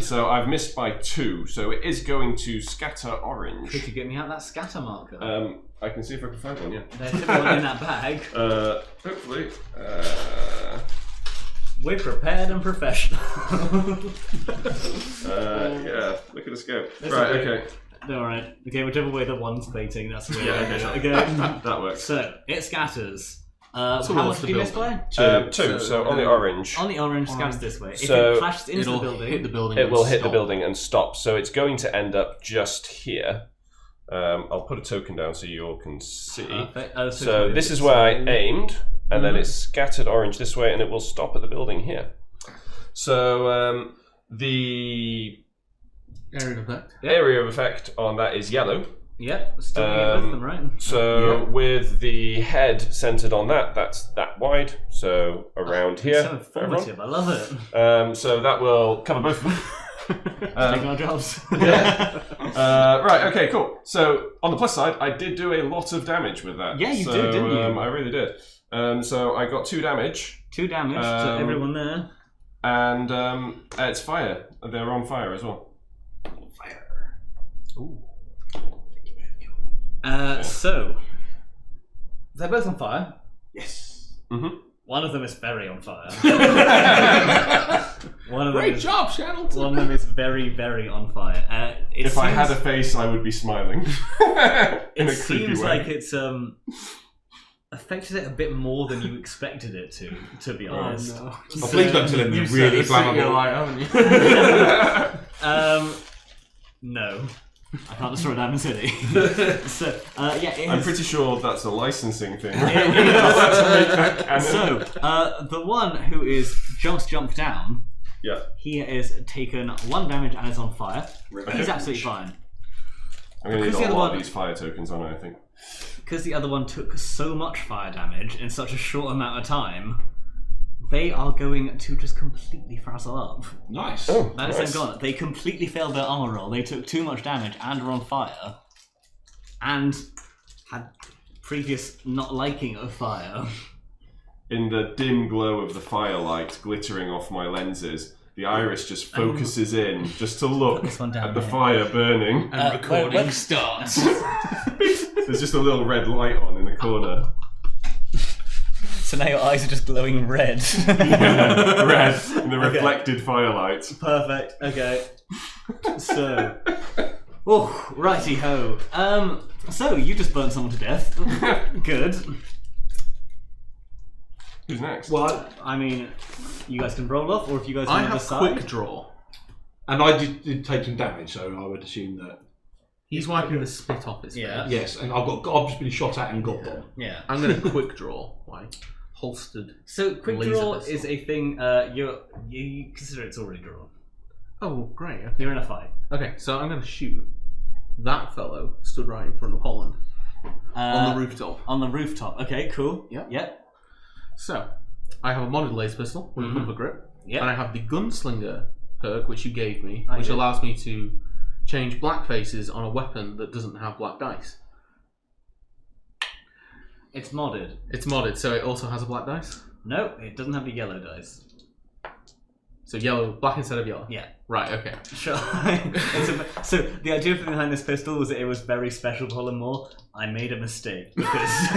Speaker 3: So I've missed by 2. So it is going to scatter orange.
Speaker 1: Could you get me out that scatter marker?
Speaker 3: I can see if I can find one. Yeah.
Speaker 1: There's one in that bag.
Speaker 3: Hopefully.
Speaker 1: We're prepared and professional.
Speaker 3: Yeah. Look at us go.
Speaker 1: That's
Speaker 3: Right.
Speaker 1: okay.
Speaker 3: Okay.
Speaker 1: Alright. Okay, whichever way the one's fading, that's the way.
Speaker 3: Yeah. Okay. Sure.
Speaker 1: Okay.
Speaker 3: That works.
Speaker 1: So, it scatters. How
Speaker 2: Towards
Speaker 1: much
Speaker 2: the
Speaker 1: did you miss
Speaker 2: building.
Speaker 1: by?
Speaker 3: 2. So on the orange.
Speaker 1: On the orange, scatters this way. If
Speaker 3: So
Speaker 1: it flashes into the
Speaker 2: It'll
Speaker 1: building,
Speaker 2: hit the building.
Speaker 3: It will
Speaker 2: and
Speaker 3: hit the
Speaker 2: stop.
Speaker 3: building and stop. So it's going to end up just here. I'll put a token down so you all can see.
Speaker 1: Perfect.
Speaker 3: So this is where I aimed, and then it's scattered orange this way, and it will stop at the building here. So the area of effect on that is yellow.
Speaker 1: Yep, still get both of them, right?
Speaker 3: So with the head centered on that, that's that wide. So around here.
Speaker 1: So informative, I love it.
Speaker 3: So that will cover both of them.
Speaker 1: Taking our jobs.
Speaker 3: Yeah. Right, okay, cool. So, on the plus side, I did do a lot of damage with that.
Speaker 1: Yeah, you did, didn't you?
Speaker 3: I really did. So, I got 2 damage.
Speaker 1: 2 damage to everyone there.
Speaker 3: And it's fire. They're on fire as well.
Speaker 4: Fire.
Speaker 1: Ooh. So, they're both on fire.
Speaker 4: Yes.
Speaker 3: Mm-hmm.
Speaker 1: One of them is very on fire.
Speaker 2: Great job, Shandleton.
Speaker 1: One of them is very, very on fire.
Speaker 3: If I had a face, I would be smiling. In
Speaker 1: It
Speaker 3: a creepy
Speaker 1: seems
Speaker 3: way.
Speaker 1: like it's affected it a bit more than you expected it to be honest.
Speaker 2: no.
Speaker 4: Oh, please don't tell him the really flammable.
Speaker 2: Light, haven't you?
Speaker 1: No. I can't destroy Diamond City. So, yeah, it
Speaker 3: I'm
Speaker 1: has-
Speaker 3: pretty sure that's a licensing thing.
Speaker 1: So, the one who is just jumped down,
Speaker 3: Yeah.
Speaker 1: he has taken 1 damage and is on fire. He's absolutely fine.
Speaker 3: I'm going to need
Speaker 1: Because the
Speaker 3: a
Speaker 1: other
Speaker 3: lot
Speaker 1: one-
Speaker 3: of these fire tokens on it, I think.
Speaker 1: Because the other one took so much fire damage in such a short amount of time, they are going to just completely frazzle up.
Speaker 4: Nice.
Speaker 3: Oh,
Speaker 1: That is
Speaker 3: nice.
Speaker 1: them gone. They completely failed their armor roll. They took too much damage and were on fire. And had previous not liking of fire.
Speaker 3: In the dim glow of the firelight glittering off my lenses, the iris just focuses in just to look
Speaker 1: this one down
Speaker 3: at the
Speaker 1: here.
Speaker 3: fire burning.
Speaker 2: And recording starts.
Speaker 3: There's just a little red light on in the corner.
Speaker 1: So now your eyes are just glowing red.
Speaker 3: Yeah, red in the reflected firelight.
Speaker 1: Perfect. Okay. So, oh, righty ho. So you just burnt someone to death. Good.
Speaker 3: Who's next?
Speaker 4: Well,
Speaker 1: I mean, you guys can roll off, or if you guys
Speaker 2: I
Speaker 1: want to
Speaker 2: have
Speaker 1: decide.
Speaker 2: quick draw.
Speaker 4: and I did take some damage, so I would assume that.
Speaker 2: He's wiping the spit off his face.
Speaker 1: Yeah.
Speaker 4: Yes, and I've just been shot at and got them.
Speaker 1: Yeah.
Speaker 2: I'm going to quick draw. Why? Holstered.
Speaker 1: So quick
Speaker 2: Laser
Speaker 1: draw
Speaker 2: pistol.
Speaker 1: is a thing. You consider it's already drawn.
Speaker 2: Oh, great. Okay.
Speaker 1: You're in a fight.
Speaker 2: Okay, so I'm going to shoot that fellow stood right in front of Holland on the rooftop.
Speaker 1: On the rooftop. Okay. Cool.
Speaker 2: Yep.
Speaker 1: Yep.
Speaker 2: So, I have a modded laser pistol with a pumper grip,
Speaker 1: Yep.
Speaker 2: and I have the gunslinger perk, which you gave me,
Speaker 1: I
Speaker 2: which
Speaker 1: did.
Speaker 2: allows me to change black faces on a weapon that doesn't have black dice.
Speaker 1: It's modded.
Speaker 2: It's modded, so it also has a black dice.
Speaker 1: No, it doesn't have the yellow dice.
Speaker 2: So yellow, black instead of yellow.
Speaker 1: Yeah.
Speaker 2: Right. Okay.
Speaker 1: Sure. So the idea behind this pistol was that it was very special to Holland Moore. I made a mistake because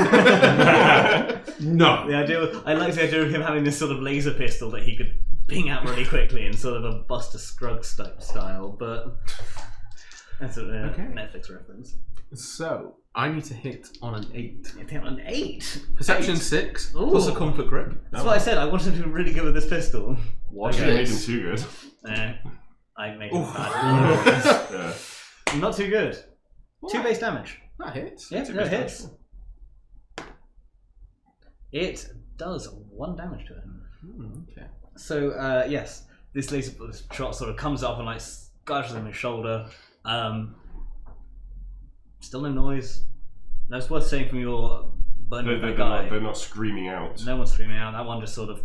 Speaker 4: No.
Speaker 1: the idea was, I liked the idea of him having this sort of laser pistol that he could ping out really quickly in sort of a Buster Scruggs type style, but That's a
Speaker 2: Okay.
Speaker 1: Netflix reference.
Speaker 2: So, I need to hit on an 8.
Speaker 1: You hit on an 8.
Speaker 2: Perception
Speaker 1: 8.
Speaker 2: 6,
Speaker 1: Ooh.
Speaker 2: plus a comfort grip.
Speaker 1: That's what I said. I wanted to be really good with this pistol.
Speaker 2: Watch
Speaker 3: Okay, made him
Speaker 2: this.
Speaker 3: too good.
Speaker 1: I made him
Speaker 2: Oof.
Speaker 1: bad.
Speaker 3: Yeah.
Speaker 1: Not too good.
Speaker 2: What?
Speaker 1: 2 base damage.
Speaker 2: That hits.
Speaker 1: Yeah,
Speaker 3: Two
Speaker 1: no, it
Speaker 3: base
Speaker 1: hits. It does 1 damage to him.
Speaker 2: Okay.
Speaker 1: So, yes, this laser this shot sort of comes up and like scratches him in his shoulder. Still no noise. No, it's worth saying from your burning guy.
Speaker 3: They're not screaming out.
Speaker 1: No one's screaming out. That one just sort of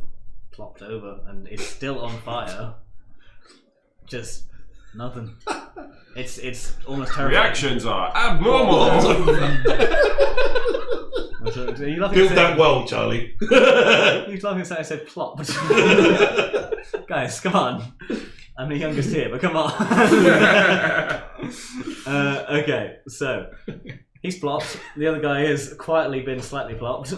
Speaker 1: plopped over and it's still on fire. Just nothing. It's almost terrifying.
Speaker 3: Reactions are abnormal.
Speaker 1: Are you laughing
Speaker 4: Build
Speaker 1: at
Speaker 4: that well, Charlie.
Speaker 1: You laughing at I said plopped. Guys, come on. I'm the youngest here, but come on. Okay, so he's plopped. The other guy has quietly been slightly plopped.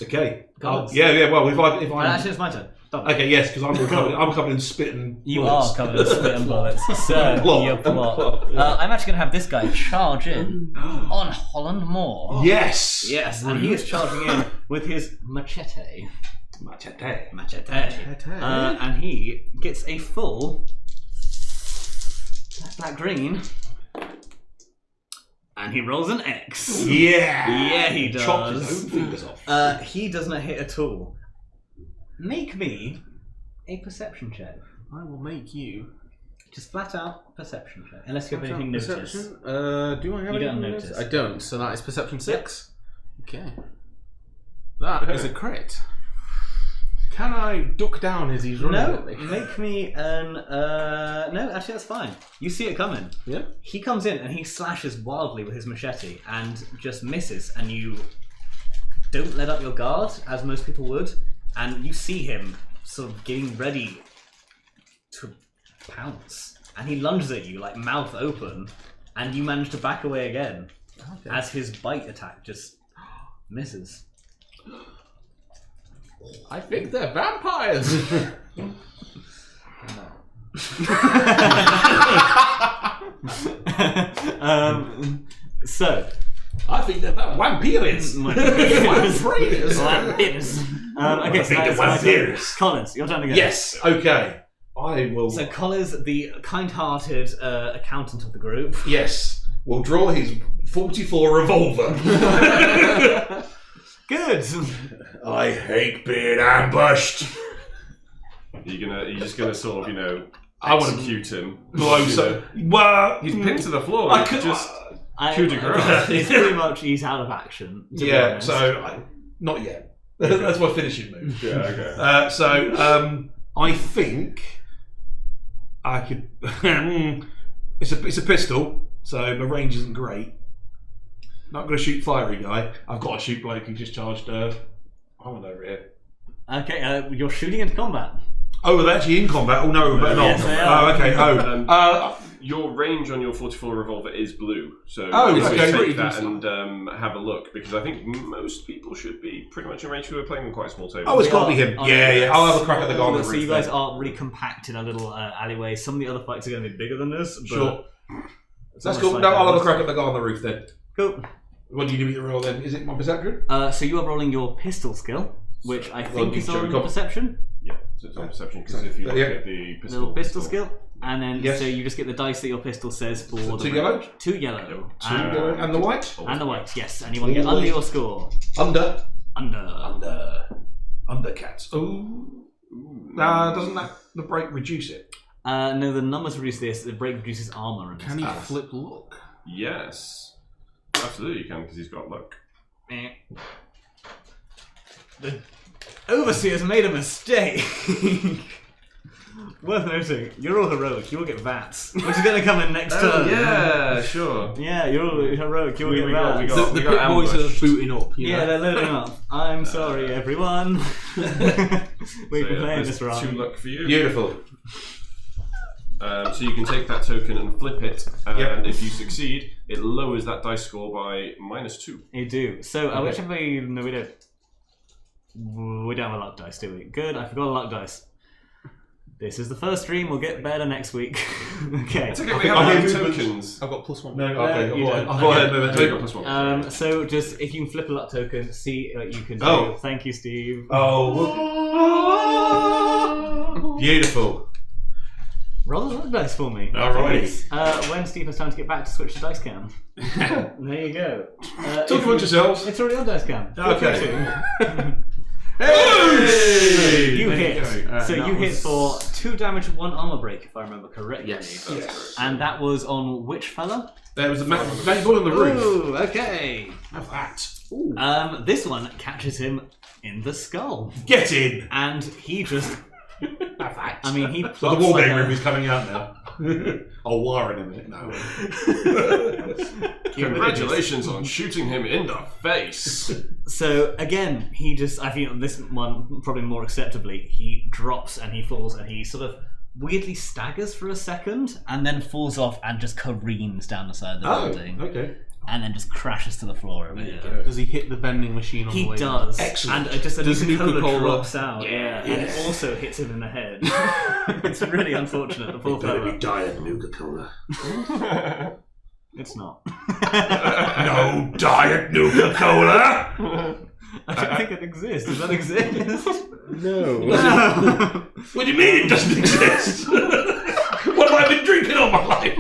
Speaker 4: Okay.
Speaker 1: Gods.
Speaker 4: Yeah. Well, if I
Speaker 1: Actually, it's my turn. Stop.
Speaker 4: okay, yes, because I'm covered in spit and
Speaker 1: You
Speaker 4: bullets.
Speaker 1: are covered in spit and bullets. So,
Speaker 4: Plop.
Speaker 1: you're plop. I'm actually going to have this guy charge in on Holland Moore.
Speaker 4: Yes.
Speaker 1: Yes, and he is charging in with his machete.
Speaker 4: Machete.
Speaker 1: And he gets a full black green. And he rolls an X.
Speaker 4: Yeah.
Speaker 1: Yeah, he does.
Speaker 4: Chopped his own fingers off.
Speaker 1: He does not hit at all. Make me a perception check.
Speaker 2: I will make you.
Speaker 1: Just flat out perception check. Unless you have anything noticed.
Speaker 2: Perception? Do I have
Speaker 1: You
Speaker 2: anything
Speaker 1: don't
Speaker 2: noticed?
Speaker 1: notice.
Speaker 2: I don't, so that is perception 6. Okay. That is a crit. Can I duck down as he's running
Speaker 1: No,
Speaker 2: at me?
Speaker 1: make me an. No, actually, that's fine. You see it coming.
Speaker 2: Yeah.
Speaker 1: He comes in and he slashes wildly with his machete and just misses, and you don't let up your guard as most people would, and you see him sort of getting ready to pounce, and he lunges at you like mouth open, and you manage to back away again as his bite attack just misses.
Speaker 2: I think they're vampires!
Speaker 1: So,
Speaker 4: I think they're vampires.
Speaker 1: Vampires. Okay, so
Speaker 4: I think
Speaker 1: that's
Speaker 4: they're
Speaker 1: my turn.
Speaker 4: vampires.
Speaker 1: Collins, your turn again.
Speaker 4: Yes. Okay. I will.
Speaker 1: So Collins, the kind-hearted accountant of the group.
Speaker 4: Yes. Will draw his 44 revolver.
Speaker 1: Good.
Speaker 4: I hate being ambushed.
Speaker 3: You're just gonna sort of,
Speaker 4: I want to
Speaker 3: execute him.
Speaker 4: blow so. Well,
Speaker 3: He's pinned to the floor.
Speaker 4: I
Speaker 3: You
Speaker 4: could
Speaker 3: just
Speaker 1: I-
Speaker 3: coup de grace.
Speaker 1: It's pretty much he's out of action. To be
Speaker 4: yeah.
Speaker 1: honest.
Speaker 4: So not yet. That's my finishing move.
Speaker 3: Yeah, okay.
Speaker 4: So I think I could. It's a pistol, so my range isn't great. Not going to shoot fiery guy. I've got to shoot bloke who just charged. Holland over here.
Speaker 1: Okay, you're shooting into combat.
Speaker 4: Oh, they're actually in combat. Oh no, but not.
Speaker 1: Yes, they are.
Speaker 4: Oh, okay. Oh,
Speaker 3: Your range on your 44 revolver is blue, so
Speaker 4: Oh,
Speaker 3: you
Speaker 4: okay.
Speaker 3: take that and have a look, because I think most people should be pretty much in range who are playing on quite a small table.
Speaker 4: oh, it's
Speaker 1: We
Speaker 4: got to be
Speaker 1: are
Speaker 4: him.
Speaker 1: on
Speaker 4: Yeah,
Speaker 1: it.
Speaker 4: yeah. I'll have a crack at the guy on the
Speaker 1: So
Speaker 4: roof.
Speaker 1: you guys
Speaker 4: then.
Speaker 1: are really compact in a little alleyway. Some of the other fights are going to be bigger than this. But
Speaker 4: Sure.
Speaker 1: it's
Speaker 4: That's
Speaker 1: almost
Speaker 4: cool.
Speaker 1: like
Speaker 4: No, I'll have a
Speaker 1: that.
Speaker 4: crack at the guy on the roof then.
Speaker 1: Cool.
Speaker 4: What do you do with the roll then? Is it my perception?
Speaker 1: So you are rolling your pistol skill, which I think is
Speaker 4: shall we
Speaker 1: on
Speaker 4: go-
Speaker 1: perception.
Speaker 3: Yeah, so it's on perception, because if you look
Speaker 4: Yeah.
Speaker 3: at the
Speaker 1: Little pistol skill. And then,
Speaker 4: Yes.
Speaker 1: so you just get the dice that your pistol says for the
Speaker 4: 2 yellow?
Speaker 1: range. 2 yellow.
Speaker 3: Two
Speaker 1: And,
Speaker 3: yellow.
Speaker 4: And the white?
Speaker 1: and the white, yes. And you want to get under your score.
Speaker 4: Under.
Speaker 1: Under.
Speaker 4: Cats. Ooh. Doesn't the break reduce it?
Speaker 1: No, the numbers reduce this. The break reduces armor. And
Speaker 2: Can he
Speaker 1: stuff.
Speaker 2: flip luck?
Speaker 3: Yes. Absolutely you can, because he's got luck.
Speaker 1: Eh. The Overseer's made a mistake. Worth noting, you're all heroic. You will get VATs, which is going to come in next turn.
Speaker 3: yeah, sure.
Speaker 1: Yeah, you're all heroic. You will get
Speaker 3: we got-
Speaker 1: VATs.
Speaker 3: we got-
Speaker 2: The pit boys
Speaker 3: ambushed.
Speaker 2: are booting up. You
Speaker 1: Yeah,
Speaker 2: know?
Speaker 1: they're loading up. I'm sorry, everyone. We've been playing this
Speaker 3: there's 2
Speaker 1: wrong.
Speaker 3: luck for you.
Speaker 4: Beautiful.
Speaker 3: So you can take that token and flip it, and
Speaker 4: Yep.
Speaker 3: if you succeed, it lowers that dice score by -2.
Speaker 1: You do. So,
Speaker 4: Okay.
Speaker 1: which have we? No, we don't. We don't have a luck dice, do we? Good. I forgot a luck dice. This is the first stream. We'll get better next week. Okay.
Speaker 3: It's okay, we have tokens.
Speaker 2: I've got +1.
Speaker 4: No, okay,
Speaker 1: you
Speaker 4: go
Speaker 1: don't.
Speaker 4: on. Go ahead, move
Speaker 3: Take
Speaker 4: it.
Speaker 3: your +1.
Speaker 1: So just if you can flip a luck token, see what you can do.
Speaker 4: Oh.
Speaker 1: Thank you, Steve.
Speaker 4: Oh. Beautiful.
Speaker 1: Roll the luck dice for me.
Speaker 4: Alrighty.
Speaker 1: When Steve has time to get back to switch to dice cam. There you go.
Speaker 4: Talk amongst yourselves.
Speaker 1: It's already on dice cam.
Speaker 4: Okay.
Speaker 1: Hey! You hit. So
Speaker 2: that
Speaker 1: you hit
Speaker 2: was-
Speaker 1: for 2 damage, 1 armor break, if I remember correctly.
Speaker 2: Yes.
Speaker 1: And that was on which fella?
Speaker 4: There was a man on the roof.
Speaker 1: Ooh, okay.
Speaker 4: Have that.
Speaker 1: This one catches him in the skull,
Speaker 4: Get in.
Speaker 1: and he just.
Speaker 4: Have that.
Speaker 1: I mean, he.
Speaker 4: So the
Speaker 1: plops
Speaker 4: war
Speaker 1: like
Speaker 4: game
Speaker 1: a-
Speaker 4: room is coming out now. I'll wire in a minute now.
Speaker 3: Congratulations on shooting him in the face.
Speaker 1: So again, he just. I think this one probably more acceptably. He drops and he falls and he sort of weirdly staggers for a second and then falls off and just careens down the side of the building
Speaker 4: okay.
Speaker 1: and then just crashes to the floor.
Speaker 2: Does he hit the vending machine on the
Speaker 1: He
Speaker 2: way
Speaker 1: does.
Speaker 4: Excellent.
Speaker 1: And just a
Speaker 2: Does
Speaker 1: Nuka-Cola
Speaker 2: Nuka-Cola-
Speaker 1: drops out.
Speaker 2: Yeah.
Speaker 1: And it also hits him in the head. It's really unfortunate. The poor
Speaker 4: Better be
Speaker 1: fella.
Speaker 4: Diet Nuka-Cola.
Speaker 1: It's not.
Speaker 4: No Diet Nuka-Cola!
Speaker 1: I don't think it exists. Does that exist?
Speaker 2: No.
Speaker 4: What do you mean it doesn't exist? What have I been drinking all my life?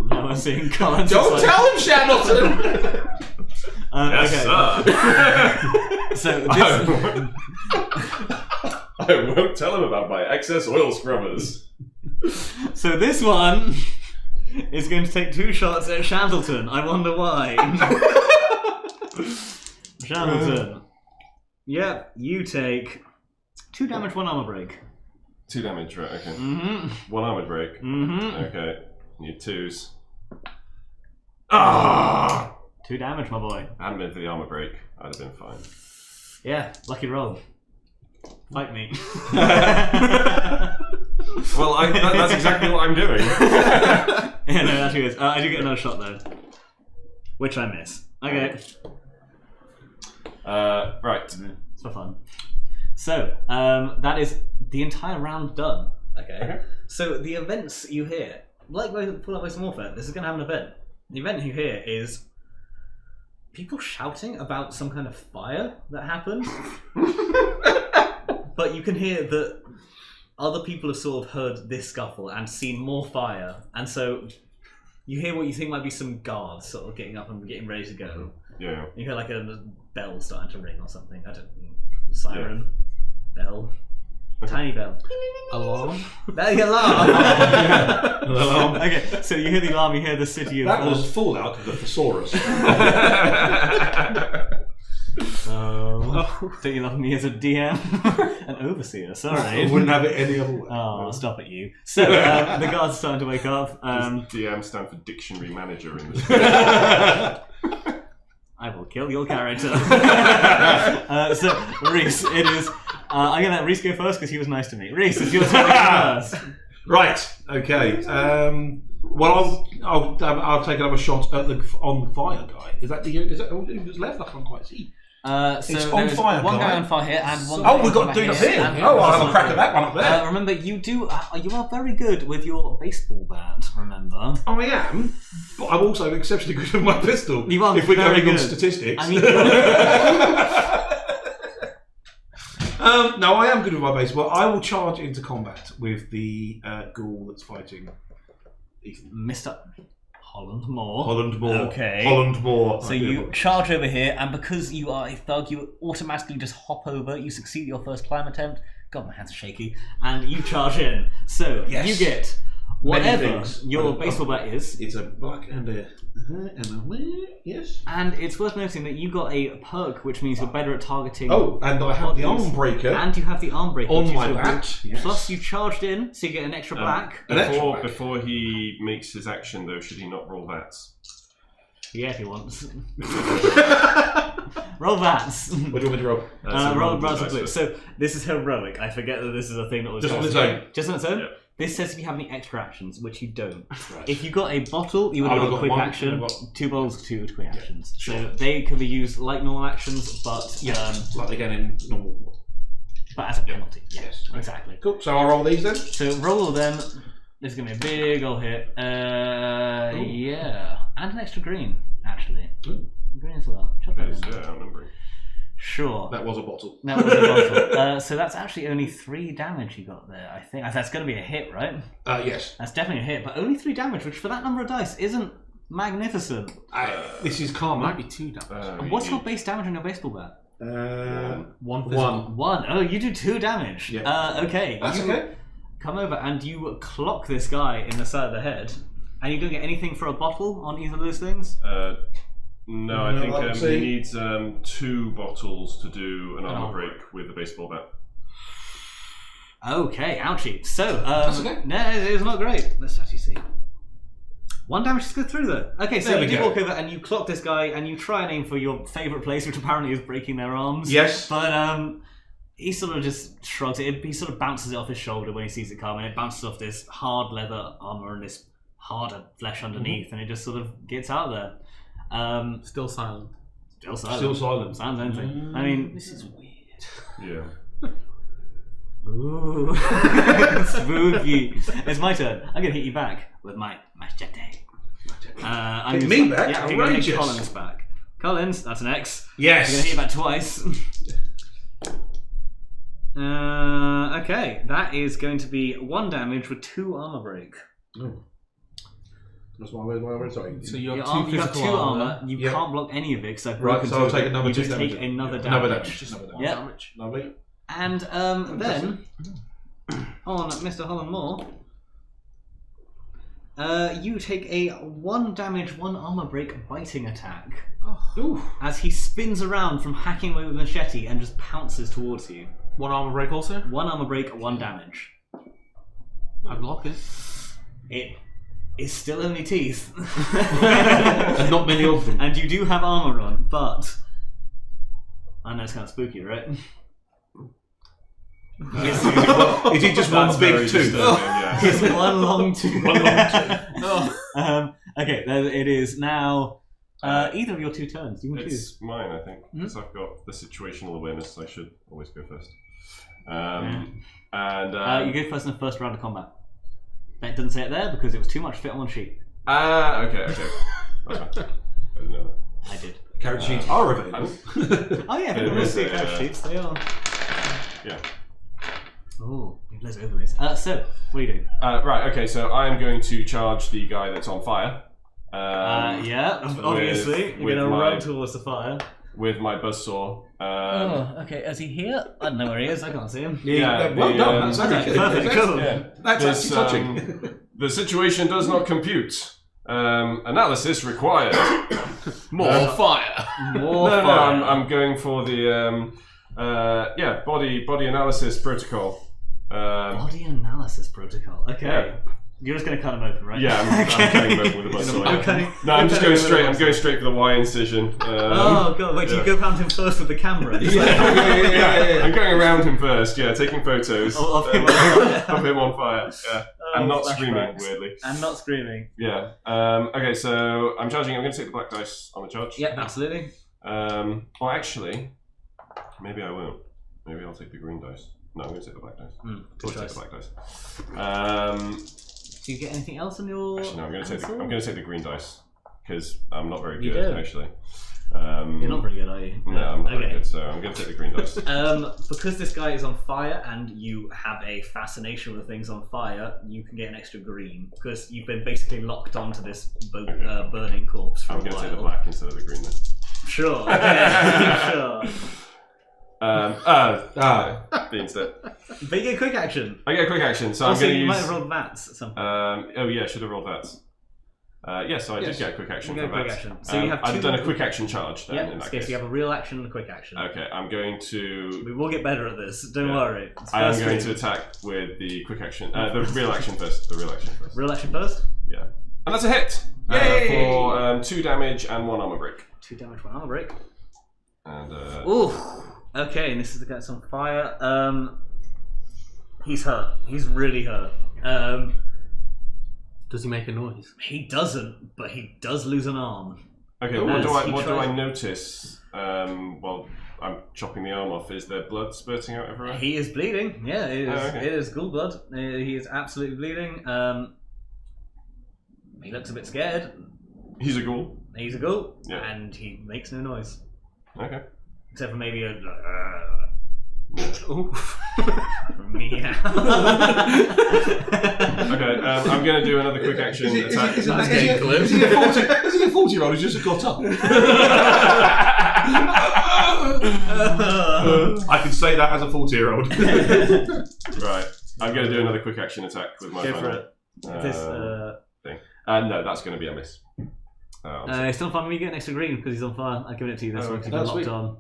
Speaker 1: Now I'm seeing comments.
Speaker 2: Don't
Speaker 1: It's like-
Speaker 2: tell him, Shandleton!
Speaker 3: Yes,
Speaker 1: okay.
Speaker 3: sir.
Speaker 1: So this,
Speaker 3: I won't tell him about my excess oil scrubbers.
Speaker 1: so this one is going to take 2 shots at Shandleton. I wonder why. Shandleton. Yep, you take 2 damage, 1 armor break.
Speaker 3: 2 damage, right? Okay.
Speaker 1: Mm-hmm.
Speaker 3: 1 armor break.
Speaker 1: Mm-hmm.
Speaker 3: Okay. Need 2s. Ah!
Speaker 1: 2 damage, my boy.
Speaker 3: Hadn't been for the armor break, I'd have been fine.
Speaker 1: Yeah, lucky roll. Fight me.
Speaker 3: Well, that's exactly what I'm doing.
Speaker 1: Yeah, no, actually is. I do get another shot though, which I miss. Okay,
Speaker 3: Right.
Speaker 1: it's for fun. So that is the entire round done. Okay. So the events you hear, like Fallout Wasteland Warfare, this is going to have an event. The event you hear is people shouting about some kind of fire that happened, but you can hear that other people have sort of heard this scuffle and seen more fire, and so you hear what you think might be some guards sort of getting up and getting ready to go.
Speaker 3: Yeah.
Speaker 1: You hear like a bell starting to ring or something. I don't know. Siren. Bell. Tiny bell.
Speaker 2: Alarm?
Speaker 1: The alarm!
Speaker 4: Alarm.
Speaker 1: Okay, so you hear the alarm, you hear the city of...
Speaker 4: That was Fallout of the Thesaurus.
Speaker 1: Oh, don't you love me as a DM? An overseer, sorry.
Speaker 4: I wouldn't have it any other way.
Speaker 1: Oh, stop it, you. So, the guards are starting to wake up.
Speaker 3: Does DM stand for Dictionary Manager in this?
Speaker 1: I will kill your character. So, Rhys, it is... I'm going to let Rhys go first because he was nice to me. Rhys, it's your turn to go first.
Speaker 4: Right. Okay. Well, I'll take another shot at on the fire guy. Is that who's left? I can't quite see.
Speaker 1: So
Speaker 4: It's on
Speaker 1: there's
Speaker 4: fire,
Speaker 1: one guy
Speaker 4: guy.
Speaker 1: on fire here and one.
Speaker 4: Oh,
Speaker 1: guy
Speaker 4: we've got
Speaker 1: back
Speaker 4: dudes
Speaker 1: here.
Speaker 4: here.
Speaker 1: And
Speaker 4: Oh, I'll have a crack at that one up there.
Speaker 1: Remember, you do. You are very good with your baseball bat. Remember.
Speaker 4: I am, but I'm also exceptionally good with my pistol.
Speaker 1: You are
Speaker 4: if we're
Speaker 1: very
Speaker 4: going on
Speaker 1: good.
Speaker 4: statistics.
Speaker 1: I mean,
Speaker 4: no, I am good with my baseball. I will charge into combat with the ghoul that's fighting Ethan.
Speaker 1: Mr. Holland Moore.
Speaker 4: Holland Moore.
Speaker 1: Okay.
Speaker 4: Holland Moore.
Speaker 1: So you charge over here, and because you are a thug, you automatically just hop over. You succeed your first climb attempt. God, my hands are shaky. And you charge in. So
Speaker 4: Yes.
Speaker 1: you get
Speaker 4: Many
Speaker 1: whatever
Speaker 4: things.
Speaker 1: your baseball bat is.
Speaker 4: It's a black and a yes.
Speaker 1: And it's worth noting that you got a perk, which means you're better at targeting.
Speaker 4: Oh, and I have the
Speaker 1: bodies.
Speaker 4: arm breaker
Speaker 1: And you have the arm breaker
Speaker 4: on
Speaker 1: which is
Speaker 4: my
Speaker 1: your
Speaker 4: bat.
Speaker 1: boot.
Speaker 4: Yes.
Speaker 1: Plus you charged in, so you get an extra black.
Speaker 4: An extra black.
Speaker 3: Before he makes his action, though, should he not roll VATs?
Speaker 1: Yeah, if he wants. Roll VATs.
Speaker 4: What do you want me to roll?
Speaker 1: Roll
Speaker 3: the
Speaker 1: Brass
Speaker 3: dice
Speaker 1: Blitz.
Speaker 3: list.
Speaker 1: So this is heroic. I forget that this is a thing that was
Speaker 4: Just on its own.
Speaker 1: Just on its own?
Speaker 3: Yep.
Speaker 1: This says if you have any extra actions, which you don't.
Speaker 4: Right.
Speaker 1: If you got a bottle, you would
Speaker 4: I
Speaker 1: have
Speaker 4: would've
Speaker 1: got a
Speaker 4: got
Speaker 1: quick
Speaker 4: one,
Speaker 1: action.
Speaker 4: and I've got-
Speaker 1: 2 bottles, 2 quick actions.
Speaker 4: sure.
Speaker 1: So they can be used like normal actions, but
Speaker 4: Like again in normal.
Speaker 1: But as a penalty.
Speaker 4: Yes.
Speaker 1: Exactly.
Speaker 4: Cool. So I'll roll these then.
Speaker 1: So roll all them. This is going to be a big old hit. Yeah. And an extra green, actually.
Speaker 4: Ooh.
Speaker 1: Green as well. Chop that in.
Speaker 3: outnumbering.
Speaker 1: Sure.
Speaker 4: That was a bottle.
Speaker 1: That was a bottle. So that's actually only 3 damage you got there, I think. That's going to be a hit, right?
Speaker 4: Yes.
Speaker 1: That's definitely a hit, but only 3 damage, which for that number of dice isn't magnificent.
Speaker 4: This is karma.
Speaker 2: Might be 2 damage.
Speaker 1: What's your base damage on your baseball bat?
Speaker 2: One.
Speaker 1: 1. Oh, you do 2 damage.
Speaker 4: Yeah.
Speaker 1: Okay.
Speaker 4: That's okay.
Speaker 1: Come over and you clock this guy in the side of the head. And you don't get anything for a bottle on either of those things?
Speaker 3: No, I think he needs 2 bottles to do an armor break with the baseball bat.
Speaker 1: Okay, ouchie. So,
Speaker 4: That's okay.
Speaker 1: No, it's not great. Let's actually see. 1 damage to go through though. Okay, so
Speaker 4: There
Speaker 1: you
Speaker 4: we
Speaker 1: do
Speaker 4: go.
Speaker 1: walk over and you clock this guy and you try and aim for your favourite place, which apparently is breaking their arms.
Speaker 4: Yes.
Speaker 1: But he sort of just shrugs it. He sort of bounces it off his shoulder when he sees it coming. It bounces off this hard leather armour and this harder flesh underneath, and it just sort of gets out there.
Speaker 2: Still silent.
Speaker 1: Still silent.
Speaker 4: Still silent.
Speaker 1: Sounds anything. I mean, this is weird.
Speaker 3: Yeah.
Speaker 1: Ooh. Spooky. It's my turn. I'm going to hit you back with my machete.
Speaker 4: Hit me back?
Speaker 1: Yeah, I'm going to hit
Speaker 4: Outrageous.
Speaker 1: Collins back. Collins, that's an X.
Speaker 4: Yes.
Speaker 1: I'm going to hit you back twice. Okay, that is going to be 1 damage with 2 armor break.
Speaker 4: Oh. That's my word. Sorry.
Speaker 2: So you have
Speaker 1: Your
Speaker 2: 2
Speaker 1: you have
Speaker 2: physical
Speaker 1: 2
Speaker 2: armor.
Speaker 1: armor. You
Speaker 4: Yep.
Speaker 1: can't block any of it because I've
Speaker 4: Right,
Speaker 1: broken
Speaker 4: so I'll
Speaker 1: two
Speaker 4: take
Speaker 1: of it.
Speaker 4: another
Speaker 1: You
Speaker 4: 2
Speaker 1: just
Speaker 4: damage.
Speaker 1: take another
Speaker 4: Yeah.
Speaker 1: damage.
Speaker 4: Another damage.
Speaker 2: Just
Speaker 4: Another
Speaker 2: one
Speaker 1: Yep.
Speaker 2: damage.
Speaker 4: Lovely.
Speaker 1: And then, on Mr. Holland Moore, you take a 1 damage, 1 armor break biting attack
Speaker 4: Ooh.
Speaker 1: as he spins around from hacking away with a machete and just pounces towards you.
Speaker 2: 1 armor break also.
Speaker 1: 1 armor break, 1 damage.
Speaker 2: I block it.
Speaker 1: It is still only teeth.
Speaker 4: And not many of them.
Speaker 1: And you do have armor on, but I know it's kind of spooky, right?
Speaker 4: Is it just
Speaker 3: That's
Speaker 4: one
Speaker 3: very
Speaker 4: big tooth?
Speaker 3: disturbing, yeah.
Speaker 1: It's 1 long tooth.
Speaker 4: One long tooth.
Speaker 1: Okay, there it is now. Either of your 2 turns, you can choose.
Speaker 3: It's mine, I think, because I've got the situational awareness. I should always go first. And
Speaker 1: You go first in the first round of combat. That doesn't say it there because it was too much to fit on 1 sheet.
Speaker 3: okay. That's fine. I didn't know
Speaker 1: I did.
Speaker 4: Character sheets are available.
Speaker 1: Oh yeah, if
Speaker 3: It
Speaker 1: you want to
Speaker 3: is,
Speaker 1: see
Speaker 3: yeah.
Speaker 1: character sheets, they are.
Speaker 3: that. Yeah.
Speaker 1: Oh, there's overlays. So, what do you do?
Speaker 3: Right. Okay. So I'm going to charge the guy that's on fire.
Speaker 1: Yeah, obviously.
Speaker 3: with
Speaker 1: You're going to
Speaker 3: my-
Speaker 1: run towards the fire.
Speaker 3: with my buzzsaw.
Speaker 1: Okay. Is he here? I don't know where he is. I can't see him.
Speaker 3: Yeah,
Speaker 4: well
Speaker 3: the,
Speaker 4: done. That's
Speaker 1: okay,
Speaker 4: actually
Speaker 1: perfect, cool.
Speaker 3: Yeah.
Speaker 4: That's
Speaker 3: This,
Speaker 4: actually touching.
Speaker 3: The situation does not compute. Analysis required.
Speaker 2: More fire.
Speaker 1: More
Speaker 3: No,
Speaker 1: fire.
Speaker 3: I'm going for the body analysis protocol.
Speaker 1: Body analysis protocol. Okay.
Speaker 3: Yeah.
Speaker 1: You're just going to cut him open, right?
Speaker 3: Yeah, I'm cutting him open with a buzzsaw. yeah.
Speaker 1: Okay.
Speaker 3: No, I'm just
Speaker 1: You're
Speaker 3: going
Speaker 1: cutting
Speaker 3: straight.
Speaker 1: him
Speaker 3: I'm
Speaker 1: with a
Speaker 3: going straight for the Y incision.
Speaker 1: Oh god! Wait,
Speaker 3: yeah.
Speaker 1: you go round him first with the camera.
Speaker 3: Yeah, I'm going around him first. Yeah, taking photos
Speaker 1: Of him on fire.
Speaker 3: of him on fire. Yeah,
Speaker 1: Oh,
Speaker 3: and not screaming
Speaker 1: flashbacks.
Speaker 3: weirdly.
Speaker 1: And not screaming.
Speaker 3: Yeah. Okay, so I'm charging. I'm going to take the black dice on the charge.
Speaker 1: Yeah, absolutely.
Speaker 3: Well, actually, maybe I won't. Maybe I'll take the green dice. No, I'm going to take the black dice.
Speaker 1: Good
Speaker 3: Always take
Speaker 1: choice.
Speaker 3: the black dice.
Speaker 1: Do you get anything else on your?
Speaker 3: Actually, no, I'm going to take
Speaker 1: answer?
Speaker 3: take the green dice because I'm not very
Speaker 1: You
Speaker 3: good
Speaker 1: do.
Speaker 3: actually.
Speaker 1: You're not very good, are you?
Speaker 3: No, I'm not very
Speaker 1: Okay.
Speaker 3: good. So I'm going to take the green dice.
Speaker 1: Because this guy is on fire and you have a fascination with things on fire, you can get an extra green because you've been basically locked onto this burning corpse for
Speaker 3: I'm
Speaker 1: a
Speaker 3: going to take the
Speaker 1: while.
Speaker 3: black instead of the green then.
Speaker 1: Sure. Okay. Sure.
Speaker 3: The instead.
Speaker 1: But you get a quick action.
Speaker 3: I get a quick action, so
Speaker 1: Also,
Speaker 3: I'm going to
Speaker 1: you
Speaker 3: use.
Speaker 1: might have rolled VATS at some point.
Speaker 3: Oh yeah, should have rolled that. Yes, so I did
Speaker 4: Yes.
Speaker 3: get a quick action
Speaker 1: You
Speaker 3: from
Speaker 1: get a quick
Speaker 3: that.
Speaker 1: action. So you have
Speaker 3: I've
Speaker 1: two-
Speaker 3: done a quick action charge then.
Speaker 1: Yeah,
Speaker 3: in that
Speaker 1: okay,
Speaker 3: case.
Speaker 1: so you have a real action and a quick action.
Speaker 3: Okay, I'm going to.
Speaker 1: We will get better at this, don't
Speaker 3: Yeah.
Speaker 1: worry. It's
Speaker 3: I am
Speaker 1: first
Speaker 3: going
Speaker 1: stream.
Speaker 3: to attack with the quick action. The real action first. The real action first.
Speaker 1: Real action first?
Speaker 3: Yeah. And that's a hit!
Speaker 4: Yay!
Speaker 3: For 2 damage and 1 armor break.
Speaker 1: 2 damage, 1 armor break.
Speaker 3: And
Speaker 1: Ooh. Okay, and this is the guy that's on fire. He's hurt. He's really hurt.
Speaker 2: Does he make a noise?
Speaker 1: He doesn't, but he does lose an arm.
Speaker 3: okay,
Speaker 1: As
Speaker 3: what
Speaker 1: he
Speaker 3: do I
Speaker 1: tries-
Speaker 3: notice? Well, I'm chopping the arm off. Is there blood spurting out everywhere?
Speaker 1: He is bleeding. Yeah, it is.
Speaker 3: Oh, okay.
Speaker 1: It is ghoul blood. He is absolutely bleeding. He looks a bit scared.
Speaker 3: He's a ghoul.
Speaker 1: He's a ghoul,
Speaker 3: Yeah.
Speaker 1: and he makes no noise
Speaker 3: Okay.
Speaker 1: except for maybe a
Speaker 2: Oof.
Speaker 1: meow.
Speaker 3: Okay, I'm going to do another quick action attack.
Speaker 4: Is he a 40-year-old who's just got up? I can say that as a 40-year-old.
Speaker 3: Right. I'm going to do another quick action attack with my
Speaker 1: Go for
Speaker 3: final,
Speaker 1: it. This,
Speaker 3: thing. No, that's going to be a miss.
Speaker 1: it's still fun when you get an extra green because he's on fire. I've given it to you. That's why he's locked
Speaker 4: sweet.
Speaker 1: on.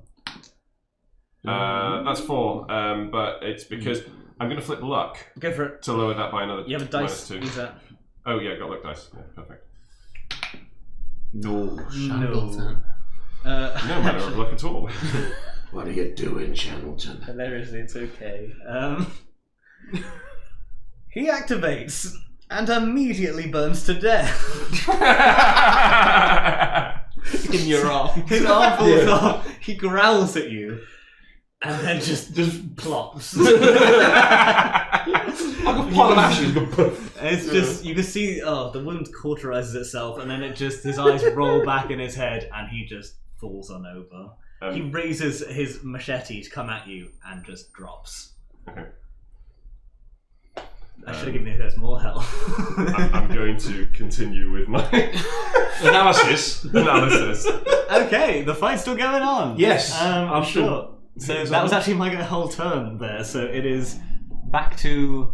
Speaker 3: That's 4, but it's because I'm going to flip luck
Speaker 1: Go for it.
Speaker 3: to lower that by another.
Speaker 1: You have a dice.
Speaker 3: -2.
Speaker 1: Use that.
Speaker 3: Oh yeah, got luck dice. Yeah, perfect.
Speaker 4: No.
Speaker 2: Shandleton.
Speaker 3: No manner of luck at all.
Speaker 4: What are you doing, Shandleton?
Speaker 1: Hilariously, it's okay. He activates and immediately burns to death.
Speaker 2: In your arm.
Speaker 1: His arm falls off. He growls at you, and then just plops.
Speaker 4: Like a pile of ashes.
Speaker 1: It's just you can see the wound cauterizes itself, and then his eyes roll back in his head, and he just falls on over. He raises his machete to come at you, and just drops.
Speaker 3: Okay.
Speaker 1: I should have given you guys more help.
Speaker 3: I'm going to continue with my
Speaker 4: Analysis.
Speaker 3: analysis.
Speaker 1: Okay, the fight's still going on.
Speaker 4: Yes,
Speaker 1: I'm sure. So that was actually my whole turn there. So it is back to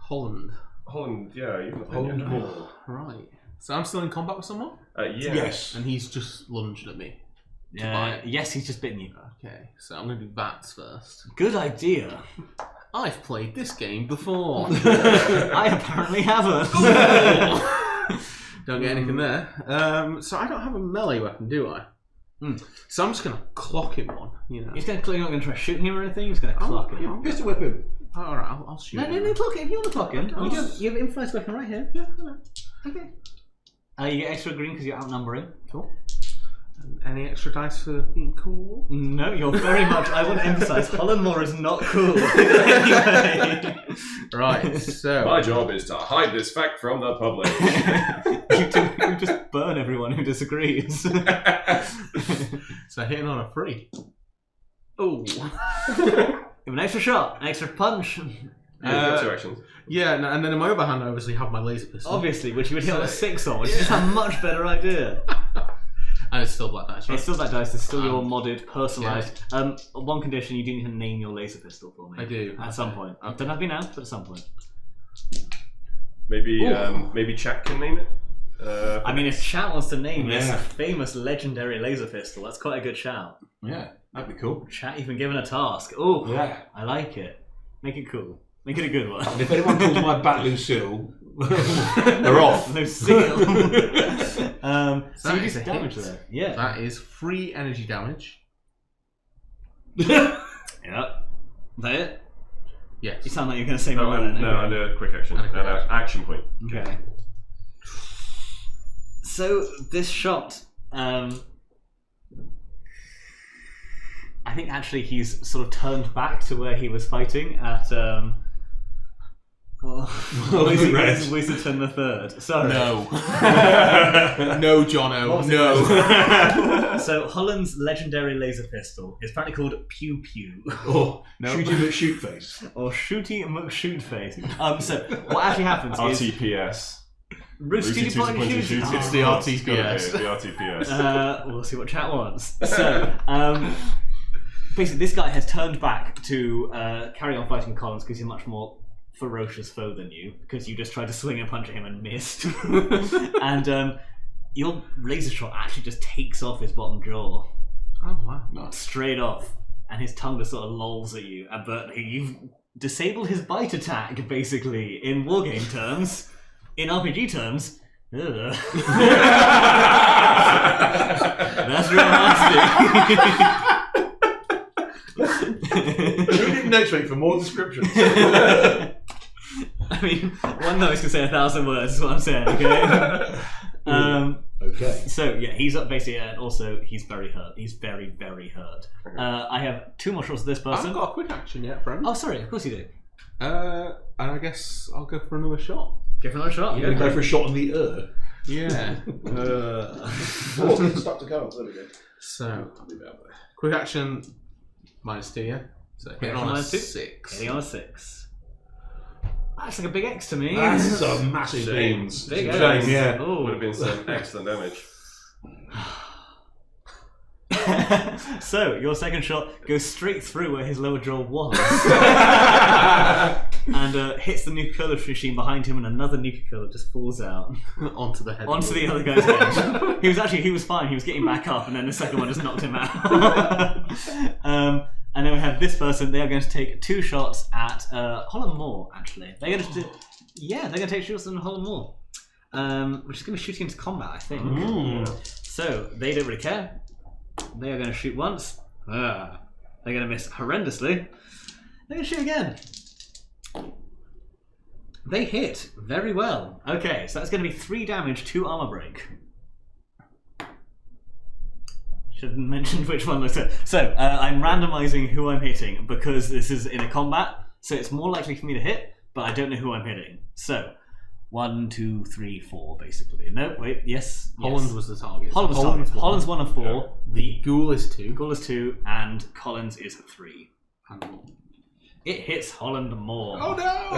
Speaker 2: Holland.
Speaker 3: Holland, yeah, even
Speaker 4: Holland more.
Speaker 2: Right. So I'm still in combat with someone?
Speaker 3: Yeah.
Speaker 4: Yes.
Speaker 2: And he's just lunged at me.
Speaker 1: yes, he's just bitten you.
Speaker 2: Okay, so I'm going to do bats first.
Speaker 1: Good idea.
Speaker 2: I've played this game before.
Speaker 1: I apparently haven't.
Speaker 2: Don't get anything there. So I don't have a melee weapon, do I? So I'm just going to clock him one, you know.
Speaker 1: He's going to. You're not going to try shooting him or anything. He's going to clock him.
Speaker 4: Pistol whip him.
Speaker 2: All right, I'll shoot him.
Speaker 1: No, clock him. If you want to clock him, you have improvised weapon right here.
Speaker 2: Yeah,
Speaker 1: Okay. You get extra green because you're outnumbering.
Speaker 2: cool. Any extra dice for being cool?
Speaker 1: No, you're very much. I want to emphasise, Hollandmore is not cool. Anyway.
Speaker 2: Right, so...
Speaker 3: My job is to hide this fact from the public.
Speaker 1: you just burn everyone who disagrees.
Speaker 2: So hitting on a 3. Oh.
Speaker 1: Give an extra shot, an extra punch.
Speaker 3: Yeah, 2 actions.
Speaker 2: Yeah, and then in my other hand, I obviously have my laser pistol.
Speaker 1: Obviously, which you would hit on a 6 on, which is a much better idea.
Speaker 2: And it's still black dice, right?
Speaker 1: It's still that dice, it's still your modded, personalised. One condition, you do need to name your laser pistol for me.
Speaker 2: I do.
Speaker 1: At some point. Don't have to be now, but at some point.
Speaker 3: Maybe chat can name it.
Speaker 1: I mean, if Chat wants to name this famous legendary laser pistol, that's quite a good shout.
Speaker 4: Yeah, that'd be cool.
Speaker 1: Chat, you've been given a task. Oh,
Speaker 4: Yeah.
Speaker 1: I like it. Make it cool. Make it a good one.
Speaker 4: And if anyone calls my bat Lucille, they're off.
Speaker 1: No seal. So you do
Speaker 2: is
Speaker 1: some
Speaker 2: a
Speaker 1: damage
Speaker 2: hit.
Speaker 1: there. Yeah.
Speaker 2: That is 3 energy damage.
Speaker 1: Yeah. Is that it?
Speaker 2: Yes.
Speaker 1: You sound like you're going to say
Speaker 3: No,
Speaker 1: more than
Speaker 3: I do a quick action.
Speaker 2: And a quick
Speaker 3: An action point.
Speaker 1: Okay. So this shot, I think actually he's sort of turned back to where he was fighting at Wasteland the Third. Sorry.
Speaker 2: No. No, Jono. No.
Speaker 1: So Holland's legendary laser pistol is apparently called Pew Pew.
Speaker 4: Or Shooty McShoot face.
Speaker 1: Or Shooty McShoot face. So what actually happens is
Speaker 3: RTPS.
Speaker 1: Rooster
Speaker 3: Rooster
Speaker 1: point and
Speaker 3: two-to-point
Speaker 1: shoot.
Speaker 3: and shoot.
Speaker 2: It's the RTPS.
Speaker 3: The RTPS.
Speaker 1: We'll see what chat wants. So, basically, this guy has turned back to carry on fighting Collins because he's a much more ferocious foe than you, because you just tried to swing and punch at him and missed. And your laser shot actually just takes off his bottom jaw.
Speaker 2: Oh, wow.
Speaker 4: Nice.
Speaker 1: Straight off. And his tongue just sort of lolls at you. But you've disabled his bite attack, basically, in wargame terms. In RPG terms, that's real nasty.
Speaker 4: Tune in next week for more descriptions.
Speaker 1: I mean, one note can say 1,000 words, is what I'm saying, okay?
Speaker 4: Okay.
Speaker 1: So yeah, he's up basically, and also he's very hurt. He's very, very hurt. I have 2 more shots of this
Speaker 2: I
Speaker 1: person.
Speaker 2: haven't got a quick action yet, friend.
Speaker 1: Oh, sorry. Of course you do.
Speaker 2: And I guess I'll go for another shot.
Speaker 1: Give him another shot.
Speaker 4: You're going to go for a shot in the
Speaker 2: Yeah.
Speaker 4: Oh, stuck to cards. There we go.
Speaker 2: So, quick action, -2, yeah? So, hitting on a
Speaker 1: -2.
Speaker 2: 6.
Speaker 1: Hitting on a 6. That's like a big X to me.
Speaker 4: That's a massive beans.
Speaker 1: Big
Speaker 4: It's
Speaker 1: X.
Speaker 4: a shame, yeah.
Speaker 1: Ooh.
Speaker 3: Would have been some excellent damage.
Speaker 1: So, your second shot goes straight through where his lower jaw was. And hits the nuclear machine behind him, and another nuclear just falls out.
Speaker 2: Onto the head.
Speaker 1: Onto the other guy's head. He was fine, he was getting back up, and then the second one just knocked him out. And then we have this person. They are going to take 2 shots at Holland Moore, actually. They're going to they're going to take shots at Holland Moore. Which is going to be shooting into combat, I think. So, they don't really care. They are going to shoot once. They're going to miss horrendously. They're going to shoot again. They hit very well. Okay, so that's going to be 3 damage, 2 armor break. Should have mentioned which one looks at. So, I'm randomizing who I'm hitting because this is in a combat, so it's more likely for me to hit, but I don't know who I'm hitting. So, 1, 2, 3, 4, basically. No, wait, yes.
Speaker 2: Holland was the target.
Speaker 1: Holland was target. Holland's 1 of 4.
Speaker 2: Yeah. The Ghoul is 2.
Speaker 1: Ghoul is 2, and Collins is 3. It hits Holland more.
Speaker 2: Oh no!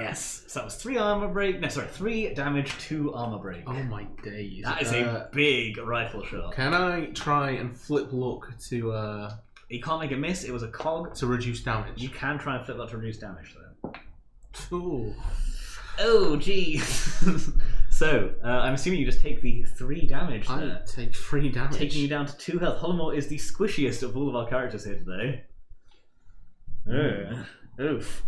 Speaker 1: Yes. So that was 3 armor break. No, sorry, 3 damage, 2 armor break.
Speaker 2: Oh my days.
Speaker 1: That is a big rifle shot.
Speaker 2: Can I try and flip luck to
Speaker 1: You can't make a miss. It was a cog.
Speaker 2: to reduce damage?
Speaker 1: You can try and flip that to reduce damage, though.
Speaker 2: Ooh.
Speaker 1: Oh, gee. So, I'm assuming you just take the 3 damage
Speaker 2: I
Speaker 1: there.
Speaker 2: take 3 damage.
Speaker 1: Taking you down to 2 health. Hollamore is the squishiest of all of our characters here today. Oof.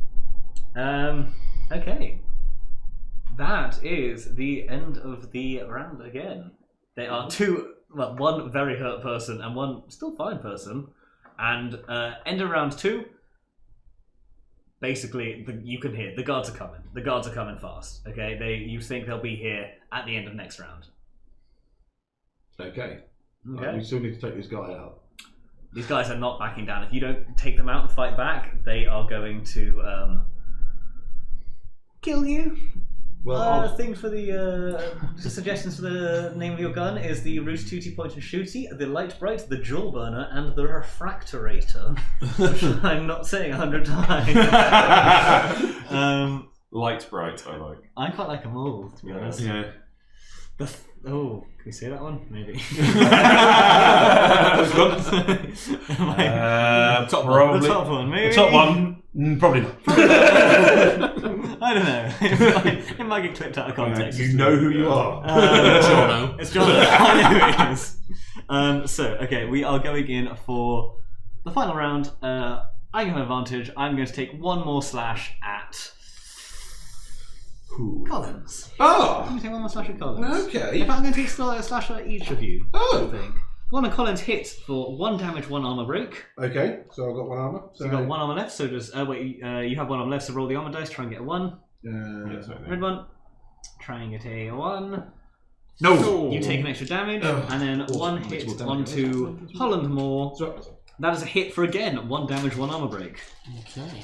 Speaker 1: Okay. That is the end of the round again. There are 2, well, 1 very hurt person and 1 still fine person. And end of round 2, basically, you can hear the guards are coming. The guards are coming fast. Okay, you think they'll be here at the end of next round.
Speaker 4: Okay.
Speaker 1: Okay.
Speaker 4: We still need to take this guy out.
Speaker 1: These guys are not backing down. If you don't take them out and fight back, they are going to kill you.
Speaker 4: Well,
Speaker 1: Thing for the suggestions for the name of your gun is the Roost Tooty Point and Shooty, the Light Bright, the Jaw Burner, and the Refractorator. Which I'm not saying 100 times.
Speaker 3: Light bright, I like.
Speaker 1: I quite like them all, to be honest.
Speaker 4: yeah.
Speaker 1: Oh, can we say that one? Maybe.
Speaker 4: Top probably.
Speaker 1: The top one, maybe.
Speaker 4: The top one, probably not.
Speaker 1: I don't know. It might get clipped out of context.
Speaker 4: You know who you are.
Speaker 2: Jono.
Speaker 1: It's Jono. I know who it is. So, okay, we are going in for the final round. I'm going to have advantage. I'm going to take 1 more slash at Collins.
Speaker 4: Oh!
Speaker 1: I'm going to take 1 more slash at Collins.
Speaker 4: Okay.
Speaker 1: In fact, I'm going to take a slash at each of you.
Speaker 4: Oh.
Speaker 1: I think. One of Collins hits for 1 damage, 1 armor break.
Speaker 4: Okay, so I've got 1 armor.
Speaker 1: So you've got 1 armor left, so just, you have 1 armor left, so roll the armor dice, try and get a 1. Red one. Try and get a 1.
Speaker 4: No!
Speaker 1: You take an extra damage, and then 1 hit onto Holland Moore. That is a hit for again, 1 damage, 1 armor break.
Speaker 2: Okay.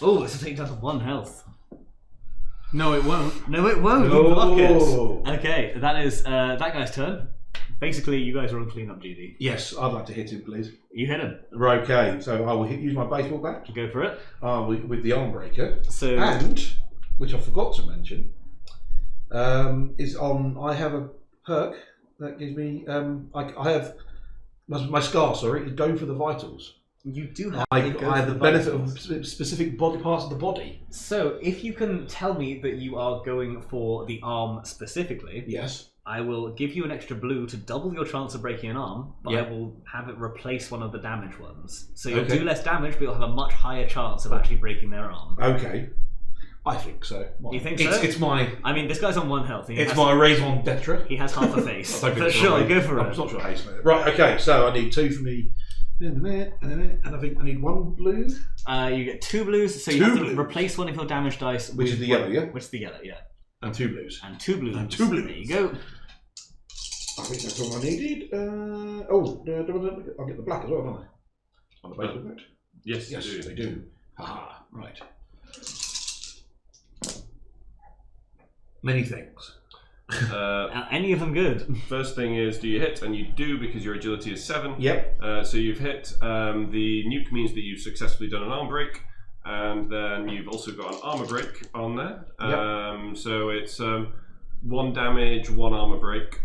Speaker 1: Oh, this will take you down to 1 health.
Speaker 2: No, it won't.
Speaker 1: No, it won't.
Speaker 4: No.
Speaker 1: Block it. Okay, that is that guy's turn. Basically, you guys are on clean-up duty.
Speaker 4: Yes, I'd like to hit him, please.
Speaker 1: You hit him.
Speaker 4: Right, okay, so I will use my baseball bat
Speaker 1: Go for it.
Speaker 4: with the arm breaker.
Speaker 1: So,
Speaker 4: And, which I forgot to mention, is on. I have a perk that gives me. I have my scar. Sorry, is go for the vitals.
Speaker 1: you do have.
Speaker 4: I have the benefit of specific body parts of the body.
Speaker 1: So, if you can tell me that you are going for the arm specifically,
Speaker 4: Yes.
Speaker 1: I will give you an extra blue to double your chance of breaking an arm, but
Speaker 4: Yep.
Speaker 1: I will have it replace one of the damaged ones. So you'll
Speaker 4: Okay.
Speaker 1: do less damage, but you'll have a much higher chance of actually breaking their arm.
Speaker 4: Okay. I think so.
Speaker 1: You think
Speaker 4: it's,
Speaker 1: so?
Speaker 4: It's my.
Speaker 1: I mean, this guy's on 1 health.
Speaker 4: It's my raison d'etre.
Speaker 1: He has half a face.
Speaker 4: I don't think
Speaker 1: But
Speaker 4: it's
Speaker 1: sure,
Speaker 4: right.
Speaker 1: go for
Speaker 4: I'm
Speaker 1: it.
Speaker 4: not sure how you smell it. Right, okay, so I need 2 for me. And I think I need 1 blue.
Speaker 1: You get 2 blues, so you
Speaker 4: 2
Speaker 1: have to
Speaker 4: blues.
Speaker 1: replace one of your damage dice.
Speaker 4: Which
Speaker 1: with
Speaker 4: is the yellow, yeah?
Speaker 1: Which is the yellow, yeah.
Speaker 4: And 2 blues.
Speaker 1: And 2 blues.
Speaker 4: And 2 blues.
Speaker 1: There you go.
Speaker 4: I think that's all I needed. I'll get the black as well, don't I? On the base of that.
Speaker 3: Yes,
Speaker 4: Yes,
Speaker 3: you do.
Speaker 4: they do. Haha, right. Many things.
Speaker 1: Any of them good?
Speaker 3: First thing is, do you hit? And you do because your agility is 7.
Speaker 4: Yep.
Speaker 3: So you've hit. The nuke means that you've successfully done an arm break, and then you've also got an armor break on there.
Speaker 4: Yep.
Speaker 3: So it's 1 damage, 1 armor break.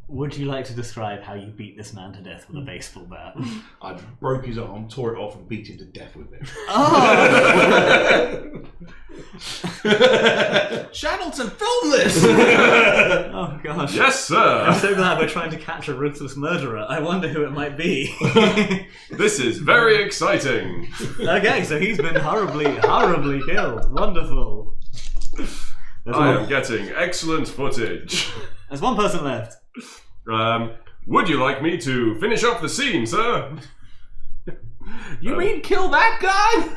Speaker 1: Would you like to describe how you beat this man to death with a baseball bat?
Speaker 4: I broke his arm, tore it off, and beat him to death with it.
Speaker 1: Oh!
Speaker 2: Shandleton, film this!
Speaker 1: Oh gosh.
Speaker 3: Yes,
Speaker 1: I'm
Speaker 3: sir.
Speaker 1: so glad we're trying to catch a ruthless murderer. I wonder who it might be.
Speaker 3: This is very exciting.
Speaker 1: Okay, so he's been horribly killed. Wonderful.
Speaker 3: I am getting excellent footage.
Speaker 1: There's one person left.
Speaker 3: Would you like me to finish off the scene, sir?
Speaker 2: You mean kill that guy?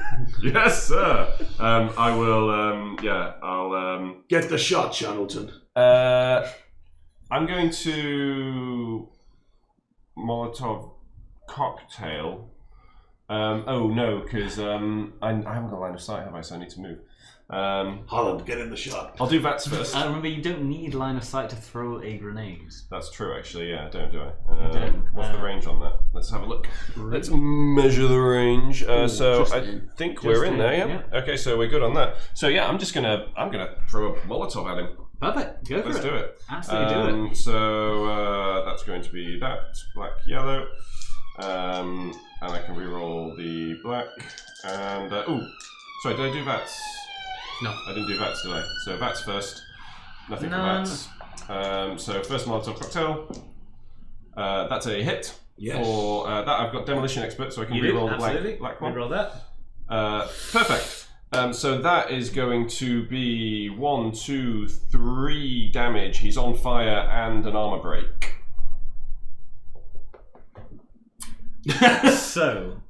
Speaker 3: Yes, sir. I will. I'll.
Speaker 4: Get the shot, Shandleton.
Speaker 3: I'm going to Molotov cocktail. Oh no, because I haven't got line of sight, have I? So I need to move.
Speaker 4: Holland, get in the shot.
Speaker 3: I'll do VATS first.
Speaker 1: Remember, you don't need line of sight to throw a grenade.
Speaker 3: That's true, actually. Yeah, do I?
Speaker 1: don't.
Speaker 3: What's the range on that? Let's have a look. Let's measure the range. So I think we're in there. Yeah. Okay, so we're good on that. So yeah, I'm gonna throw a Molotov at him.
Speaker 1: Perfect. Go for
Speaker 3: Let's
Speaker 1: it.
Speaker 3: do it.
Speaker 1: Absolutely do it.
Speaker 3: So that's going to be that black, yellow, and I can reroll the black. And sorry, did I do VATS?
Speaker 2: No,
Speaker 3: I didn't do VATS, did I? So VATS first. Nothing
Speaker 1: None.
Speaker 3: for VATS. So first Molotov cocktail. That's a hit.
Speaker 4: Yes.
Speaker 3: For that, I've got Demolition Expert, so I can
Speaker 1: You do,
Speaker 3: reroll the
Speaker 1: absolutely.
Speaker 3: black one.
Speaker 1: Reroll that.
Speaker 3: Perfect. So that is going to be 1, 2, 3 damage. He's on fire and an armor break.
Speaker 1: So,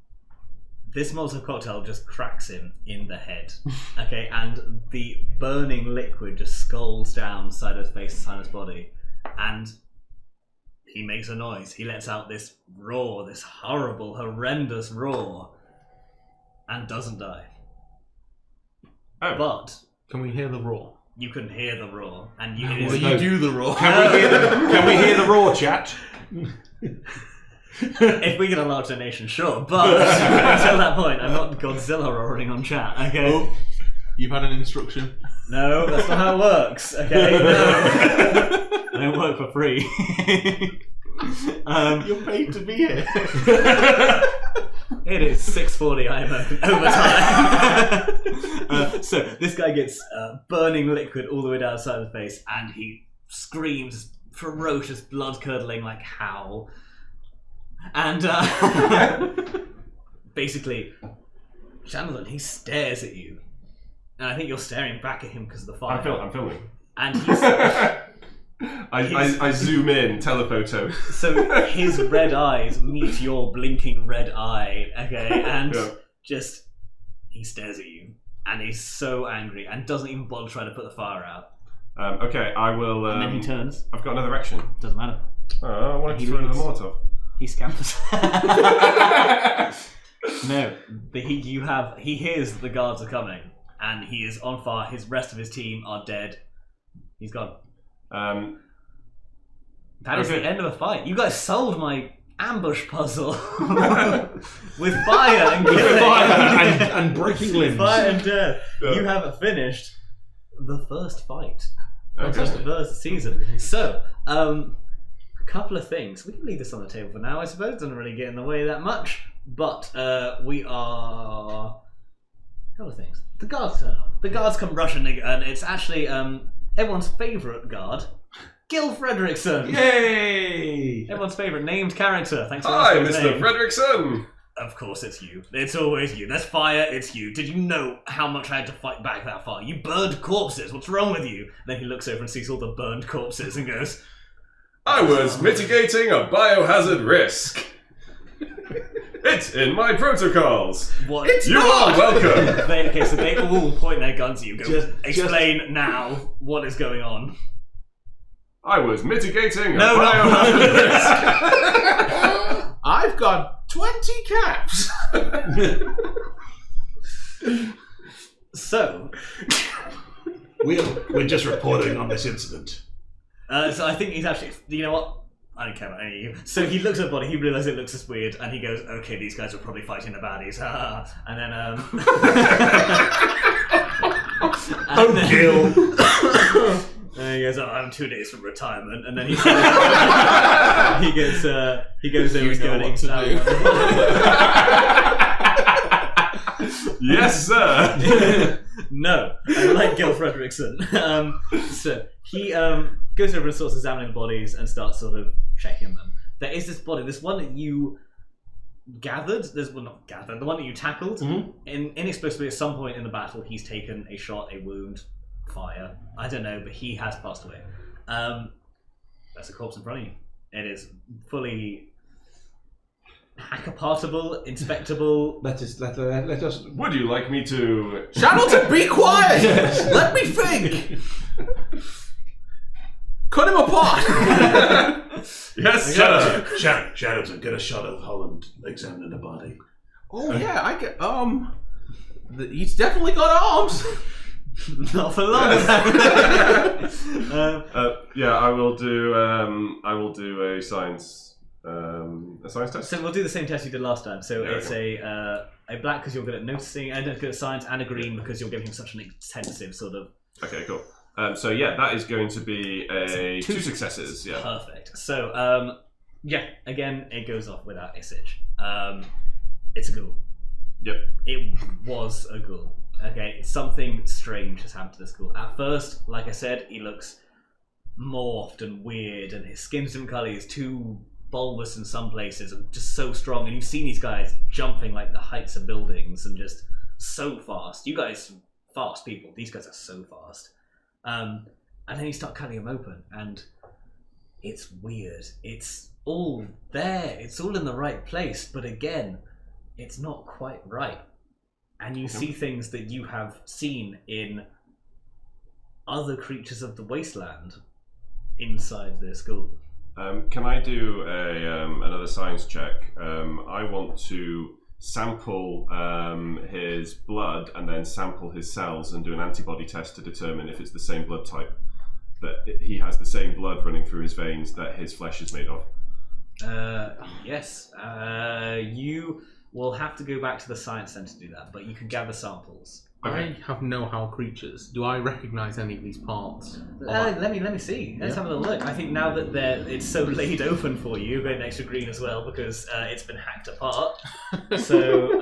Speaker 1: this Molotov cocktail just cracks him in the head. Okay, and the burning liquid just skulls down side of his face, side of his body, and he makes a noise. He lets out this roar, this horrible, horrendous roar, and doesn't die.
Speaker 3: Oh.
Speaker 1: But
Speaker 2: can we hear the roar?
Speaker 1: you can hear the roar, and you.
Speaker 2: Well, you do the roar.
Speaker 4: Can we hear the raw chat?
Speaker 1: If we get a large donation, sure, but until that point, I'm not Godzilla roaring on chat, okay?
Speaker 2: Oh, you've had an instruction.
Speaker 1: No, that's not how it works, okay? No. I don't work for free.
Speaker 2: You're paid to be here.
Speaker 1: It is 6:40, I am overtime. So, this guy gets burning liquid all the way down the side of the face, and he screams ferocious, blood-curdling, like, howl. And basically, Shandleton, he stares at you. And I think you're staring back at him because of the fire.
Speaker 3: I'm filming.
Speaker 1: And he's...
Speaker 3: I zoom in, telephoto.
Speaker 1: So his red eyes meet your blinking red eye, okay? And just... he stares at you. And he's so angry and doesn't even bother trying to put the fire out.
Speaker 3: Okay, I will...
Speaker 1: and then he turns.
Speaker 3: I've got another action.
Speaker 1: Doesn't matter.
Speaker 3: I wanted to throw another Molotov.
Speaker 1: He scampers. No, he hears the guards are coming, and he is on fire. His rest of his team are dead. He's gone. That is the end of a fight. You guys solved my ambush puzzle with fire and killing.
Speaker 4: and breaking limbs.
Speaker 1: Fire and death.
Speaker 3: Yeah.
Speaker 1: You have finished the first fight.
Speaker 3: Okay.
Speaker 1: The first season. So, a couple of things. We can leave this on the table for now, I suppose. It doesn't really get in the way that much. But we are... a couple of things. The guards turn up. The guards come rushing, and it's actually everyone's favourite guard, Gil Fredrickson.
Speaker 4: Yay!
Speaker 1: Everyone's favourite named character. Thanks for
Speaker 3: Hi,
Speaker 1: asking his
Speaker 3: Mr.
Speaker 1: name.
Speaker 3: Fredrickson!
Speaker 1: Of course it's you. It's always you. There's fire, it's you. Did you know how much I had to fight back that fire? You burned corpses. What's wrong with you? Then he looks over and sees all the burned corpses and goes...
Speaker 3: I was mitigating a biohazard risk. It's in my protocols.
Speaker 1: What?
Speaker 3: You are welcome.
Speaker 1: So they all point their guns at you. Go, explain now what is going on.
Speaker 3: I was mitigating a
Speaker 1: No,
Speaker 3: biohazard risk.
Speaker 2: I've got 20 caps.
Speaker 1: So,
Speaker 4: We're just reporting on this incident.
Speaker 1: so I think he's actually. You know what? I don't care about any of you. So he looks at the body, he realizes it looks just weird, and he goes, "Okay, these guys are probably fighting the baddies." And then,
Speaker 4: Kill.
Speaker 1: And he goes, "Oh, I'm 2 days from retirement," and then he goes over to go and examine.
Speaker 3: Yes, sir.
Speaker 1: No, I like Gil Fredrickson. So he goes over and starts examining the bodies and starts sort of checking them. There is this body, this one that you gathered. Not gathered. The one that you tackled. Inexplicably, at some point in the battle, he's taken a shot, a wound, fire. I don't know, but he has passed away. That's a corpse in front of you. It is fully hack-apartable, inspectable.
Speaker 4: Let us.
Speaker 3: Would you like me to...
Speaker 2: Shandleton, be quiet! Let me think! Cut him apart!
Speaker 3: Yes, sir.
Speaker 4: Shandleton, get a shot of Holland examining the body.
Speaker 2: Oh yeah, I get he's definitely got arms.
Speaker 1: Not for long.
Speaker 3: Yeah, I will do a science test.
Speaker 1: So we'll do the same test you did last time. So
Speaker 3: Yeah,
Speaker 1: it's a black because you're good at noticing, and good at science, and a green because you're giving him such an intensive sort of.
Speaker 3: Okay, cool. So yeah, that is going to be a two successes. Yeah.
Speaker 1: Perfect. So yeah, again, it goes off without a sitch. It's a ghoul.
Speaker 3: Yep.
Speaker 1: It was a ghoul. Okay, something strange has happened to this ghoul. At first, like I said, he looks morphed and weird, and his skin's different colour. He's too bulbous in some places, and just so strong. And you've seen these guys jumping like the heights of buildings, and just so fast. You guys, fast people. These guys are so fast. And then you start cutting him open, and it's weird. It's all there. It's all in the right place, but again, it's not quite right. And you see things that you have seen in other creatures of the Wasteland inside this ghoul.
Speaker 3: Can I do another science check? I want to sample his blood and then sample his cells and do an antibody test to determine if it's the same blood type. That he has the same blood running through his veins that his flesh is made of.
Speaker 1: Yes. You will have to go back to the science centre to do that, but you can gather samples.
Speaker 3: Okay.
Speaker 2: I have know-how creatures. Do I recognise any of these parts?
Speaker 1: Let me see. Let's have a little look. I think now that it's so laid open for you, go an extra green as well because it's been hacked apart. So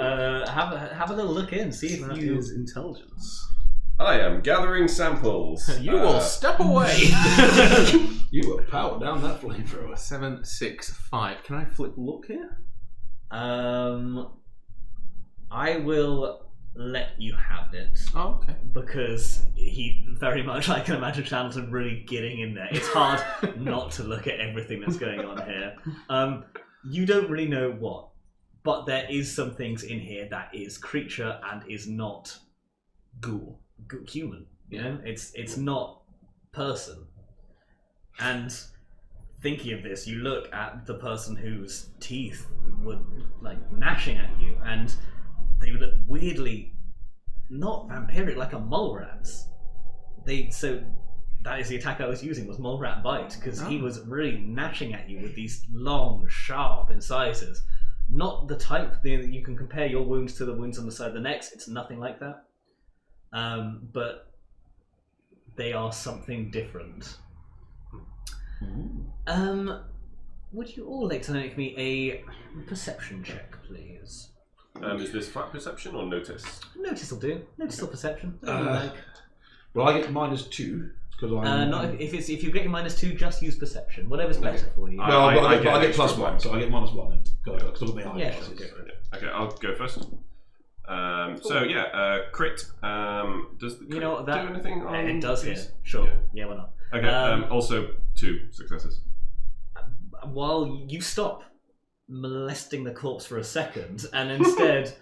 Speaker 1: have a little look in, see if you
Speaker 2: use intelligence.
Speaker 3: I am gathering samples.
Speaker 2: You will step away.
Speaker 4: You will power down that flamethrower.
Speaker 2: 7, 6, 5. Can I flip look here?
Speaker 1: I will let you have it.
Speaker 2: Oh, okay.
Speaker 1: Because he very much, I can imagine Shandleton really getting in there. It's hard not to look at everything that's going on here. You don't really know what, but there is some things in here that is creature and is not ghoul, human. You know, it's not person. And thinking of this, you look at the person whose teeth were like gnashing at you, and they look weirdly not vampiric, like a mole rat's. So that is the attack I was using, was mole rat bite, because he was really gnashing at you with these long, sharp incisors. Not the type that you can compare your wounds to the wounds on the side of the neck. It's nothing like that. But they are something different. Would you all like to make me a perception check, please?
Speaker 3: Is this flat perception or notice?
Speaker 1: Notice will do. Notice or perception.
Speaker 4: Well, I get -2 because I'm.
Speaker 1: Not if you're getting -2, just use perception. Whatever's better for you.
Speaker 4: No, I get +1, so I get -1 because I've got my eye.
Speaker 1: Yeah, sure, go for it.
Speaker 3: Okay, I'll go first. So yeah, crit. Does the crit do anything on
Speaker 1: it does
Speaker 3: these?
Speaker 1: here. Sure. Yeah, why not?
Speaker 3: Okay. Also 2 successes.
Speaker 1: While you stop molesting the corpse for a second and instead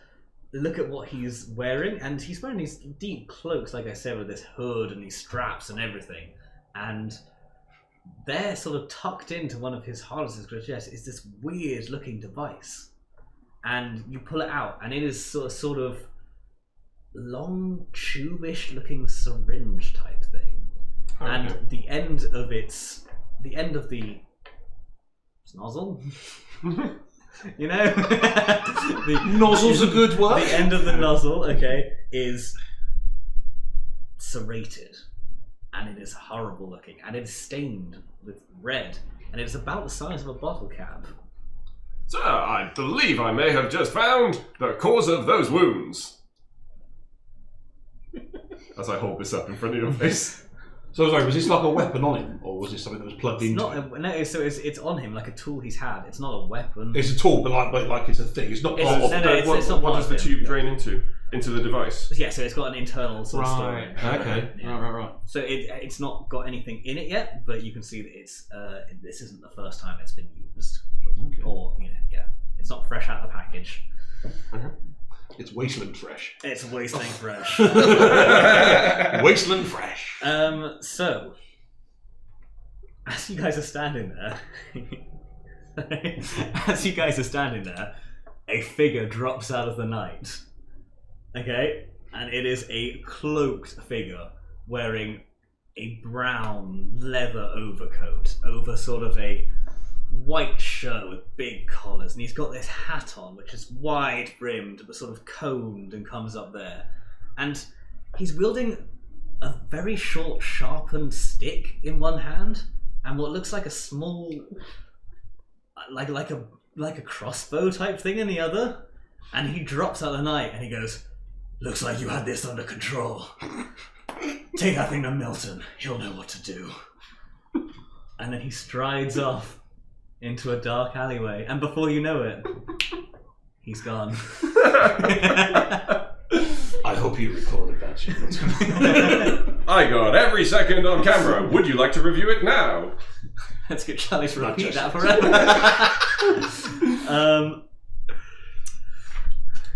Speaker 1: look at what he's wearing, and he's wearing these deep cloaks, like I said, with this hood and these straps and everything, and there, sort of tucked into one of his harnesses, is this weird-looking device, and you pull it out, and it is sort of long, tube-ish-looking syringe type thing, and the end of the nozzle. You know,
Speaker 4: Nozzle's a good word.
Speaker 1: The end of the nozzle, okay, is serrated, and it is horrible looking, and it is stained with red, and it is about the size of a bottle cap.
Speaker 3: Sir, I believe I may have just found the cause of those wounds. As I hold this up in front of your face.
Speaker 4: So sorry, was this like a weapon on him, or was this something that was plugged into?
Speaker 1: It's on him like a tool he's had. It's not a weapon.
Speaker 4: It's a tool, but like it's a thing. It's not.
Speaker 1: It's not
Speaker 3: what does the tube drain into? Into the device.
Speaker 1: Yeah, so it's got an internal sort of storage.
Speaker 4: Okay.
Speaker 1: Yeah.
Speaker 4: Right.
Speaker 1: So it's not got anything in it yet, but you can see that it's this isn't the first time it's been used, or it's not fresh out of the package.
Speaker 3: Okay.
Speaker 4: It's Wasteland fresh.
Speaker 1: It's Wasteland fresh.
Speaker 4: Wasteland fresh.
Speaker 1: So, as you guys are standing there, a figure drops out of the night. Okay? And it is a cloaked figure wearing a brown leather overcoat over sort of a white shirt with big collars, and he's got this hat on which is wide brimmed but sort of coned and comes up there, and he's wielding a very short sharpened stick in one hand and what looks like a small like a crossbow type thing in the other, and he drops out of the night and he goes, "Looks like you had this under control. Take that thing to Milton, he'll know what to do." And then he strides off into a dark alleyway, and before you know it, he's gone.
Speaker 4: I hope you recorded that shit.
Speaker 3: I got every second on camera. Would you like to review it now?
Speaker 1: Let's get Charlie to repeat that forever.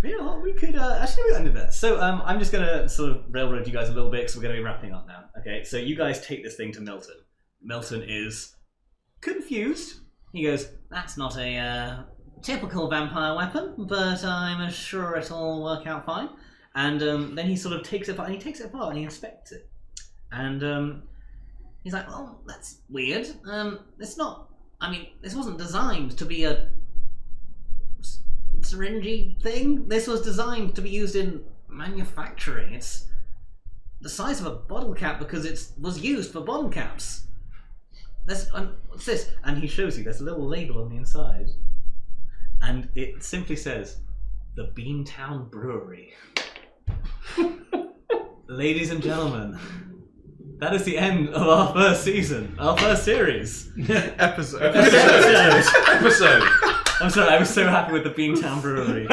Speaker 1: You know what, we could actually we ended that. So I'm just gonna sort of railroad you guys a little bit because we're gonna be wrapping up now. Okay, so you guys take this thing to Milton. Milton is confused. He goes, "That's not a typical vampire weapon, but I'm sure it'll work out fine." And then he sort of takes it apart, and he takes it apart and he inspects it. And he's like, "Well, that's weird. It's not. I mean, this wasn't designed to be a syringy thing. This was designed to be used in manufacturing. It's the size of a bottle cap because it was used for bottle caps. What's this?" And he shows you there's a little label on the inside, and it simply says, "The Beantown Brewery." Ladies and gentlemen, that is the end of our first season, our first series.
Speaker 2: Episode.
Speaker 1: I'm sorry, I was so happy with the Beantown Brewery,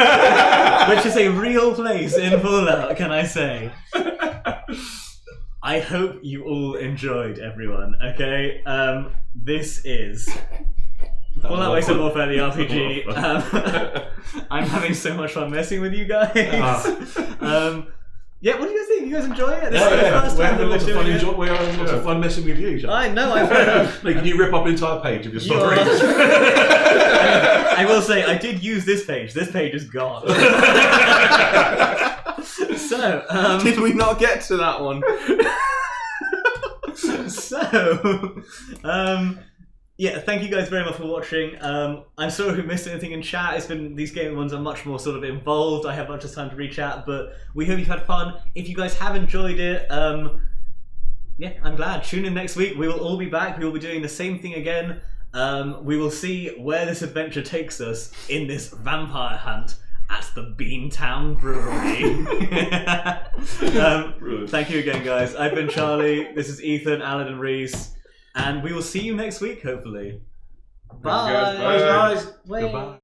Speaker 1: which is a real place in Fallout, can I say. I hope you all enjoyed, everyone, okay? This is Fallout Wasteland Warfare, the RPG. I'm having so much fun messing with you guys. Yeah, what do you guys think? You guys enjoy it? This is the first
Speaker 4: We're
Speaker 1: time
Speaker 4: having
Speaker 1: that
Speaker 4: lots of
Speaker 1: we're
Speaker 4: fun.
Speaker 1: doing it.
Speaker 4: We're having lots of fun messing with you, John.
Speaker 1: I know, I've heard.
Speaker 4: Making you rip up an entire page of your story.
Speaker 1: I will say, I did use this page. This page is gone. So,
Speaker 2: did we not get to that one?
Speaker 1: Yeah, thank you guys very much for watching. I'm sorry if we missed anything in chat. These gaming ones are much more sort of involved. I have much less time to reach out, but we hope you've had fun. If you guys have enjoyed it, yeah, I'm glad. Tune in next week. We will all be back. We will be doing the same thing again. We will see where this adventure takes us in this vampire hunt at the Beantown Brewery. Thank you again, guys. I've been Charlie. This is Ethan, Alan, and Rhys. And we will see you next week, hopefully. Bye.
Speaker 3: Bye, guys.
Speaker 1: Goodbye.